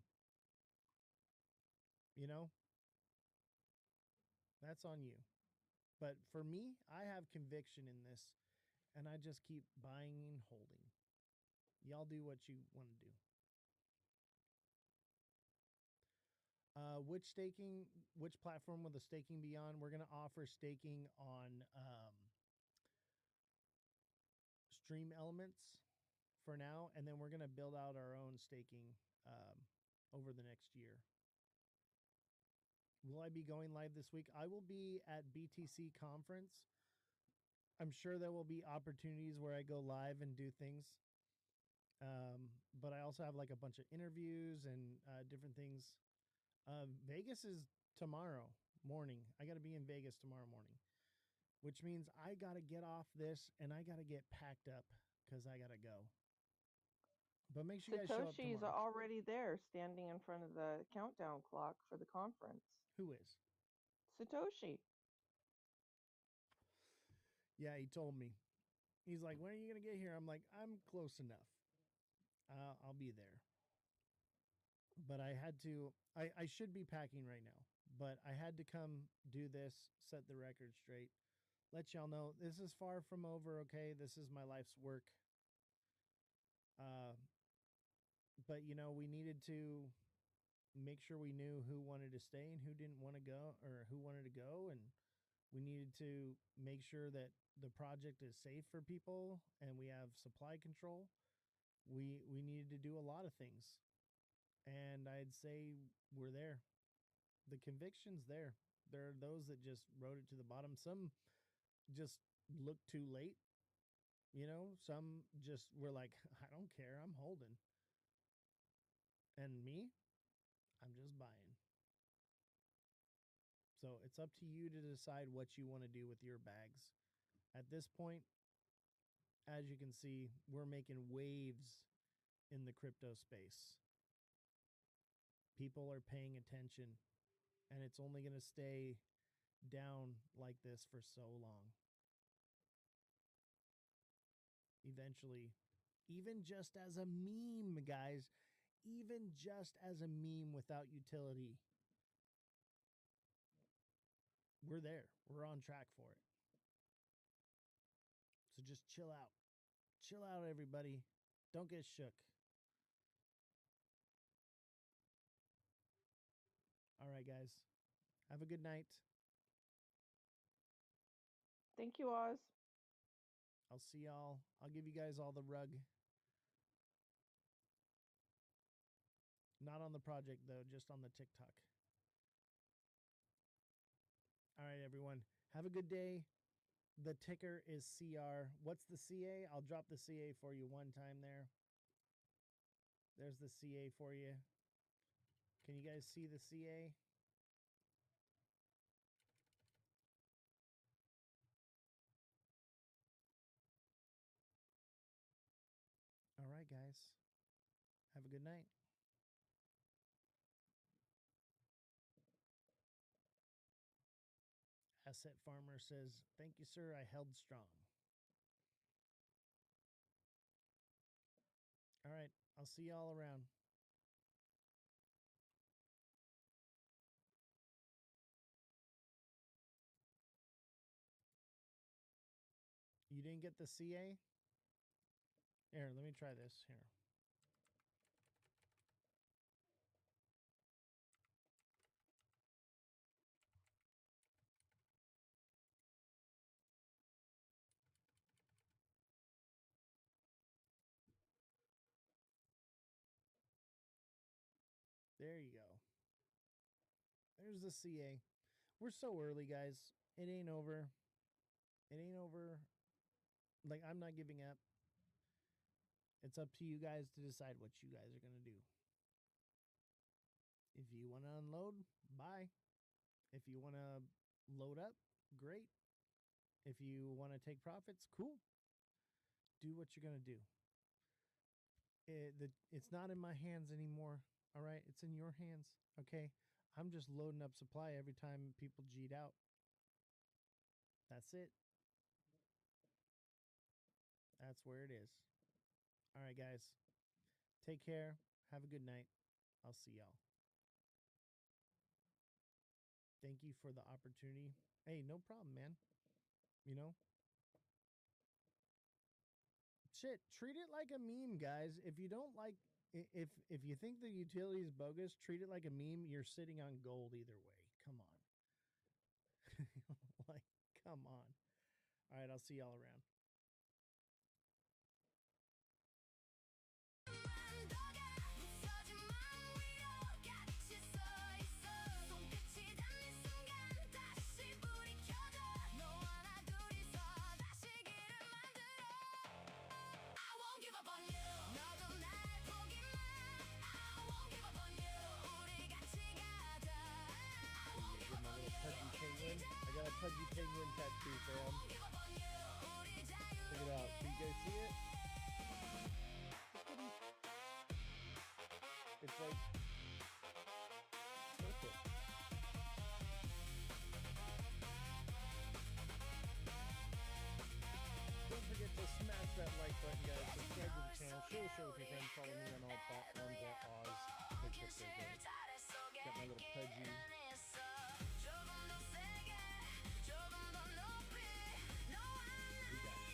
You know? That's on you. But for me, I have conviction in this, and I just keep buying and holding. Y'all do what you want to do. Which platform will the staking be on? We're going to offer staking on Stream Elements for now, and then we're going to build out our own staking over the next year. Will I be going live this week? I will be at BTC conference. I'm sure there will be opportunities where I go live and do things. But I also have like a bunch of interviews and different things. Vegas is tomorrow morning. I got to be in Vegas tomorrow morning, which means I got to get off this and I got to get packed up because I got to go. But make sure you guys show up Satoshi's tomorrow. already there standing in front of the countdown clock for the conference. Who is? Satoshi. Yeah, he told me. He's like, when are you going to get here? I'm like, I'm close enough. I'll be there. But I had to, I should be packing right now, but I had to come do this, set the record straight, let y'all know this is far from over, okay? This is my life's work. But, you know, we needed to make sure we knew who wanted to stay and who didn't want to go, or who wanted to go. And we needed to make sure that the project is safe for people and we have supply control. We needed to do a lot of things. And I'd say we're there. The conviction's there. There are those that just wrote it to the bottom. Some just looked too late. You know, some just were like, I don't care. I'm holding. And me, I'm just buying. So it's up to you to decide what you want to do with your bags. At this point, as you can see, we're making waves in the crypto space. People are paying attention, and it's only going to stay down like this for so long. Eventually, even just as a meme, guys, even just as a meme without utility, we're there. We're on track for it. So just chill out. Chill out, everybody. Don't get shook. All right, guys. Have a good night. Thank you, Oz. I'll see y'all. I'll give you guys all the rug. Not on the project, though, just on the TikTok. All right, everyone. Have a good day. The ticker is CR. What's the CA? I'll drop the CA for you one time there. There's the CA for you. Can you guys see the CA? All right, guys. Have a good night. Asset Farmer says, thank you, sir. I held strong. All right. I'll see y'all around. You didn't get the CA? Here, let me try this. Here. There you go. There's the CA. We're so early, guys. It ain't over. It ain't over. Like, I'm not giving up. It's up to you guys to decide what you guys are going to do. If you want to unload, bye. If you want to load up, great. If you want to take profits, cool. Do what you're going to do. It's not in my hands anymore. All right? It's in your hands. Okay? I'm just loading up supply every time people G'd out. That's it. That's where it is. All right, guys. Take care. Have a good night. I'll see y'all. Thank you for the opportunity. Hey, no problem, man. You know? Shit, treat it like a meme, guys. If you don't like if you think the utility is bogus, treat it like a meme. You're sitting on gold either way. Come on. Like, come on. All right, I'll see y'all around. Penguin. I got a pudgy penguin tattoo, fam. Check it out. Can you guys see it? It's like perfect. Don't forget to smash that like button, guys. Subscribe to the channel. Show with your friends. Follow me on all platforms at Ozthecryptogoat. Got my little pudgy.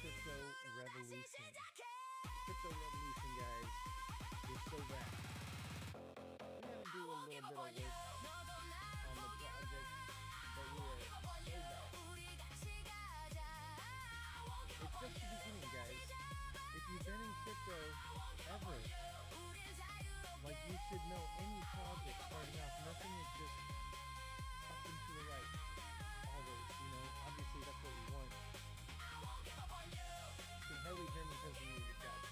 Crypto Revolution. Crypto Revolution, guys. We're so rad. I'm gonna do a little bit of work on the project, but we are so bad. It's just the beginning, guys. If you've been in crypto ever, like, you should know any project starting off, nothing is just up and to the right. Always, you know. Obviously, that's what we want. Hardly hear me because of music, guys.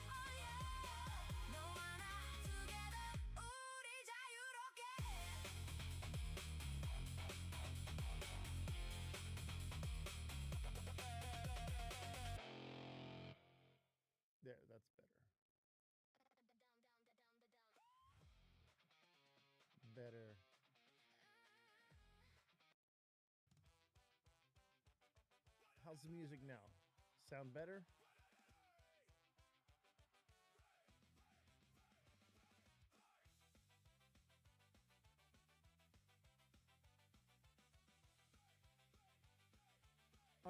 There, that's better. Better. How's the music now? Sound better?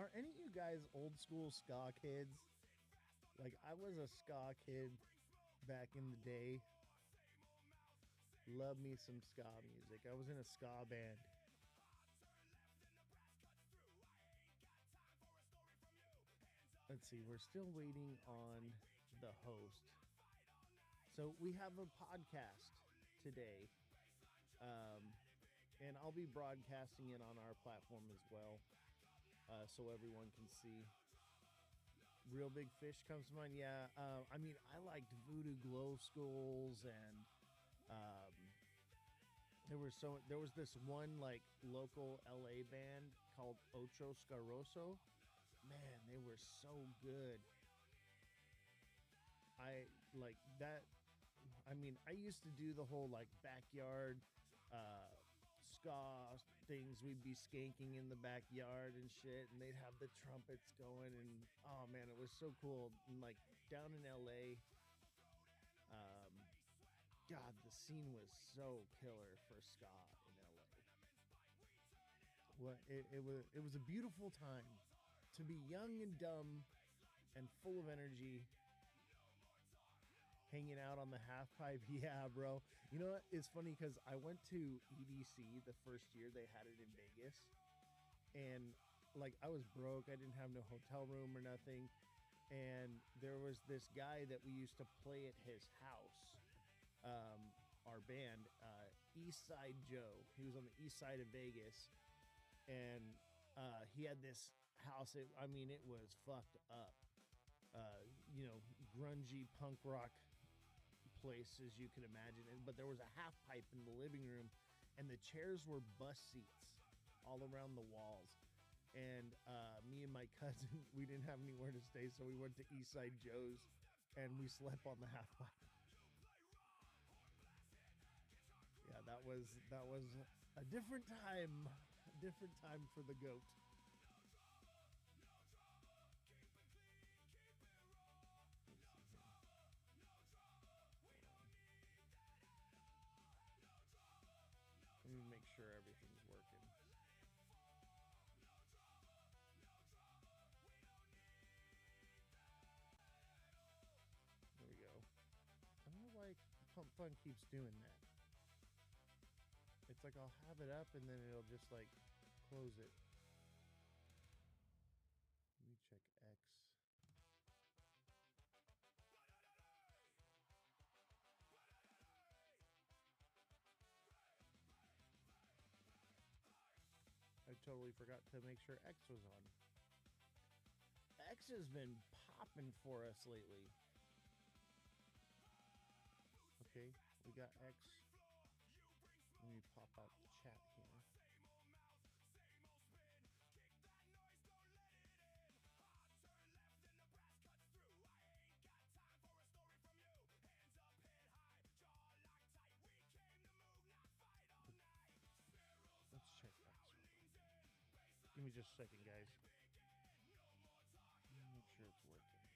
Are any of you guys old school ska kids? Like, I was a ska kid back in the day. Love me some ska music. I was in a ska band. Let's see, we're still waiting on the host. So we have a podcast today, and I'll be broadcasting it on our platform as well, so everyone can see. Real Big Fish comes to mind. Yeah, I mean, I liked Voodoo Glow Skulls, and um, there was this one like local LA band called Ocho Scaroso. Man, they were so good. I like that. I mean, I used to do the whole like backyard uh, ska things. We'd be skanking in the backyard and shit, and they'd have the trumpets going, and oh man, it was so cool. And like down in LA, um, God, the scene was so killer for ska in LA. Well, it was a beautiful time to be young and dumb and full of energy, hanging out on the half pipe. Yeah, bro. You know what? It's funny because I went to EDC the first year they had it in Vegas, and like I was broke. I didn't have no hotel room or nothing, and there was this guy that we used to play at his house. Our band, East Side Joe. He was on the east side of Vegas, and he had this house. I mean, it was fucked up. Grungy punk rock place as you can imagine. But there was a half pipe in the living room, and the chairs were bus seats all around the walls. And me and my cousin, we didn't have anywhere to stay, so we went to Eastside Joe's, and we slept on the half pipe. Yeah, that was a different time for the goat. Let me make sure everything's working. There we go. I don't know why Pump Fun keeps doing that. It's like I'll have it up and then it'll just like close it. Let me check X. I totally forgot to make sure X was on. X has been popping for us lately. Okay, we got X. Let me pop out the chat here. Let's check X. Give me just a second, guys. Make sure it's working.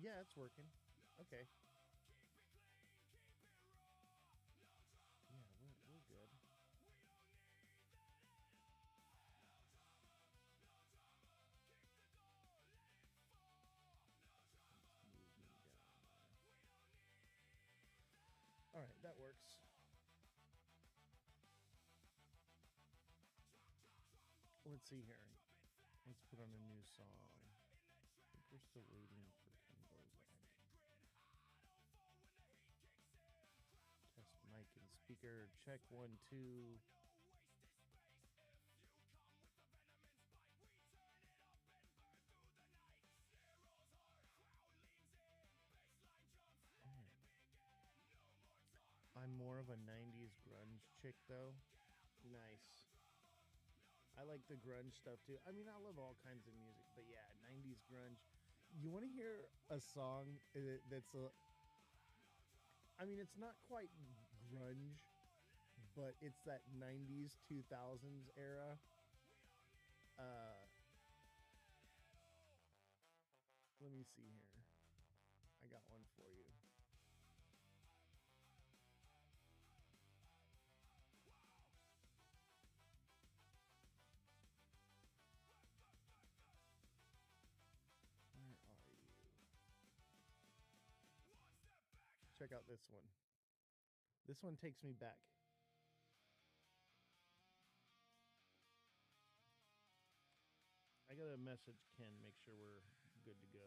Yeah, it's working. Okay. Yeah, we're good. All right, that works. Let's see here. Let's put on a new song. I think we're still waiting for Kimbozak. Test mic and speaker. Check 1, 2. I'm more of a 90s grunge chick, though. Nice. I like the grunge stuff, too. I mean, I love all kinds of music, but yeah, 90s grunge. You want to hear a song that's a... I mean, it's not quite grunge, but it's that 90s, 2000s era. Let me see here. I got one for you. Check out this one. This one takes me back. I gotta message Ken, make sure we're good to go.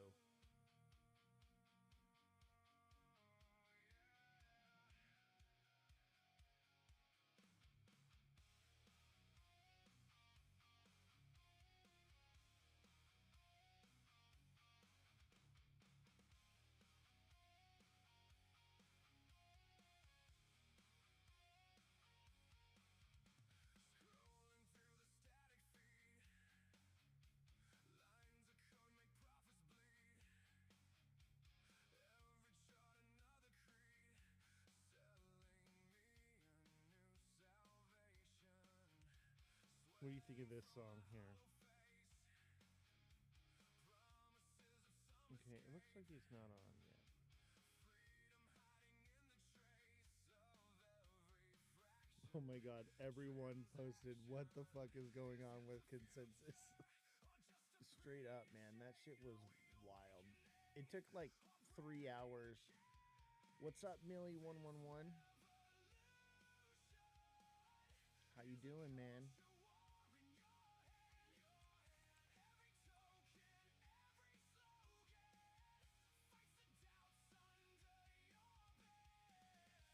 What do you think of this song here? Okay, it looks like he's not on yet. Oh my god, everyone posted what the fuck is going on with Consensus. Straight up, man, that shit was wild. It took like 3 hours. What's up, Millie111? How you doing, man?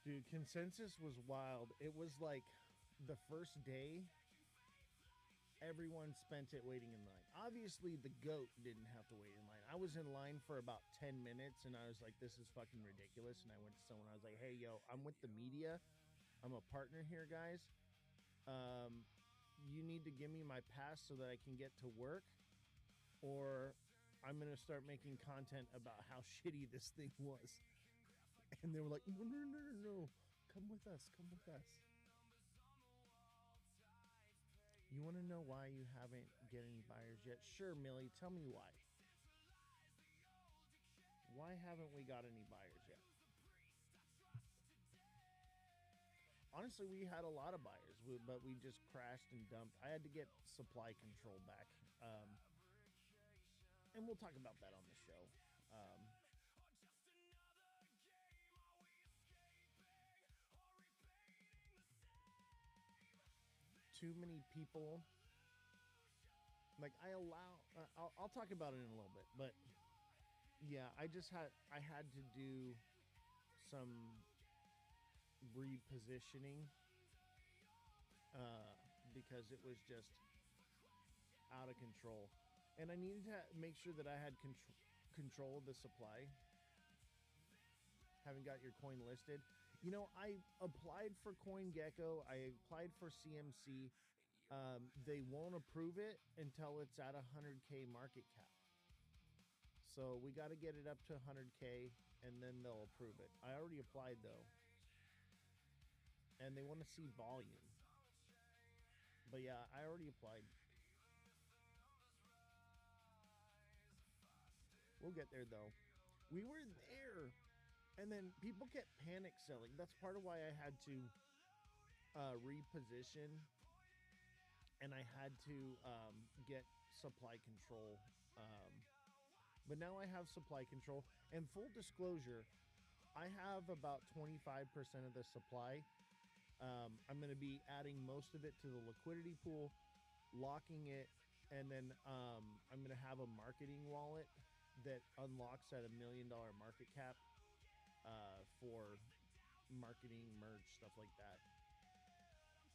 Dude, Consensus was wild. It was like the first day, everyone spent it waiting in line. Obviously, the GOAT didn't have to wait in line. I was in line for about 10 minutes, and I was like, this is fucking ridiculous. And I went to someone, I was like, hey, yo, I'm with the media. I'm a partner here, guys. You need to give me my pass so that I can get to work, or I'm going to start making content about how shitty this thing was. And they were like, no, no, no, no, no. Come with us. Come with us. You want to know why you haven't get any buyers yet? Sure, Millie. Tell me why. Why haven't we got any buyers yet? Honestly, we had a lot of buyers, but we just crashed and dumped. I had to get supply control back. And we'll talk about that on the show. Too many people. Like I'll talk about it in a little bit, but yeah, I had to do some repositioning because it was just out of control, and I needed to make sure that I had control of the supply. Haven't got your coin listed. You know, I applied for CoinGecko. I applied for CMC. They won't approve it until it's at 100K market cap. So we got to get it up to 100K, and then they'll approve it. I already applied, though. And they want to see volume. But yeah, I already applied. We'll get there, though. We were there. And then people kept panic selling. That's part of why I had to reposition, and I had to get supply control. But now I have supply control. And full disclosure, I have about 25% of the supply. I'm going to be adding most of it to the liquidity pool, locking it, and then I'm going to have a marketing wallet that unlocks at $1 million market cap. For marketing, merch, stuff like that.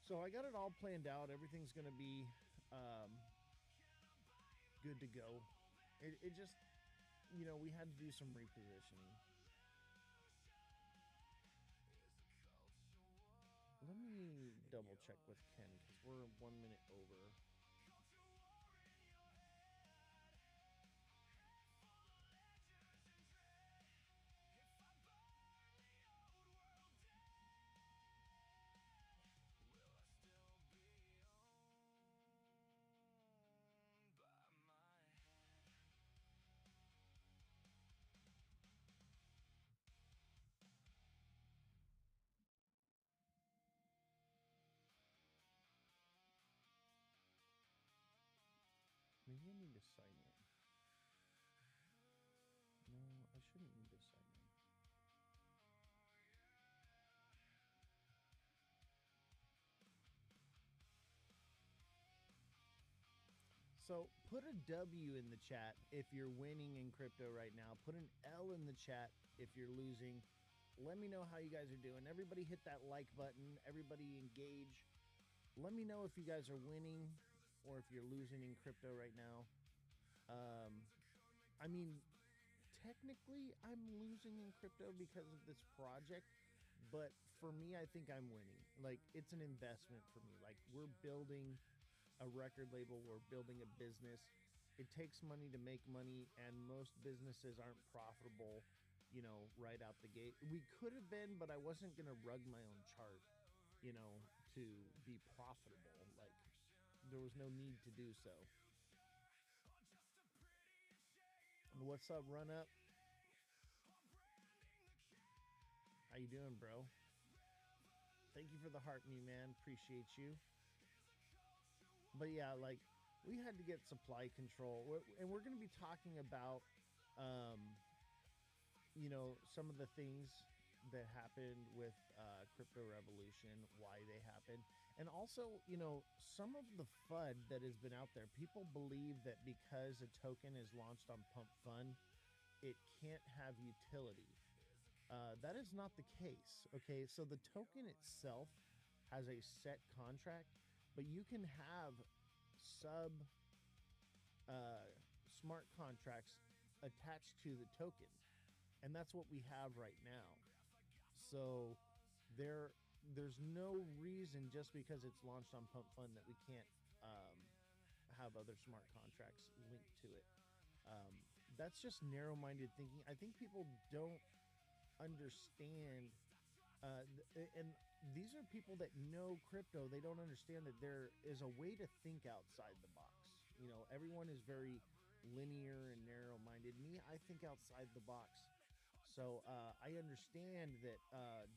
So I got it all planned out. Everything's going to be good to go. It just, you know, we had to do some repositioning. Let me double check with Ken because we're 1 minute over. Maybe I need to sign in. No, I shouldn't need to sign in. So put a W in the chat if you're winning in crypto right now. Put an L in the chat if you're losing. Let me know how you guys are doing. Everybody hit that like button. Everybody engage. Let me know if you guys are winning or if you're losing in crypto right now. I mean, technically, I'm losing in crypto because of this project, but for me, I think I'm winning. Like, it's an investment for me. Like, we're building a record label, we're building a business. It takes money to make money, and most businesses aren't profitable, right out the gate. We could have been, but I wasn't going to rug my own chart, to be profitable. Like, there was no need to do so. What's up, Run Up? How you doing, bro? Thank you for the heart, me man. Appreciate you. But yeah, like, we had to get supply control, and we're going to be talking about, some of the things that happened with crypto revolution, why they happened, and also, some of the FUD that has been out there. People believe that because a token is launched on Pump Fund, it can't have utility. That is not the case. Okay, so the token itself has a set contract, but you can have sub smart contracts attached to the token, and that's what we have right now. So there's no reason, just because it's launched on Pump Fund, that we can't have other smart contracts linked to it. That's just narrow-minded thinking. I think people don't understand, and these are people that know crypto. They don't understand that there is a way to think outside the box. Everyone is very linear and narrow-minded. Me, I think outside the box. So I understand that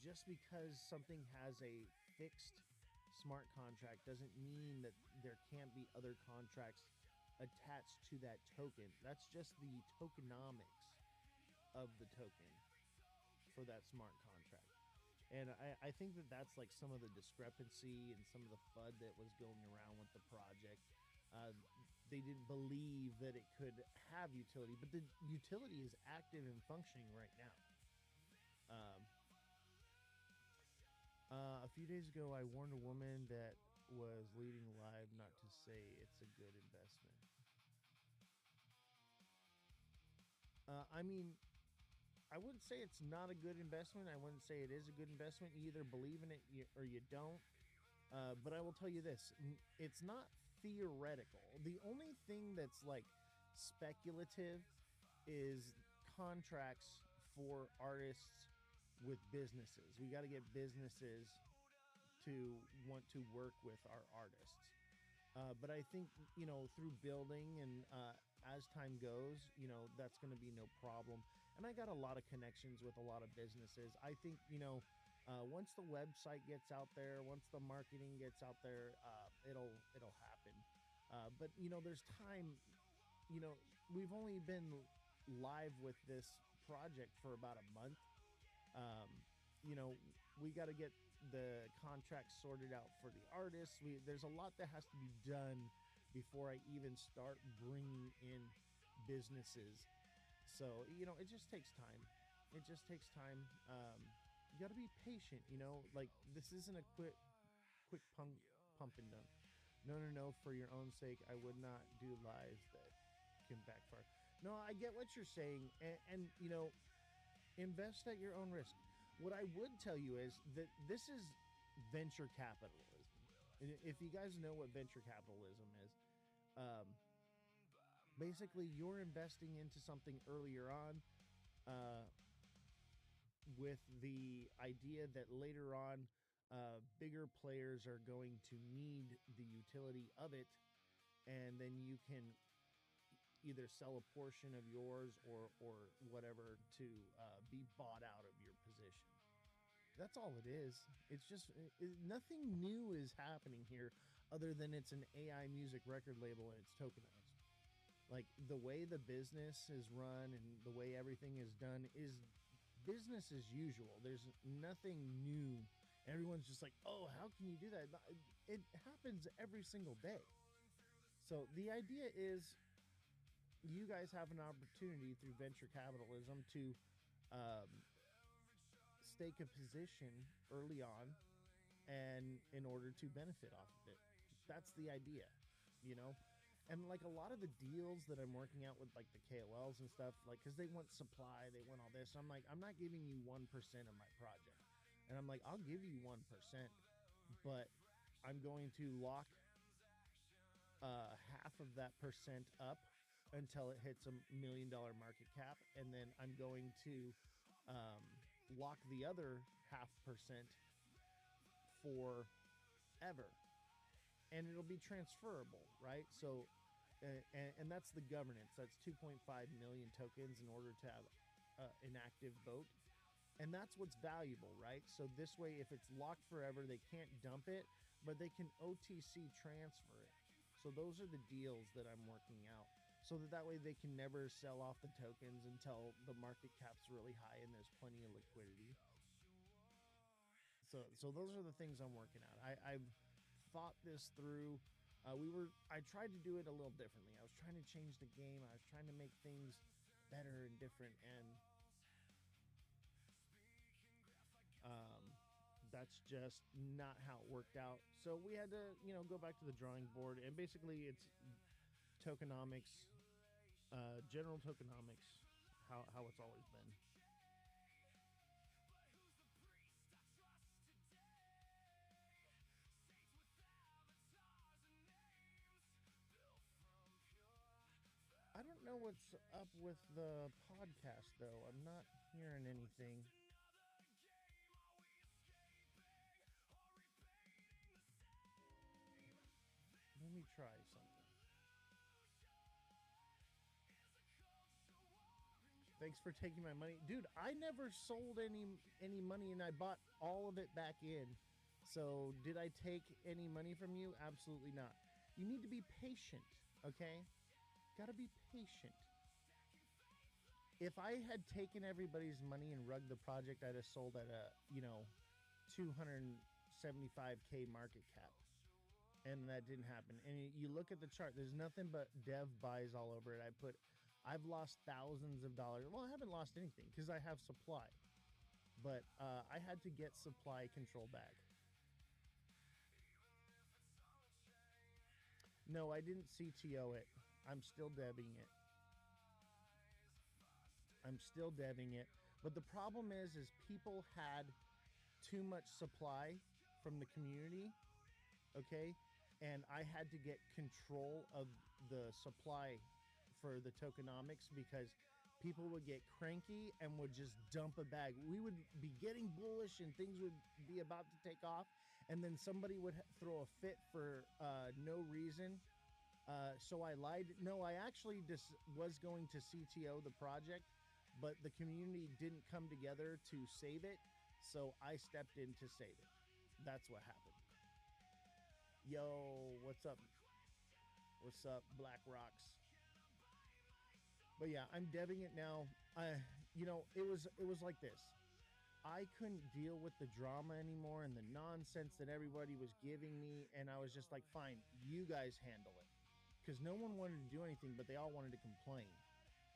just because something has a fixed smart contract doesn't mean that there can't be other contracts attached to that token. That's just the tokenomics of the token for that smart contract. And I think that that's like some of the discrepancy and some of the FUD that was going around with the project. They didn't believe that it could have utility, but the utility is active and functioning right now. A few days ago, I warned a woman that was leading live not to say it's a good investment. I mean, I wouldn't say it's not a good investment. I wouldn't say it is a good investment. You either believe in it or you don't. But I will tell you this, it's not theoretical. The only thing that's like speculative is contracts for artists with businesses. We got to get businesses to want to work with our artists. But I think, through building and as time goes, that's going to be no problem. And I got a lot of connections with a lot of businesses. I think, once the website gets out there, once the marketing gets out there, it'll happen. But there's time. We've only been live with this project for about a month. We got to get the contract sorted out for the artists. There's a lot that has to be done before I even start bringing in businesses. So it just takes time. It just takes time. You got to be patient. Like, this isn't a quick pump and dump. No. For your own sake, I would not do lives that can backfire. No, I get what you're saying, and invest at your own risk. What I would tell you is that this is venture capitalism. If you guys know what venture capitalism is, basically you're investing into something earlier on, with the idea that later on, bigger players are going to need the utility of it, and then you can either sell a portion of yours or whatever to be bought out of your position. That's all it is. It's just nothing new is happening here, other than it's an AI music record label and it's tokenized. Like, the way the business is run and the way everything is done is business as usual. There's nothing new. Everyone's just like, oh, how can you do that? It happens every single day. So the idea is you guys have an opportunity through venture capitalism to um, stake a position early on and in order to benefit off of it. That's the idea, you know? And like a lot of the deals that I'm working out with like the KOLs and stuff, like, because they want supply, they want all this. I'm like, I'm not giving you 1% of my project. And I'm like, I'll give you 1%, but I'm going to lock half of that percent up until it hits $1 million market cap. And then I'm going to lock the other half percent forever. And it'll be transferable, right? So, and that's the governance. That's 2.5 million tokens in order to have an active vote. And that's what's valuable, right? So this way, if it's locked forever, they can't dump it, but they can OTC transfer it. So those are the deals that I'm working out. So that way they can never sell off the tokens until the market cap's really high and there's plenty of liquidity. So those are the things I'm working out. I've thought this through. I tried to do it a little differently. I was trying to change the game. I was trying to make things better and different, and that's just not how it worked out. So we had to, go back to the drawing board, and basically it's tokenomics, general tokenomics, how it's always been. I don't know what's up with the podcast, though. I'm not hearing anything. Let me try something. Thanks for taking my money. Dude, I never sold any money, and I bought all of it back in. So did I take any money from you? Absolutely not. You need to be patient, okay? Gotta be patient. If I had taken everybody's money and rugged the project, I'd have sold at a, 275K market cap. And that didn't happen. And you look at the chart, there's nothing but dev buys all over it. I've lost thousands of dollars. Well, I haven't lost anything because I have supply. But I had to get supply control back. No, I didn't CTO it. I'm still debbing it. But the problem is people had too much supply from the community, okay? And I had to get control of the supply for the tokenomics because people would get cranky and would just dump a bag. We would be getting bullish and things would be about to take off, and then somebody would throw a fit for no reason. So I lied. No, I actually just was going to CTO the project, but the community didn't come together to save it, so I stepped in to save it. That's what happened. Yo, what's up? What's up, Black Rocks? But yeah, I'm debbing it now. It was like this. I couldn't deal with the drama anymore and the nonsense that everybody was giving me, and I was just like, fine, you guys handle it. Because no one wanted to do anything, but they all wanted to complain.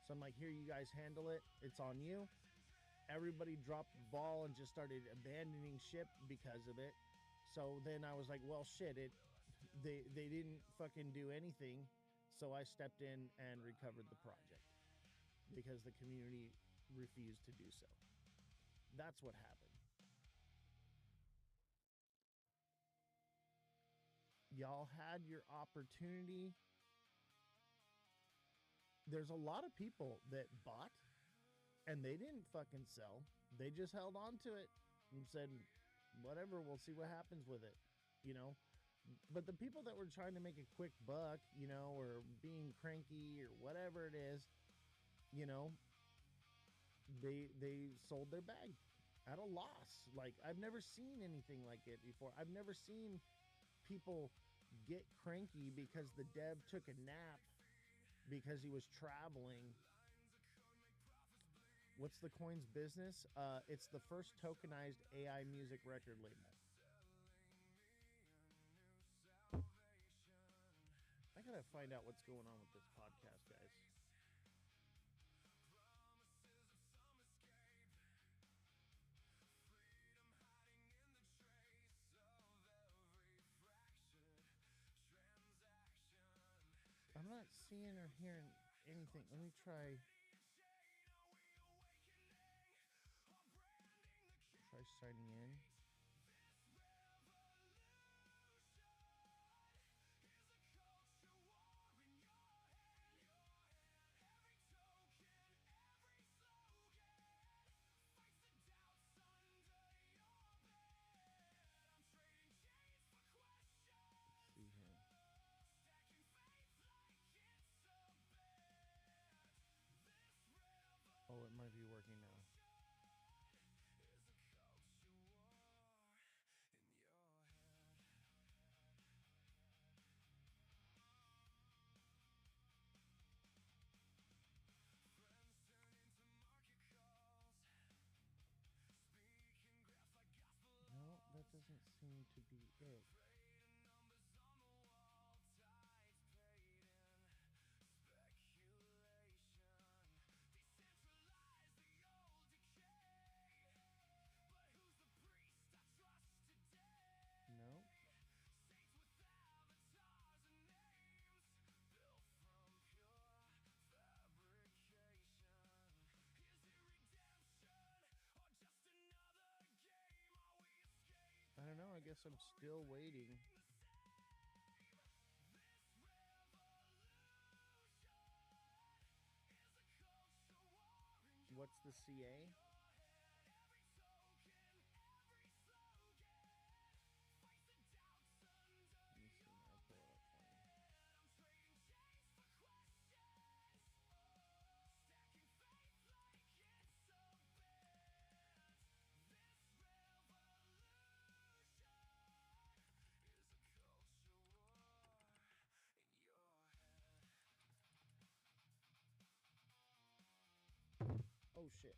So I'm like, here, you guys handle it. It's on you. Everybody dropped the ball and just started abandoning ship because of it. So then I was like, well, shit, they didn't fucking do anything. So I stepped in and recovered the project because the community refused to do so. That's what happened. Y'all had your opportunity. There's a lot of people that bought and they didn't fucking sell. They just held on to it and said, whatever, we'll see what happens with it, But the people that were trying to make a quick buck, or being cranky or whatever it is, they sold their bag at a loss. Like, I've never seen anything like it before. I've never seen people get cranky because the dev took a nap because he was traveling. What's the coin's business? It's the first tokenized AI music record label. I gotta find out what's going on with this podcast, guys. I'm not seeing or hearing anything. Let me try. Try signing in. Let's see here. Oh, it might be working now. No, that doesn't seem to be it. No. I don't know. I guess I'm still waiting. What's the CA? Let me see. I'll pull it up for you. Oh shit.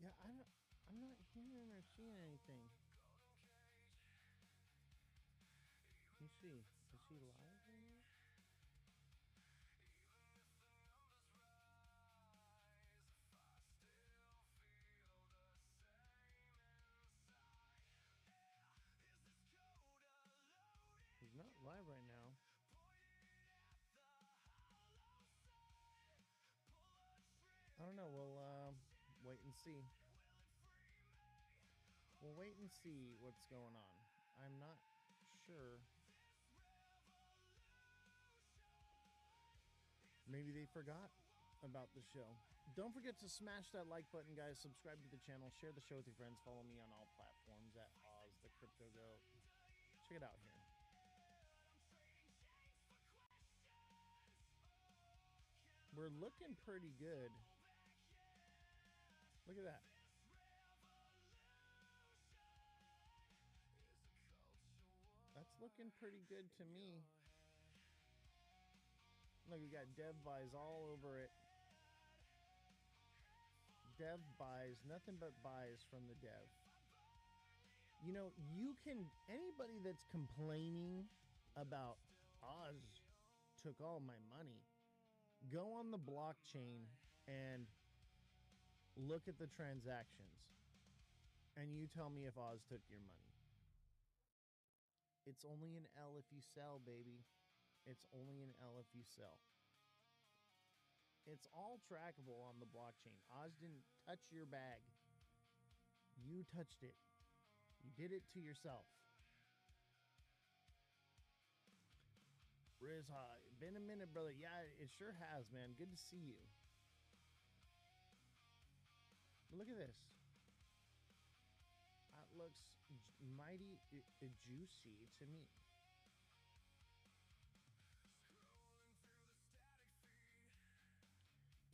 Yeah, I'm not hearing or seeing anything. Let me see. Is he live right now? He's not live right now. I don't know. We'll wait and see. We'll wait and see what's going on. I'm not sure. Maybe they forgot about the show. Don't forget to smash that like button, guys. Subscribe to the channel. Share the show with your friends. Follow me on all platforms at Ozthecryptogoat. Check it out here. We're looking pretty good. Look at that. That's looking pretty good to me. Look, we got dev buys all over it. Dev buys, nothing but buys from the dev. You know, you can, anybody that's complaining about Oz took all my money, go on the blockchain and look at the transactions, and you tell me if Oz took your money. It's only an L if you sell, baby. It's only an L if you sell. It's all trackable on the blockchain. Oz didn't touch your bag. You touched it. You did it to yourself. Riz, been a minute, brother. Yeah, it sure has, man. Good to see you. Look at this. That looks mighty juicy to me.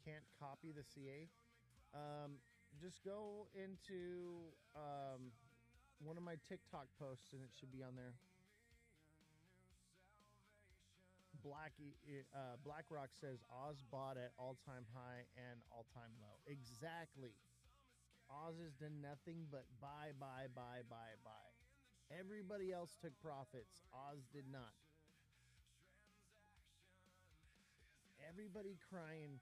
Can't copy the CA. Just go into one of my TikTok posts and it should be on there. BlackRock says Oz bought at all-time high and all-time low. Exactly. Oz has done nothing but buy. Everybody else took profits. Oz did not. everybody crying,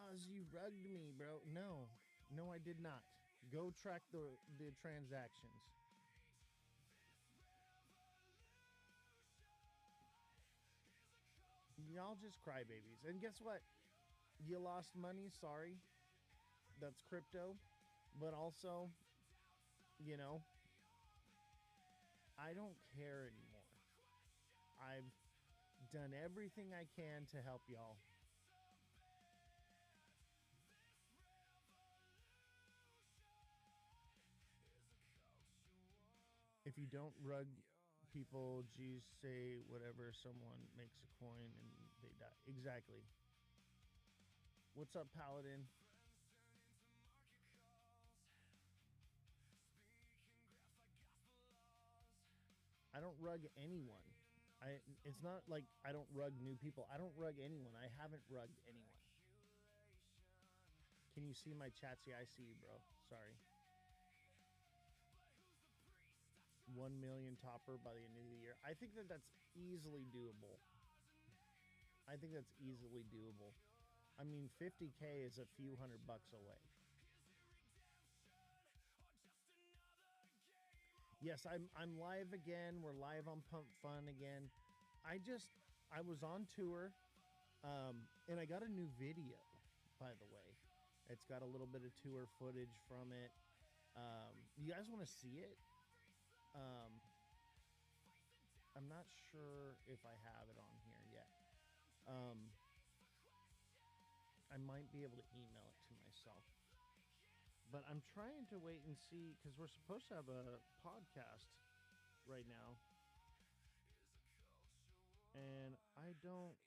Oz, you rugged me, bro. No, I did not. Go track the transactions. Y'all just crybabies. And guess what? You lost money. Sorry. That's crypto. But also, you know, I don't care anymore. I've done everything I can to help y'all. If you don't rug people, geez, say whatever, someone makes a coin and they die. Exactly. What's up, Paladin? I don't rug anyone. It's not like I don't rug new people. I don't rug anyone. I haven't rugged anyone. Can you see my chats? Yeah, I see you, bro. Sorry. 1 million topper by the end of the year. I think that's easily doable. I think that's easily doable. I mean, 50K is a few $100 away. Yes, I'm live again. We're live on Pump Fun again. I was on tour, and I got a new video, by the way. It's got a little bit of tour footage from it. You guys want to see it? I'm not sure if I have it on here yet. I might be able to email it to myself. But I'm trying to wait and see, because we're supposed to have a podcast right now. And I don't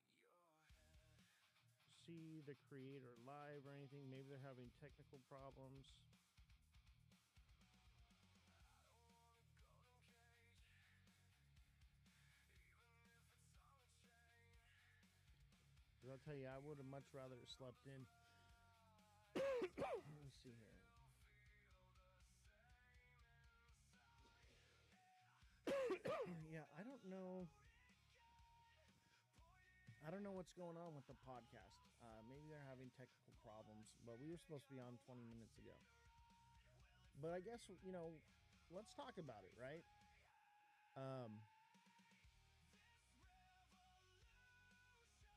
see the creator live or anything. Maybe they're having technical problems. I'll tell you, I would have much rather slept in. Let me see here. Yeah, I don't know. I don't know what's going on with the podcast. Maybe they're having technical problems, but we were supposed to be on 20 minutes ago. But I guess, let's talk about it, right?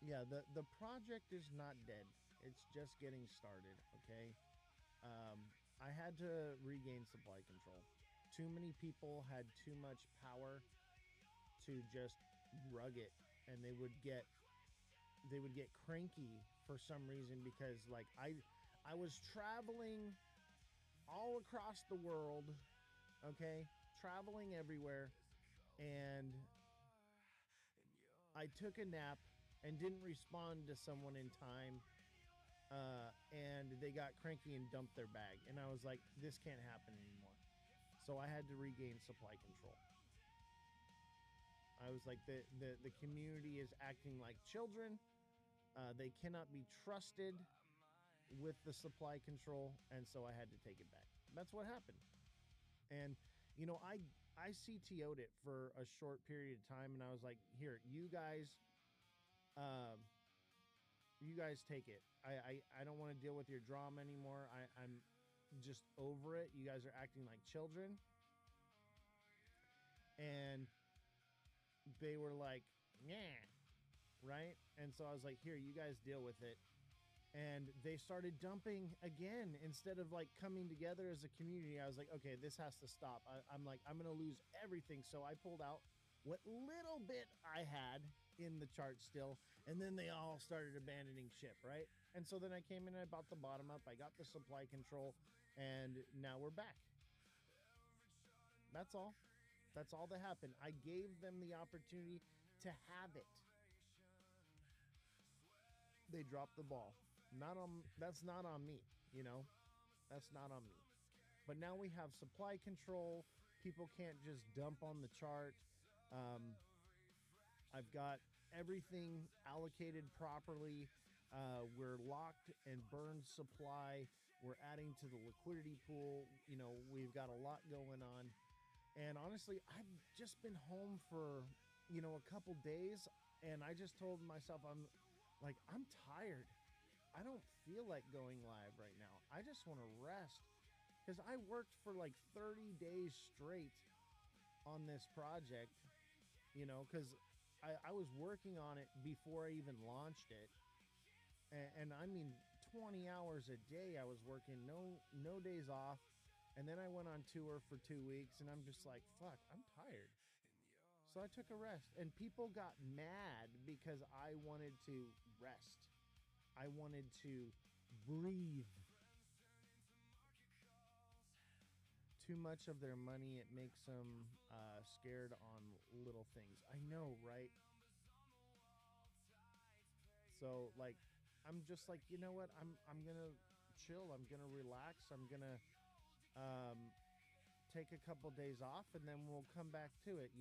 Yeah, the project is not dead. It's just getting started, okay? I had to regain supply control. Too many people had too much power to just rug it, and they would get cranky for some reason, because like I was traveling all across the world, okay? Traveling everywhere, and I took a nap and didn't respond to someone in time, and they got cranky and dumped their bag. And I was like, this can't happen anymore. So I had to regain supply control. I was like, the community is acting like children. They cannot be trusted with the supply control, and so I had to take it back. That's what happened. And I CTO'd it for a short period of time, and I was like, here, you guys take it. I don't want to deal with your drama anymore. I'm just over it. You guys are acting like children. And they were like, yeah, right? And so I was like, here, you guys deal with it. And they started dumping again. Instead of like coming together as a community, I was like, okay, this has to stop. I'm like, I'm going to lose everything. So I pulled out what little bit I had in the chart still. And then they all started abandoning ship, right? And so then I came in and I bought the bottom up. I got the supply control. And now we're back. That's all. That's all that happened. I gave them the opportunity to have it. They dropped the ball. That's not on me, That's not on me. But now we have supply control. People can't just dump on the chart. I've got everything allocated properly. We're locked and burned supply. We're adding to the liquidity pool. We've got a lot going on. And honestly, I've just been home for, a couple days, and I just told myself like, I'm tired. I don't feel like going live right now. I just want to rest because I worked for like 30 days straight on this project, because I was working on it before I even launched it. And I mean, 20 hours a day I was working, no days off. And then I went on tour for 2 weeks, and I'm just like, fuck, I'm tired. So I took a rest, and people got mad because I wanted to rest. I wanted to breathe. Too much of their money, it makes them scared on little things. I know, right? So like, I'm just like, you know what? I'm gonna chill. I'm gonna relax. I'm gonna take a couple days off, and then we'll come back to it.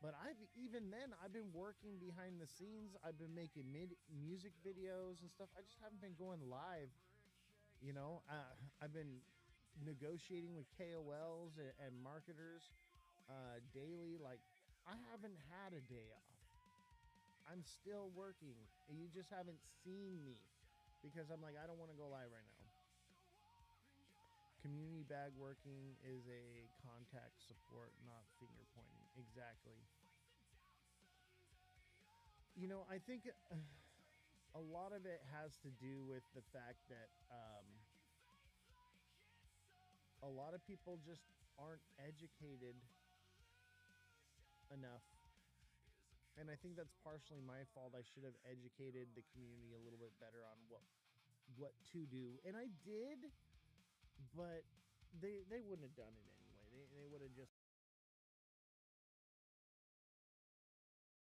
But even then I've been working behind the scenes. I've been making music videos and stuff. I just haven't been going live. I've been negotiating with KOLs and marketers daily. Like, I haven't had a day off. I'm still working. You just haven't seen me because I'm like, I don't want to go live right now. Community bag working is a contact support, not finger pointing. Exactly. I think a lot of it has to do with the fact that a lot of people just aren't educated enough. And I think that's partially my fault. I should have educated the community a little bit better on what to do. And I did, but they wouldn't have done it anyway. They would have just